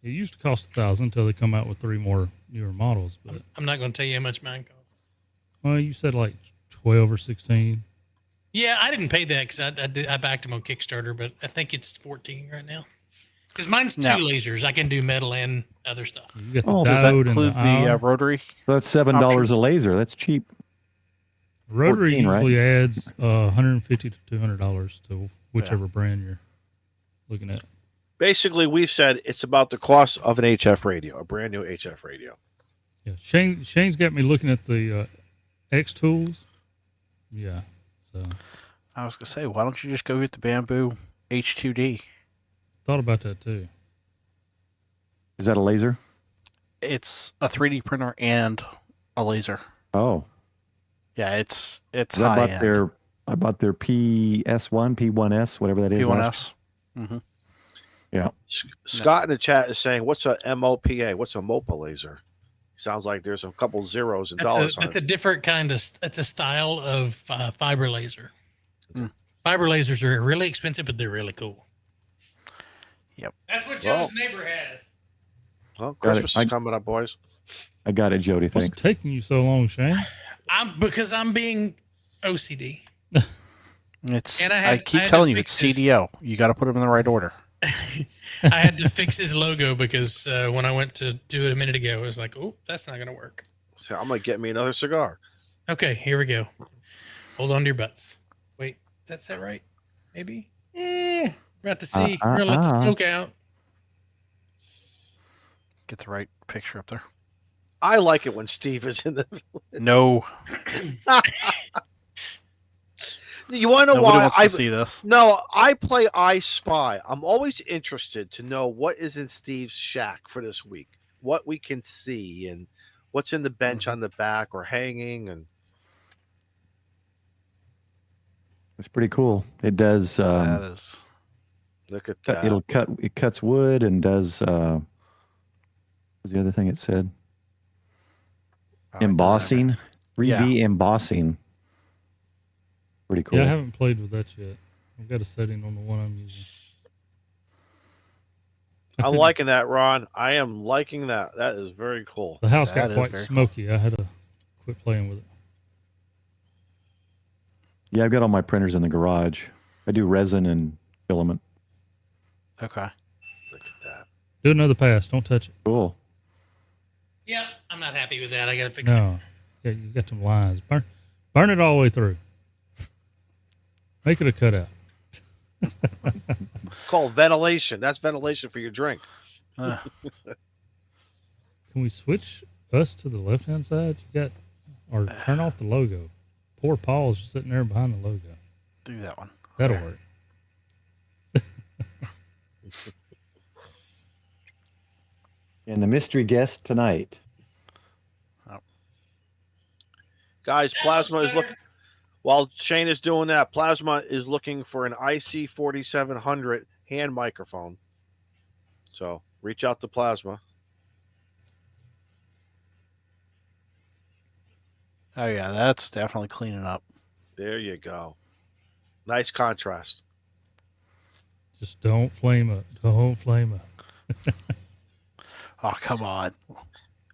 it used to cost $1,000 until they come out with 3 more newer models. But I'm not going to tell you how much mine cost. well, you said like 12 or 16. Yeah, I didn't pay that because I backed them on Kickstarter, but I think it's 14 right now. Because mine's 2 Now- lasers. I can do metal and other stuff. You get the Oh, Does that diode and include the the ion. rotary? So that's $7 a laser. That's cheap. Rotary 14, right? usually adds $150 to $200 to whichever brand you're looking at. Basically, we said it's about the cost of an HF radio, a brand new HF radio. Yeah, Shane's got me looking at the X Tools. Yeah, so I was gonna say, why don't you just go get the Bamboo H2D? thought about that too. Is that a laser? It's a 3D printer and a laser. Oh, Yeah, it's I high bought end. their PS1, P1S, whatever that is. P1S. Mm-hmm. Yeah. Scott in the chat is saying, "What's a MOPA? What's a MOPA laser?" Sounds like there's a couple zeros and dollars on That's it. a different kind of. That's a style of fiber laser. Hmm. Fiber lasers are really expensive, but they're really cool. Yep. That's what Well- Joe's neighbor has. Well, Got it. Christmas is coming up, boys. I got it, Jody. What's Thanks. taking you so long, Shane? Because I'm being OCD. It's. And I I keep had to telling you, it's fix this. CDO. You got to put them in the right order. I had to fix his logo because when I went to do it a minute ago, I was like, "Oh, that's not going to work." So I'm gonna get me another cigar. Okay, here we go. Hold on to your butts. Wait, is that set right? Maybe. We're about to see. We're gonna let the smoke out. Get the right picture up there. I like it when Steve is in the. No, You want to know nobody why? wants to see this. No, I play I Spy. I'm always interested to know what is in Steve's shack for this week, what we can see, and what's in the bench on the back or hanging. And It's pretty cool. It does. That is. look at that. It cuts wood and does. What's the other thing it said? Embossing, 3D embossing. Pretty cool. Yeah, I haven't played with that yet. I've got a setting on the one I'm using. I'm liking that, Ron. I am liking that. That is very cool. The house That got is quite very cool. smoky. I had to quit playing with it. Yeah, I've got all my printers in the garage. I do resin and filament. Okay. Look at that. Do another pass. Don't touch it. Cool. Yeah, I'm not happy with that. I got to fix it. No. Yeah, you got them lines. Burn it all the way through. Make it a cutout. It's called ventilation. That's ventilation for your drink. Uh, Can we switch us to the left-hand side? You got, or turn off the logo. Poor Paul's just sitting there behind the logo. do that one. That'll work. And the mystery guest tonight. Guys, Plasma is looking. While Shane is doing that, Plasma is looking for an IC 4700 hand microphone. So reach out to Plasma. Oh yeah, that's definitely cleaning up. There you go. Nice contrast. Just don't flame up. Don't flame up. Oh come on.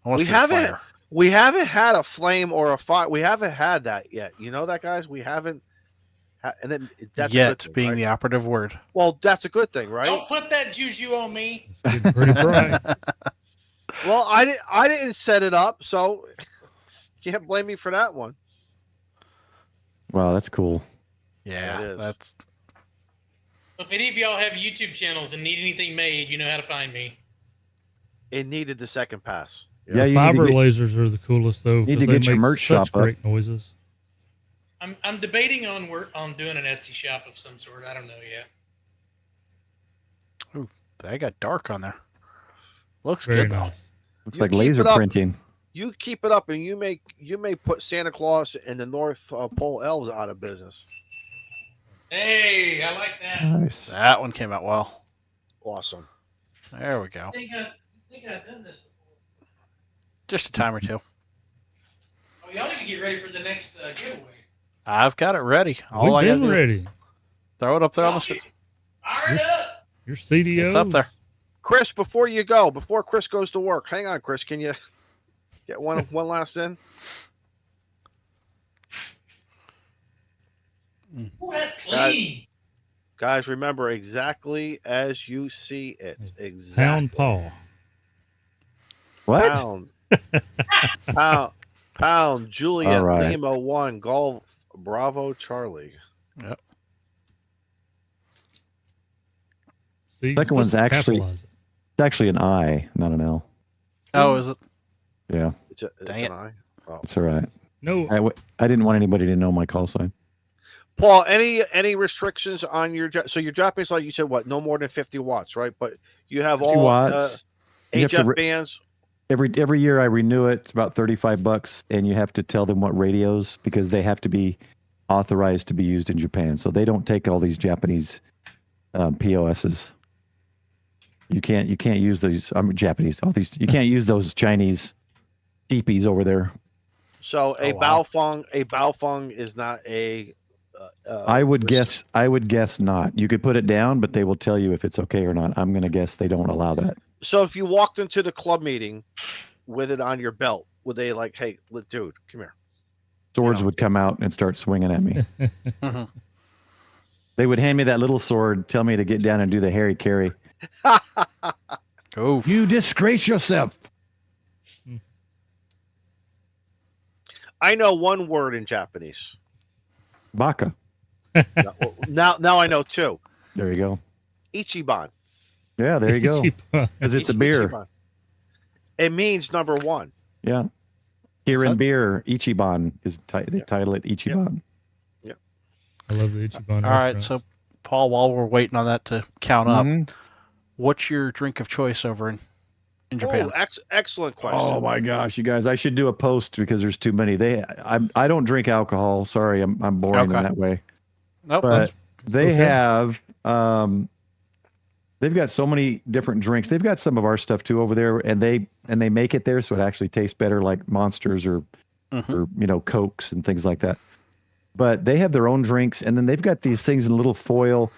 I want We to see haven't- fire. We haven't had a flame or a fire. We haven't had that yet. You know that, guys? We haven't. And then that's a good Yet thing, being right? the operative word. Well, that's a good thing, right? Don't put that juju on me. It's getting pretty bright. Well, I didn't set it up, so can't blame me for that one. Wow, that's cool. Yeah, It is. that's If any of y'all have YouTube channels and need anything made, you know how to find me. It needed the second pass. Yeah, The you need to fiber get- lasers are the coolest though. Need 'cause to they get your make merch such shop up. great noises. I'm debating on doing an Etsy shop of some sort. I don't know yet. they got dark on there. Looks Very good though. nice. Looks You like keep laser it up. printing. You keep it up, and you may put Santa Claus and the North Pole elves out of business. Hey, I like that. Nice. That one came out well. Awesome. There we go. I think I've done this before. Just a time or two. Oh, y'all need to get ready for the next giveaway. I've got it ready. All We've I gotta been do is ready. throw it up there on the. Fire it up. Your CDO. It's up there. Chris, before Chris goes to work, hang on, Chris. Can you get one last in? Ooh, that's clean. Guys, remember exactly as you see it. Exactly. Pound Paul. What? Pound. Juliet All right. Lima 1 Golf Bravo Charlie. See, you're Second one's supposed to actually capitalize it. it's actually an I, not an L. Oh, is it? Yeah, It's Dang an it. I. Oh. it's all right. No, I didn't want anybody to know my call sign. Paul, any restrictions on your so your Japanese light? You said what? No more than 50 watts, right? But you have 50 all watts. You have to HF bands. Every year I renew it. It's about $35, and you have to tell them what radios because they have to be authorized to be used in Japan. So they don't take all these Japanese POSs. You can't use these. Japanese. All these you can't use those Chinese cheapies over there. So a Baofeng is not a. I would guess not. You could put it down, but they will tell you if it's okay or not. I'm going to guess they don't allow that. So if you walked into the club meeting with it on your belt, would they like, hey, dude, come here? Swords would come out and start swinging at me. Mhm. They would hand me that little sword, tell me to get down and do the Harry Carry. Oof. You disgrace yourself. I know one word in Japanese. Baka. Now I know two. There you go. Ichiban. Yeah, there you go. Because it's a beer. Ichiban. It means number one. Yeah. Here in beer, Ichiban is they title it Ichiban. I love the Ichiban. All right, so Paul, while we're waiting on that to count up, Mhm. what's your drink of choice over in Japan? Oh, excellent question. Oh my gosh, you guys! I should do a post because there's too many. I don't drink alcohol. Sorry, I'm boring Okay. in that way. Nope, But they okay. have they've got so many different drinks. They've got some of our stuff too over there, and they make it there so it actually tastes better, like Monsters or Cokes and things like that. But they have their own drinks, and then they've got these things in little foil.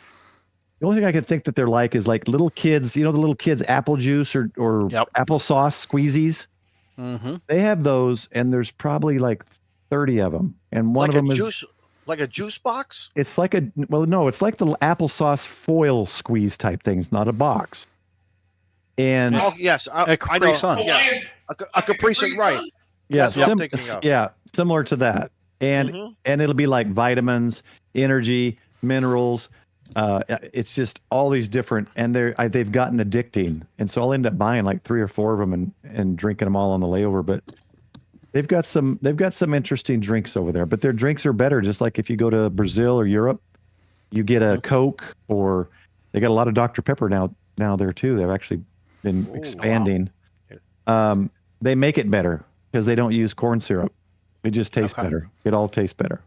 The only thing I could think that they're like is like little kids, the little kids' apple juice or applesauce squeezies. Mm-hmm. They have those, and there's probably like 30 of them. And one like of them a is juice, like a juice box. it's like it's like the applesauce foil squeeze type things, not a box. And Oh yes, A Capri I know. Sun. Yes, a Capri Sun, right? yeah, That's what I'm thinking of. similar to that. And Mhm. and it'll be like vitamins, energy, minerals. It's just all these different, and they've gotten addicting, and so I'll end up buying like 3 or 4 of them and drinking them all on the layover. But they've got some interesting drinks over there. But their drinks are better. Just like if you go to Brazil or Europe, you get a Coke, or they got a lot of Dr. Pepper now there too. They've actually been expanding. They make it better because they don't use corn syrup. It just tastes better. It all tastes better.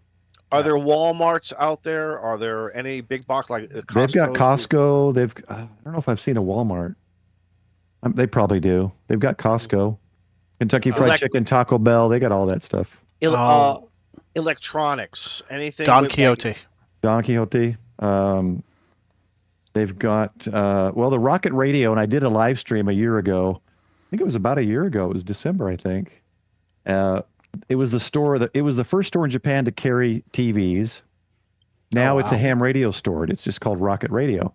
Are there Walmarts out there? Are there any big box like Costco? They've got Costco. I don't know if I've seen a Walmart. They probably do. They've got Costco, Kentucky Fried Chicken, Taco Bell. They got all that stuff. Electronics, anything? Don with, Quixote. Don Quixote. They've got the Rocket Radio, and I did a live stream a year ago. I think it was about a year ago. It was December, I think. It was the store it was the first store in Japan to carry TVs. Now it's a ham radio store. It's just called Rocket Radio.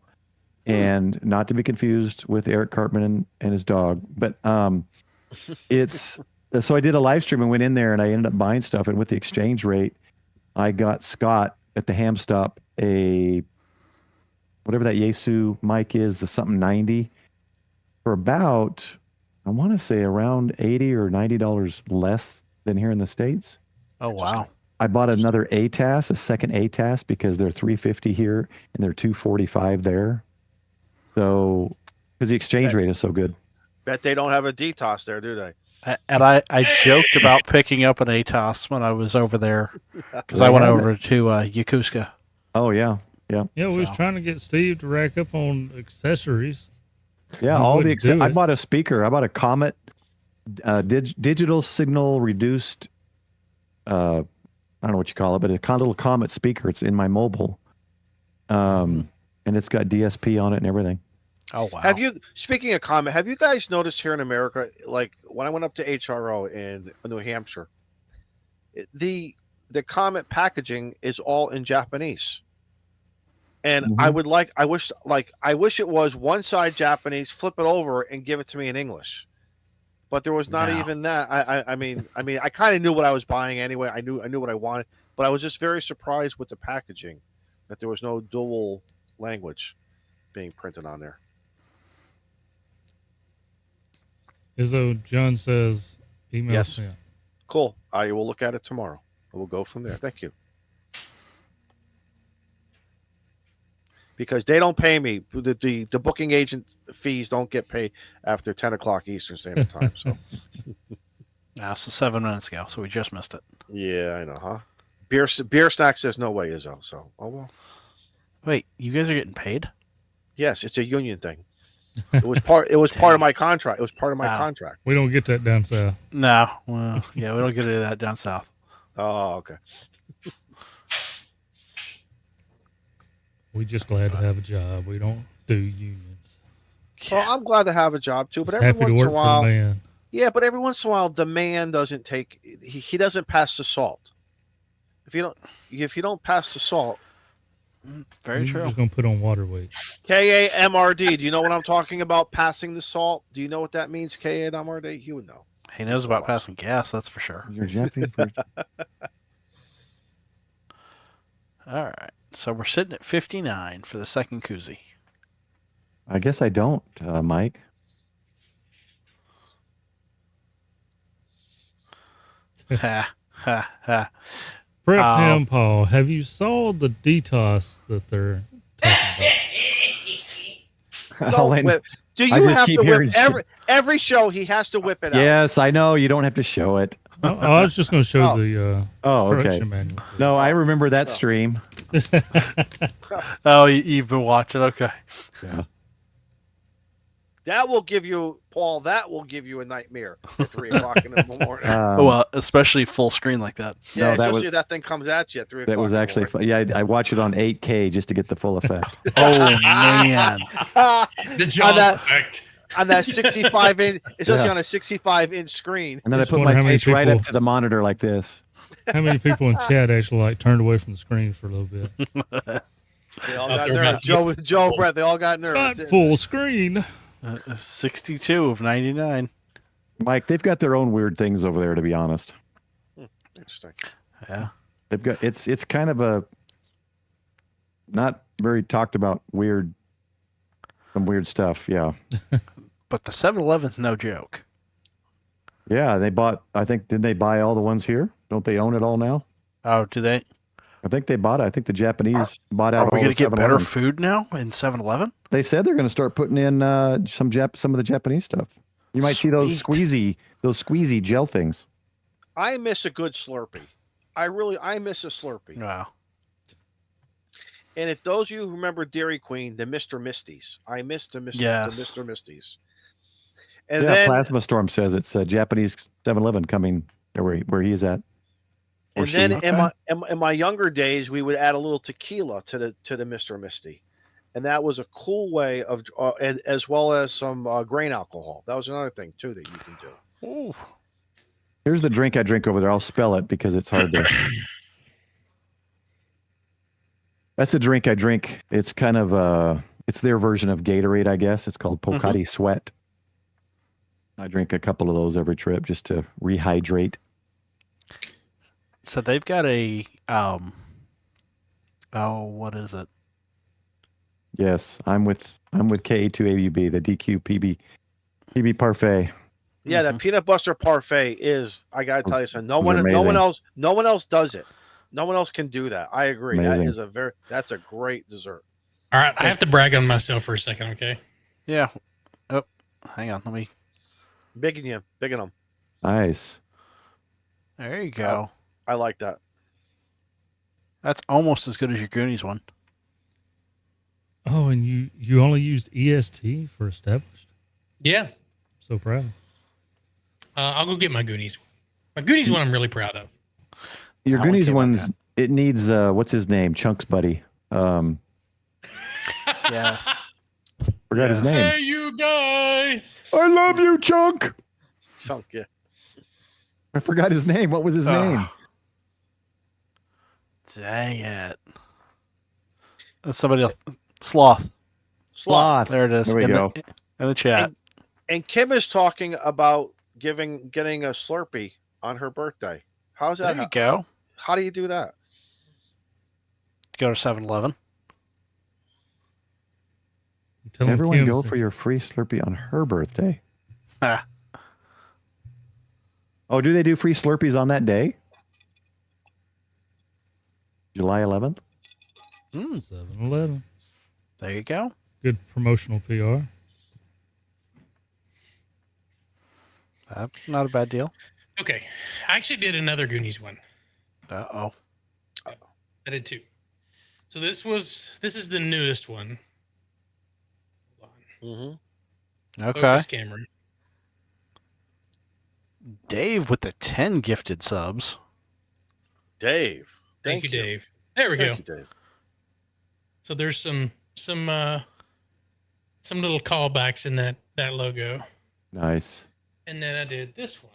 And not to be confused with Eric Cartman and his dog, but it's so I did a live stream and went in there and I ended up buying stuff, and with the exchange rate, I got Scott at the ham stop whatever that Yaesu mic is, the something 90 for about, I want to say around $80 or $90 less than here in the States. Oh, wow. I bought another ATAS, a second ATAS, because they're $350 here and they're $245 there. So, because the exchange rate is so good. Bet they don't have a DTOS there, do they? And I joked about picking up an ATOS when I was over there because I went over to Yokosuka. Oh, yeah. Yeah. Yeah, we was trying to get Steve to rack up on accessories. Yeah, I bought a speaker. I bought a Comet digital signal reduced. I don't know what you call it, but a little Comet speaker. It's in my mobile, and it's got DSP on it and everything. Oh wow! Speaking of Comet, have you guys noticed here in America, like when I went up to HRO in New Hampshire, the Comet packaging is all in Japanese. And I wish it was one side Japanese, flip it over and give it to me in English. But there was not even that. I mean, I kind of knew what I was buying anyway. I knew what I wanted, but I was just very surprised with the packaging that there was no dual language being printed on there. Izzo, John says email Yes. sent. Cool. I will look at it tomorrow. We'll go from there. Thank you. Because they don't pay me. The booking agent fees don't get paid after 10 o'clock Eastern Standard Time. So So 7 minutes ago, so we just missed it. yeah, I know, huh? Beer snack says no way, Izzo. So oh well. Wait, you guys are getting paid? Yes, it's a union thing. It was part of my contract. It was part of my Wow. contract. We don't get that down south. No. Well, yeah, we don't get any of that down south. Oh, okay. We just glad to have a job. We don't do unions. Well, I'm glad to have a job too, but Just every happy to once in work a for while, the man. yeah, but every once in a while, the man doesn't take. He doesn't pass the salt. If you don't pass the salt, Very We're true. just gonna put on water weight. KAMRD. Do you know what I'm talking about? Passing the salt. Do you know what that means? KAMRD. You would know. He knows about passing gas, that's for sure. Is there a Japanese version? All right. So we're sitting at 59 for the second koozie. I guess I don't, Mike. Ha, ha, ha. Prep him, Paul. Have you saw the DTOS that they're talking about? I'll let- Do I you just have keep to hearing whip every show? He has to whip it out. Yes, I know. You don't have to show it. I was just gonna show Oh. the Oh, okay. instruction manual. No, I remember that stream. Oh, you've been watching. Okay. Yeah. That will give you, Paul. That will give you a nightmare at 3:00 in the morning. Well, especially full screen like that. Yeah, no, that especially was- if that thing comes at you at 3:00. That was actually fun. Yeah, I watched it on 8K just to get the full effect. Oh, man. The Jaws that- effect. on that 65 inch. It's actually Yeah. on a 65-inch screen. And then I Just put wonder my how many face right up people- to the monitor like this. How many people in chat actually like turned away from the screen for a little bit? They all Out got there nervous. about Joe, Brett, they all got nervous. Not didn't full screen. 62 of 99. Mike, they've got their own weird things over there, to be honest. they? Interesting. Yeah. They've got it's kind of a not very talked about some weird stuff. Yeah. But the 7-Eleven's no joke. Yeah, they bought, I think, didn't they buy all the ones here? Don't they own it all now? Oh, do they? I think they bought it. I think the Japanese bought out Are we all going the to get better 7-Eleven. food now in 7-Eleven? They said they're going to start putting in some of the Japanese stuff. You might see those squeezy gel things. I miss a good Slurpee. I miss a Slurpee. Wow. And if those of you who remember Dairy Queen, the Mr. Misties, I miss the Mr. Yes. The Mr. Misties. And Yeah, then, Plasma Storm says it's a Japanese 7-Eleven coming where he is at. Or and then she. in my younger days, we would add a little tequila to the Mr. Misty, and that was a cool way of, as well as some grain alcohol. That was another thing too that you can do. Ooh. Here's the drink I drink over there. I'll spell it because it's hard to. That's the drink I drink. It's kind of it's their version of Gatorade, I guess. It's called Pocari Sweat. I drink a couple of those every trip just to rehydrate. So they've got a what is it? Yes, I'm with KA2AUB, the DQ PB parfait. Yeah, that peanut butter parfait is. I gotta tell you something. No one amazing. else does it. No one else can do that. I agree. Amazing. That's a great dessert. All right, I have to brag on myself for a second, okay? Yeah. Oh, hang on. Let me. Bigging them. Nice. There you go. I like that. That's almost as good as your Goonies one. Oh, and you only used EST for established? Yeah. So proud. I'll go get my Goonies. My Goonies one I'm really proud of. Your That one Goonies came out ones, it needs what's his name? Chunks buddy. Yes. Forgot his name. Hey, you guys! I love you, Chunk. Chunk, yeah. I forgot his name. What was his name? Dang it. That's somebody else. Sloth. Sloth. There it is. There we go. In the chat. And Kim is talking about getting a Slurpee on her birthday. How's There that? you go. How do you do that? Go to 7-Eleven. Tell him Everyone Kim go sent for your free Slurpee on her birthday. Ah. Oh, do they do free Slurpees on that day? July 11th? 7-Eleven. There you go. Good promotional PR. Not a bad deal. Okay. I actually did another Goonies one. Uh-oh. I did two. So this is the newest one. Hold on. Mm-hmm. Okay. Focus camera. Dave with the 10 gifted subs. Dave. Thank you, Dave. There we go. Thank you, Dave. So there's some little callbacks in that logo. Nice. And then I did this one.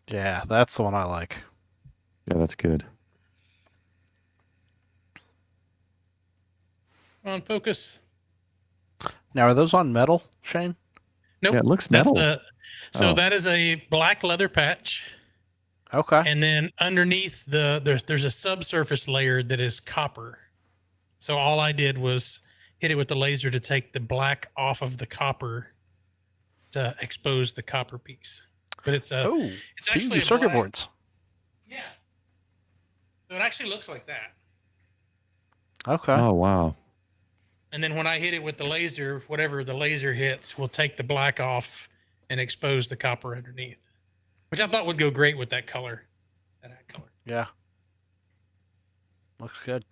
Yeah, that's the one I like. Yeah, that's good. Come on, focus. Now, are those on metal, Shane? Nope. Yeah, it looks metal. So Oh. that is a black leather patch. Okay. And then underneath there's a subsurface layer that is copper. So all I did was hit it with the laser to take the black off of the copper to expose the copper piece. But it's Oh, it's so you actually do a circuit black- boards. Yeah. So it actually looks like that. Okay. Oh, wow. And then when I hit it with the laser, whatever the laser hits will take the black off and expose the copper underneath, which I thought would go great with that color. That color. Yeah. Looks good.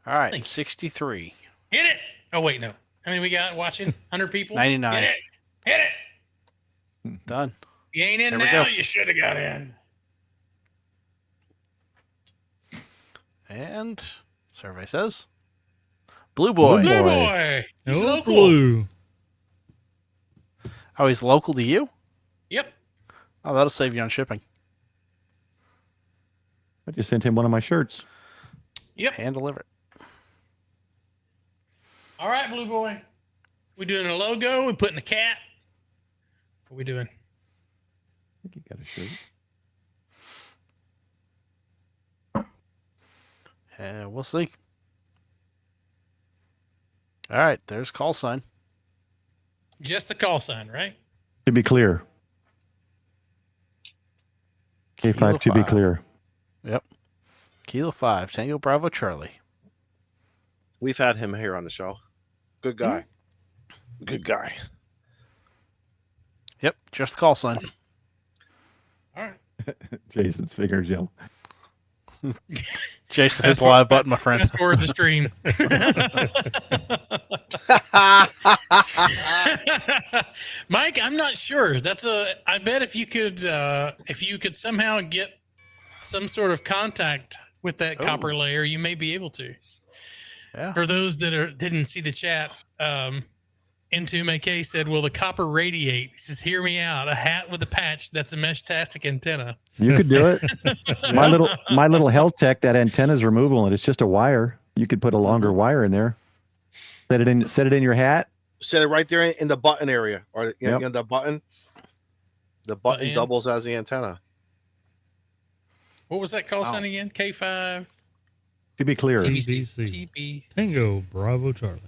All right, Thanks. 63. Hit it. Oh, wait, no. How many we got watching? 100 people? 99. Hit it. Hit it. Done. You ain't in There we now. go. You should have got in. And survey says Blue Boy. Blue Blue Boy. boy. He's Oh, local. blue. Oh, he's local to you? Yep. Oh, that'll save you on shipping. I just sent him one of my shirts. Yep. Hand delivered. All right, blue boy. We doing a logo? We putting a cat? What we doing? I think he got a shirt. And we'll see. All right, there's call sign. Just the call sign, right? To be clear. Kilo K5 to be 5. clear. Yep. Kilo 5, Tango Bravo Charlie. We've had him here on the show. Good guy. Good guy. Yep, just the call sign. All right. Jason's fingers yell. Jason, hit Fast the live forward- button, my friend. Fast forward the stream. Mike, I'm not sure. I bet if you could somehow get some sort of contact with that Oh. copper layer, you may be able to. Yeah. For those that didn't see the chat, Into MK said, "Will the copper radiate?" He says, "Hear me out. A hat with a patch that's a mesh-tastic antenna." You could do it. My little health tech, that antenna's removable and it's just a wire. You could put a longer wire in there. Set it in your hat. Set it right there in the button area, or you know, Yep. the button. The button Button. doubles as the antenna. What was that call Wow. sign again? K5 To be clear. TBC. TB. Tango Bravo Charlie.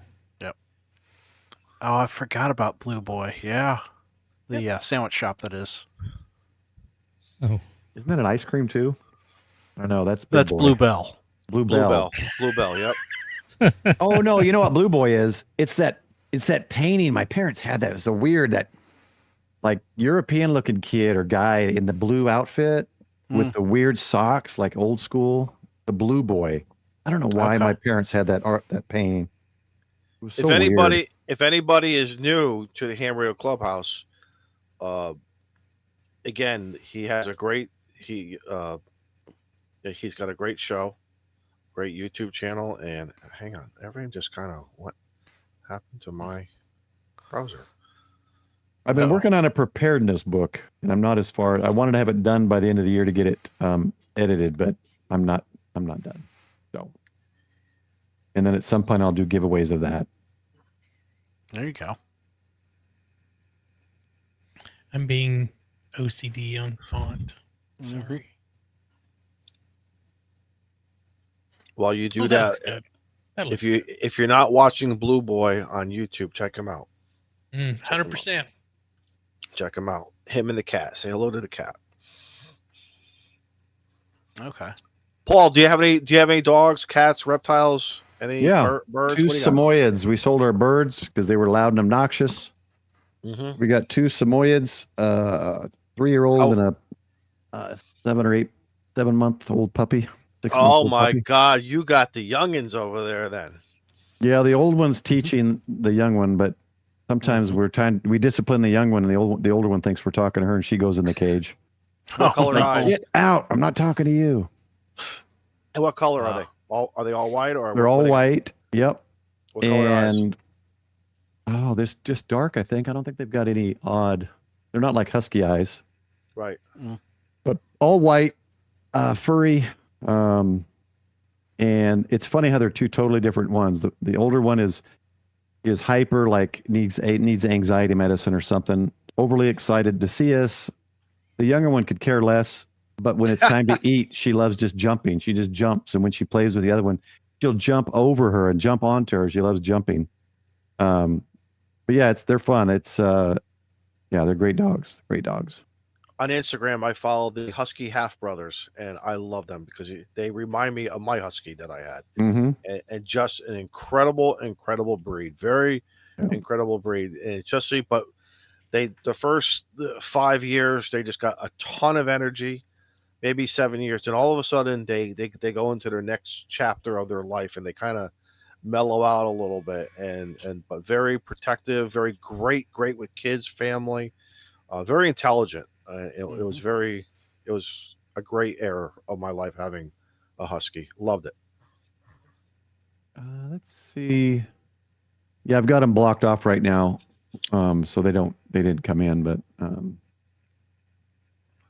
Oh, I forgot about Blue Boy. Yeah. The sandwich shop, that is. Oh, Isn't that an ice cream too? I know that's Big That's Boy. Blue Bell. Blue Blue Bell. Bell. Blue Bell. Yep. Oh no, you know what Blue Boy is? It's that painting. My parents had that. It was so weird, that like European looking kid or guy in the blue outfit with the weird socks, like old school. The Blue Boy. I don't know why Okay. my parents had that painting. It was so weird. If anybody is new to the Ham Radio Clubhouse, again, he has a great he's got a great show, great YouTube channel, and hang on, everything just kind of what happened to my browser? I've been Uh-oh. working on a preparedness book, and I'm not as far. I wanted to have it done by the end of the year to get it edited, but I'm not done. So, and then at some point I'll do giveaways of that. There you go. I'm being OCD on font. Mm-hmm. Sorry. While you do Oh, that, looks good. That looks if you're not watching Blue Boy on YouTube, check him out. good. 100%. Check him out. Him and the cat. Say hello to the cat. Okay. Paul, do you have any dogs, cats, reptiles, any Yeah, birds? two What do you got? Samoyeds. We sold our birds because they were loud and obnoxious. Mhm. We got two Samoyeds, 3-year-old and a 7-month-old puppy. 6 month Oh old my puppy. God, you got the youngins over there then. Yeah, the old one's teaching the young one, but sometimes we discipline the young one, and the older one thinks we're talking to her, and she goes in the cage. What color Like, eyes? get out! I'm not talking to you. And what color are Wow. they? Are they all white or They're what all they got? white. Yep. What color eyes? And this just dark. I think. I don't think they've got any odd. They're not like husky eyes, Right. but all white, furry. And it's funny how they're two totally different ones. The older one is hyper, like needs anxiety medicine or something. Overly excited to see us. The younger one could care less, but when it's time to eat, she loves just jumping. She just jumps, and when she plays with the other one, she'll jump over her and jump onto her. She loves jumping. But yeah, they're fun. It's they're great dogs. Great dogs. On Instagram, I follow the Husky Half Brothers, and I love them because they remind me of my Husky that I had, Mm-hmm. and just an incredible breed, very incredible breed. And it's just but the first 5 years they just got a ton of energy, maybe 7 years, and all of a sudden they go into their next chapter of their life, and they kind of mellow out a little bit, but very protective, very great with kids, family, very intelligent. It was a great era of my life having a Husky. Loved it. Let's see. Yeah, I've got them blocked off right now, so they didn't come in. But the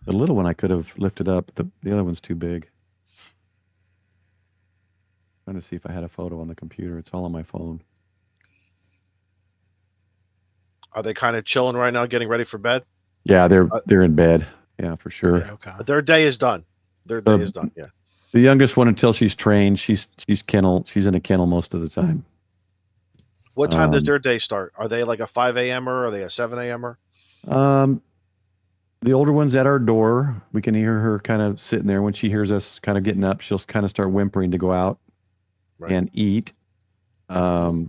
little one I could have lifted up. The other one's too big. Trying to see if I had a photo on the computer. It's all on my phone. Are they kind of chilling right now, getting ready for bed? Yeah, they're in bed. Yeah, for sure. Yeah, okay. Their day is done. Their day is done. Yeah. The youngest one, until she's trained, she's in a kennel most of the time. What time does their day start? Are they like a 5 a.m.er? Are they a 7 a.m.er? The older one's at our door. We can hear her kind of sitting there. When she hears us kind of getting up, she'll kind of start whimpering to go out and eat. Oh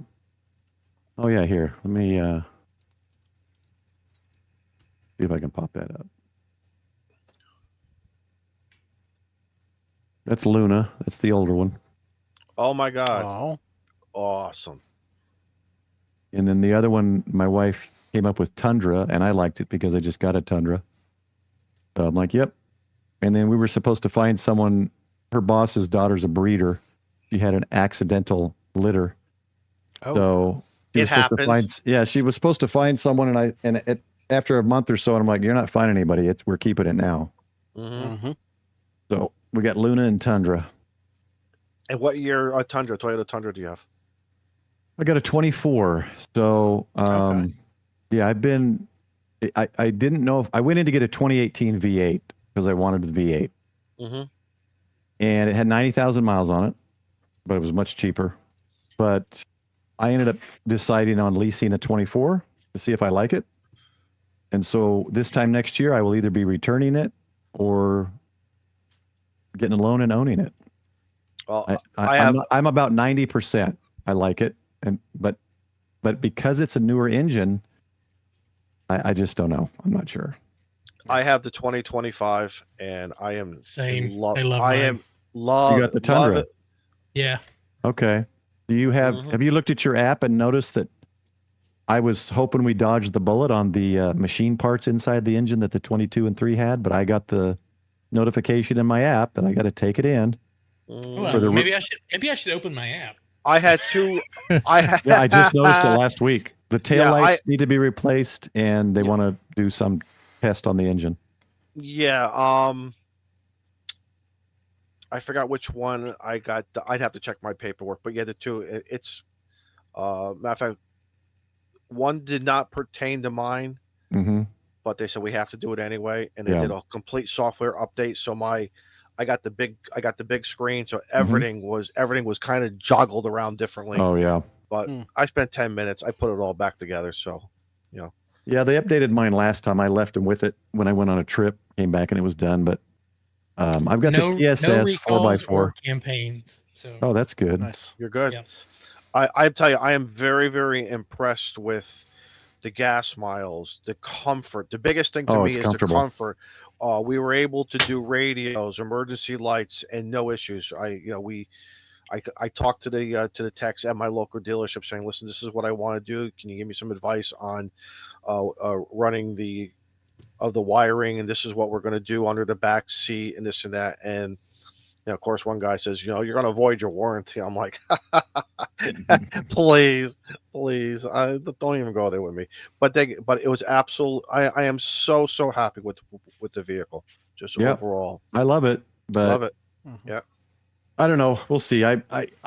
yeah, here. Let me see if I can pop that up. That's Luna. That's the older one. Oh my God. Oh. Awesome. And then the other one, my wife came up with Tundra, and I liked it because I just got a Tundra. So I'm like, yep. And then we were supposed to find someone. Her boss's daughter's a breeder. She had an accidental litter. Oh. So It happens. she was supposed to find someone, after a month or so, and I'm like, you're not finding anybody. We're keeping it now. Mm-hmm. So we got Luna and Tundra. And what year Toyota Tundra do you have? I got a 24. So yeah, I didn't know if I went in to get a 2018 V8 because I wanted the V8. Mm-hmm. And it had 90,000 miles on it, but it was much cheaper. But I ended up deciding on leasing a 24 to see if I like it. And so this time next year, I will either be returning it or getting a loan and owning it. Well, I'm about 90%. I like it, but because it's a newer engine, I just don't know. I'm not sure. I have the 2025, and I am Same. Love. I love I mine. am love. You got the Tundra. Love it. Yeah. Okay. Do you have you looked at your app and noticed that I was hoping we dodged the bullet on the machine parts inside the engine that the 22 and 3 had, but I got the notification in my app that I got to take it in. Well, maybe I should open my app. I had two. Yeah, I just noticed it last week. The taillights need to be replaced, and they want to do some test on the engine. Yeah. I forgot which one I got. I'd have to check my paperwork, but yeah, the two. It's matter of fact, one did not pertain to mine, but they said we have to do it anyway, and they did a complete software update. So I got the big screen, so everything was kind of joggled around differently. Oh yeah. But I spent 10 minutes. I put it all back together. So, Yeah, they updated mine last time. I left them with it when I went on a trip, came back and it was done. But I've got No the TSS recalls 4x4. or campaigns. So Oh, that's good. Nice. You're good. Yeah. I tell you, I am very, very impressed with the gas miles, the comfort. The biggest thing to Oh, me it's is comfortable. the comfort. We were able to do radios, emergency lights, and no issues. I talked to the techs at my local dealership saying, "Listen, this is what I want to do. Can you give me some advice on running the wiring? And this is what we're going to do under the back seat, and this and that." And of course, one guy says, "You're going to avoid your warranty." I'm like, please, please, don't even go there with me. But it was absolute. I am so happy with the vehicle, just Yep. overall. I love it, but Love it. Mhm. Yeah. I don't know. We'll see. I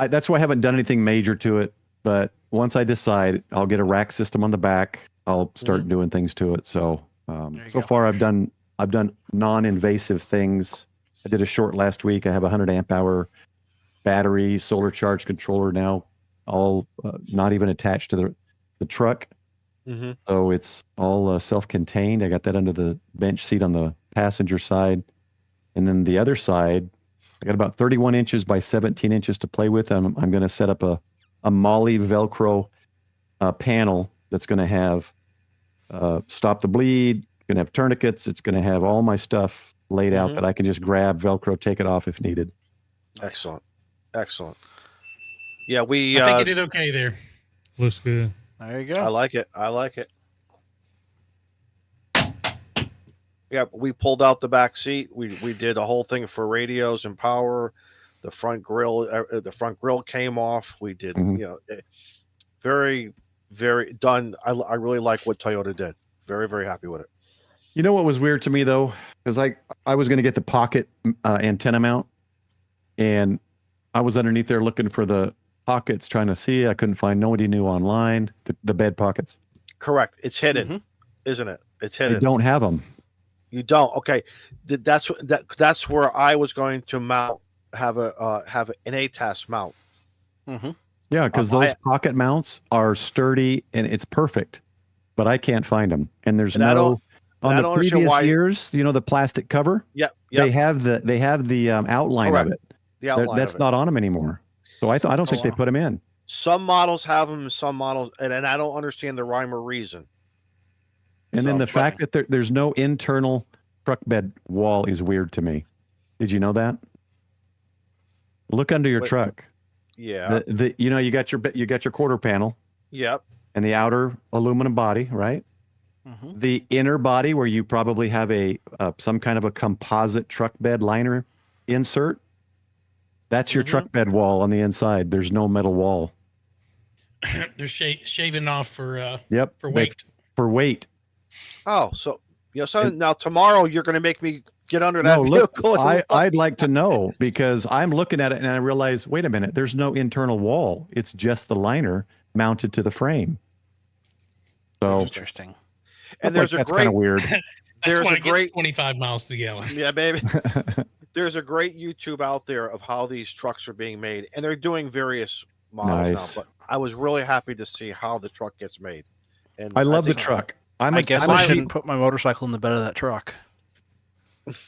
that's why I haven't done anything major to it. But once I decide, I'll get a rack system on the back. I'll start doing things to it. So There you so go. far, I've done non-invasive things. I did a short last week. I have a 100 amp hour battery, solar charge controller now, all not even attached to the truck. Mm-hmm. So it's all self-contained. I got that under the bench seat on the passenger side, and then the other side, I got about 31 inches by 17 inches to play with. I'm going to set up a Molly Velcro panel that's going to have stop the bleed. Going to have tourniquets. It's going to have all my stuff laid out that I can just grab, Velcro, take it off if needed. Excellent. Yeah, I think you did okay there. Looks good. There you go. I like it. Yeah, we pulled out the back seat. We did a whole thing for radios and power. The front grill came off. We did, very, very done. I really like what Toyota did. Very, very happy with it. You know what was weird to me though, because I was going to get the pocket antenna mount, and I was underneath there looking for the pockets, trying to see. I couldn't find. Nobody knew online the bed pockets. Correct. It's hidden, isn't it? It's hidden. They don't have them. You don't. Okay, that's where I was going to have an ATAS mount. Mm-hmm. Yeah, because those pocket mounts are sturdy and it's perfect, but I can't find them. And there's no on the previous years. You know, the plastic cover. Yep. They have the outline Correct. of it. The outline that's of it. not on them anymore. So I don't think they put them in. Some models have them, some models, and I don't understand the rhyme or reason. And then the fact that there's no internal truck bed wall is weird to me. Did you know that? Look under your truck. Yeah. You got your quarter panel. Yep. And the outer aluminum body, right? Mm-hmm. The inner body where you probably have some kind of a composite truck bed liner insert. That's your truck bed wall on the inside. There's no metal wall. They're shaving off for for weight. For weight. Oh, so now tomorrow you're going to make me get under that vehicle. Look, I'd like to know, because I'm looking at it and I realize, wait a minute, there's no internal wall. It's just the liner mounted to the frame. So interesting. And that's kind of weird. There's a great 25 miles to the gallon. Yeah, baby. There's a great YouTube out there of how these trucks are being made, and they're doing various models now. But I was really happy to see how the truck gets made. And I love the truck. I guess I shouldn't put my motorcycle in the bed of that truck.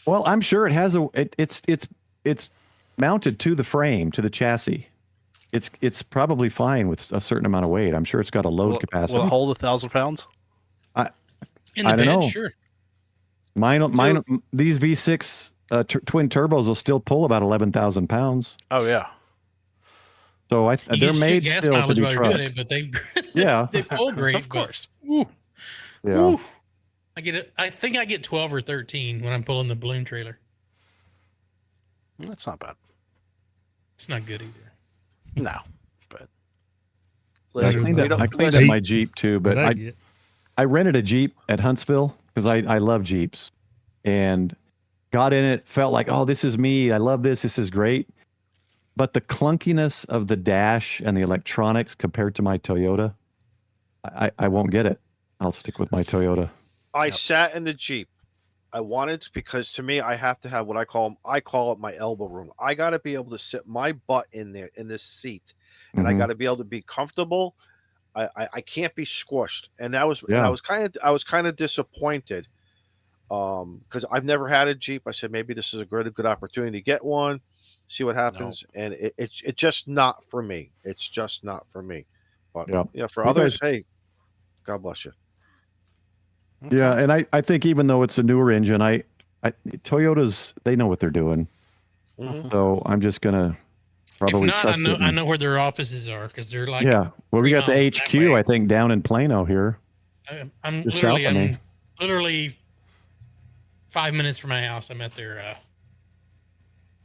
Well, I'm sure it has it's mounted to the frame, to the chassis. It's probably fine with a certain amount of weight. I'm sure it's got a load capacity. Will it hold 1,000 pounds? In the I don't bed, know. sure. Mine, these V6 twin turbos will still pull about 11,000 pounds. Oh yeah. So they're made gas still to be mileage while you're doing trucked. it, but they pull great, Of course. Yeah. I get it. I think I get 12 or 13 when I'm pulling the balloon trailer. That's not bad. It's not good either. No, but I cleaned up my Jeep too, but I rented a Jeep at Huntsville because I love Jeeps, and got in it, felt like, oh, this is me. I love this. This is great. But the clunkiness of the dash and the electronics compared to my Toyota, I won't get it. I'll stick with my Toyota. I sat in the Jeep. I wanted to, because to me, I have to have what I call it my elbow room. I got to be able to sit my butt in there in this seat, and I got to be able to be comfortable. I can't be squished, and that was and Yeah. I was kind of disappointed, because I've never had a Jeep. I said maybe this is a good opportunity to get one, see what happens, and it's just not for me. It's just not for me. But Yeah. for You others, guys- hey, God bless you. Yeah, and I think even though it's a newer engine, I Toyotas, they know what they're doing. Mhm. So I'm just gonna If probably not, trust it. I know where their offices are because they're like, Yeah. Well, we 3 got the miles that HQ, way. I think, down in Plano here. I'm Just south literally, of me. literally 5 minutes from my house. I'm at their.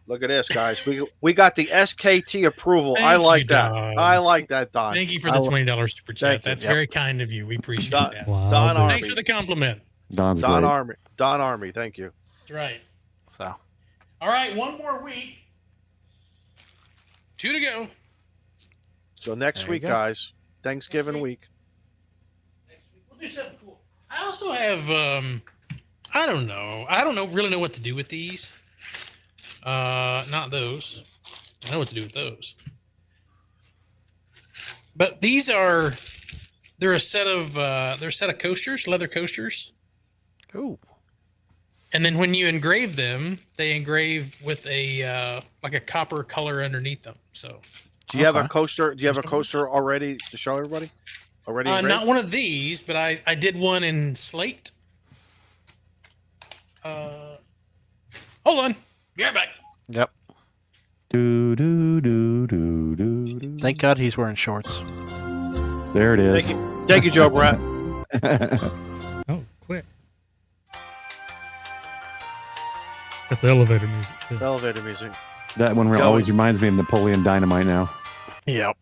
Look at this, guys. We got the SKT approval. I Thank you, like that. Don. I like that, Don. Thank you for the $20 super chat. Thank you. That's Yep. very kind of you. We appreciate Don, that. Wow, Don dude. Army. Thanks for the compliment. Don's Don great. Army. Don Army. Thank you. That's right. So All right, one more week. 2 to go. So next There you week, go. guys, Thanksgiving week. We'll do something cool. I also have I don't know really know what to do with these. Not those. I know what to do with those. But these are they're a set of coasters, leather coasters. ooh. And then when you engrave them, they engrave with a like a copper color underneath them. So Do you have a Okay. coaster? Do you have a coaster already to show everybody? Already engraved? not one of these, but I did one in slate. Hold on. Be right back. Yep. Do, do, do, do, do, do. Thank God he's wearing shorts. There it is. Thank you, Joe Brett. Oh, quick. Got the elevator music too. Elevator music. That one Going. always reminds me of Napoleon Dynamite now. Yep.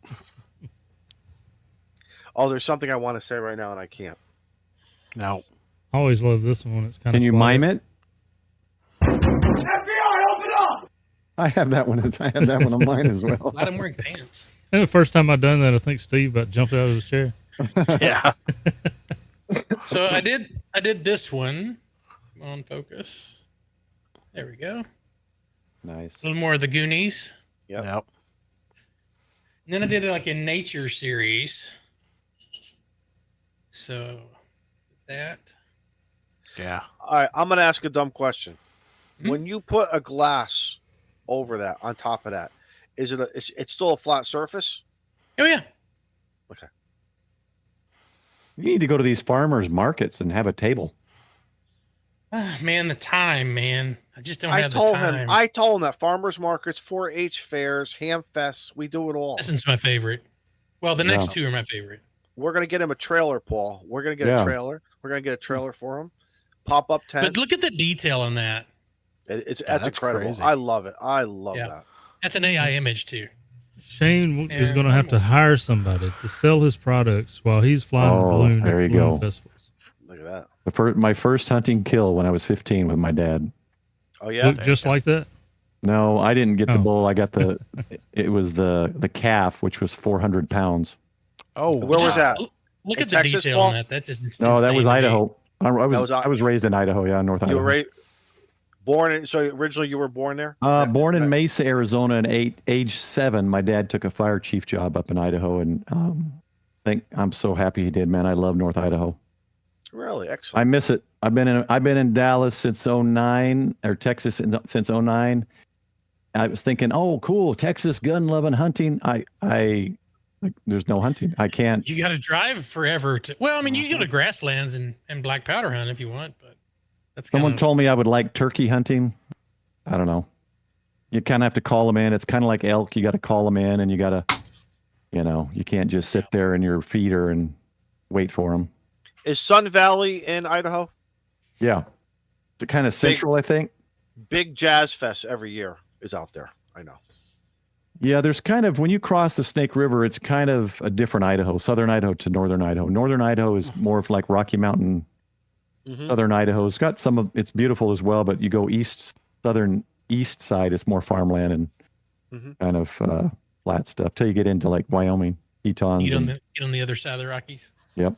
Oh, there's something I want to say right now and I can't. No. I always love this one. It's kind Can of you mime it? I have that one. I have that one on mine as well. Glad I'm wearing pants. And the first time I done that, I think Steve about jumped out of his chair. Yeah. So I did this one on focus. There we go. Nice. A little more of the Goonies. Yep. Yep. And then I did it like a nature series. So that. Yeah. All right, I'm gonna ask a dumb question. Hmm? When you put a glass over that, on top of that, is it it's still a flat surface? Oh yeah. You need to go to these farmers markets and have a table. Ah, man, the time, man. I just don't I have the told time. him. I told him that farmers markets, 4-H fairs, ham fests, we do it all. This one's my favorite. Well, the next two are my favorite. We're gonna get him a trailer, Paul. We're gonna get Yeah. a trailer. We're gonna get a trailer for him. Pop up tent. But look at the detail on that. That's that's incredible. crazy. I love it. I love Yeah. that. That's an AI image too. Shane is Yeah, going to have to hire somebody to sell his products while he's flying Oh, a balloon at there the you balloon go. festivals. Look at that. My first hunting kill when I was 15 with my dad. Oh yeah. Look just like that. No, I didn't get the Oh. bull. I got it was the calf, which was 400 pounds. Oh, Where was Just that? Look In at the Texas, detail Paul? on that. That's just No, that insane was to me. Idaho. I was raised in Idaho, yeah, North You Idaho. were born in. So originally you were born there. Born in Mesa, Arizona, and age 7, my dad took a fire chief job up in Idaho, and I'm so happy he did, man. I love North Idaho. Really I excellent. miss it. I've been in Dallas since 09, or Texas since 09. I was thinking, oh, cool, Texas gun loving hunting. Like, there's no hunting. I can't. You got to drive forever to. Well, I mean, you can go to grasslands and black powder hunt if you want, but that's Someone kinda, told me I would like turkey hunting. I don't know. You kind of have to call them in. It's kind of like elk. You got to call them in, and you got to, you can't just sit there in your feeder and wait for them. Is Sun Valley in Idaho? Yeah. It's kind of central, I think. Big Jazz Fest every year is out there. I know. Yeah, there's kind of, when you cross the Snake River, it's kind of a different Idaho, southern Idaho to northern Idaho. Northern Idaho is more of like Rocky Mountain. Mhm. Southern Idaho has got it's beautiful as well, but you go southern east side, it's more farmland and Mhm. kind of flat stuff till you get into like Wyoming, Tetons. get on the other side of the Rockies. Yep.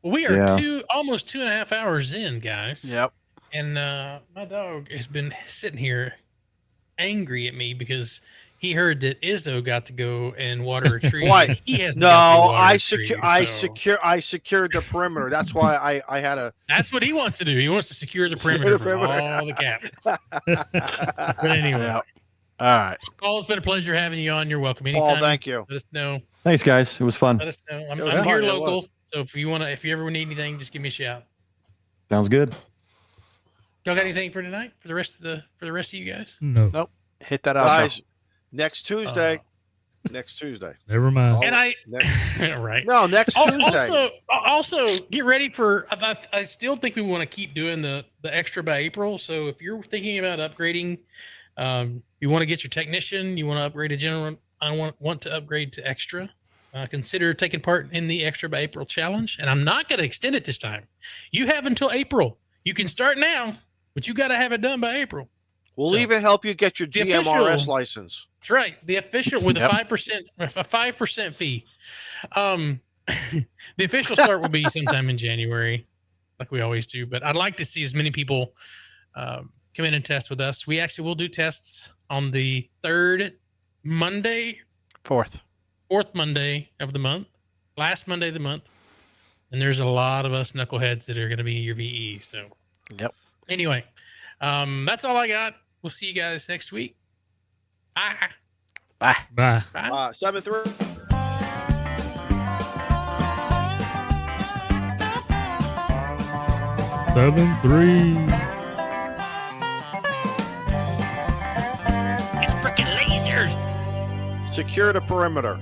Well, we are Yeah. almost 2.5 hours in, guys. Yep. And my dog has been sitting here angry at me because he heard that Izzo got to go and water a tree. Why? and He hasn't. No, got to water I a tree, so- I secured the perimeter. That's why I had a. That's what he wants to do. He wants to secure the perimeter from all the captains. But anyway, Yeah. All right. Paul, it's been a pleasure having you on. You're welcome. Paul, Anytime. thank you. Let us know. Thanks, guys. It was fun. Let us know. I'm, It was I'm fun, here it local, was. so if you ever need anything, just give me a shout. Sounds good. Y'all got anything for tonight for the rest of you guys? No, Hit that out. Guys, next Tuesday. Next Tuesday. never mind. And I Next, right. no, next Tuesday. Also, get ready for. I still think we want to keep doing the extra by April. So if you're thinking about upgrading, you want to get your technician, you want to upgrade a general. I want to upgrade to extra. Consider taking part in the extra by April challenge. And I'm not going to extend it this time. You have until April. You can start now, but you got to have it done by April. We'll So, even help you get your the GMRS official- license. That's right. The official with Yep. a 5% fee. The official start will be sometime in January, like we always do. But I'd like to see as many people come in and test with us. We actually will do tests on the fourth Monday of the month, last Monday of the month. And there's a lot of us knuckleheads that are going to be your VE. So, Yep. anyway, that's all I got. We'll see you guys next week. Bye. Bye. Bye. Bye. 7-3. Seven, 3. It's freaking lasers. Secure the perimeter.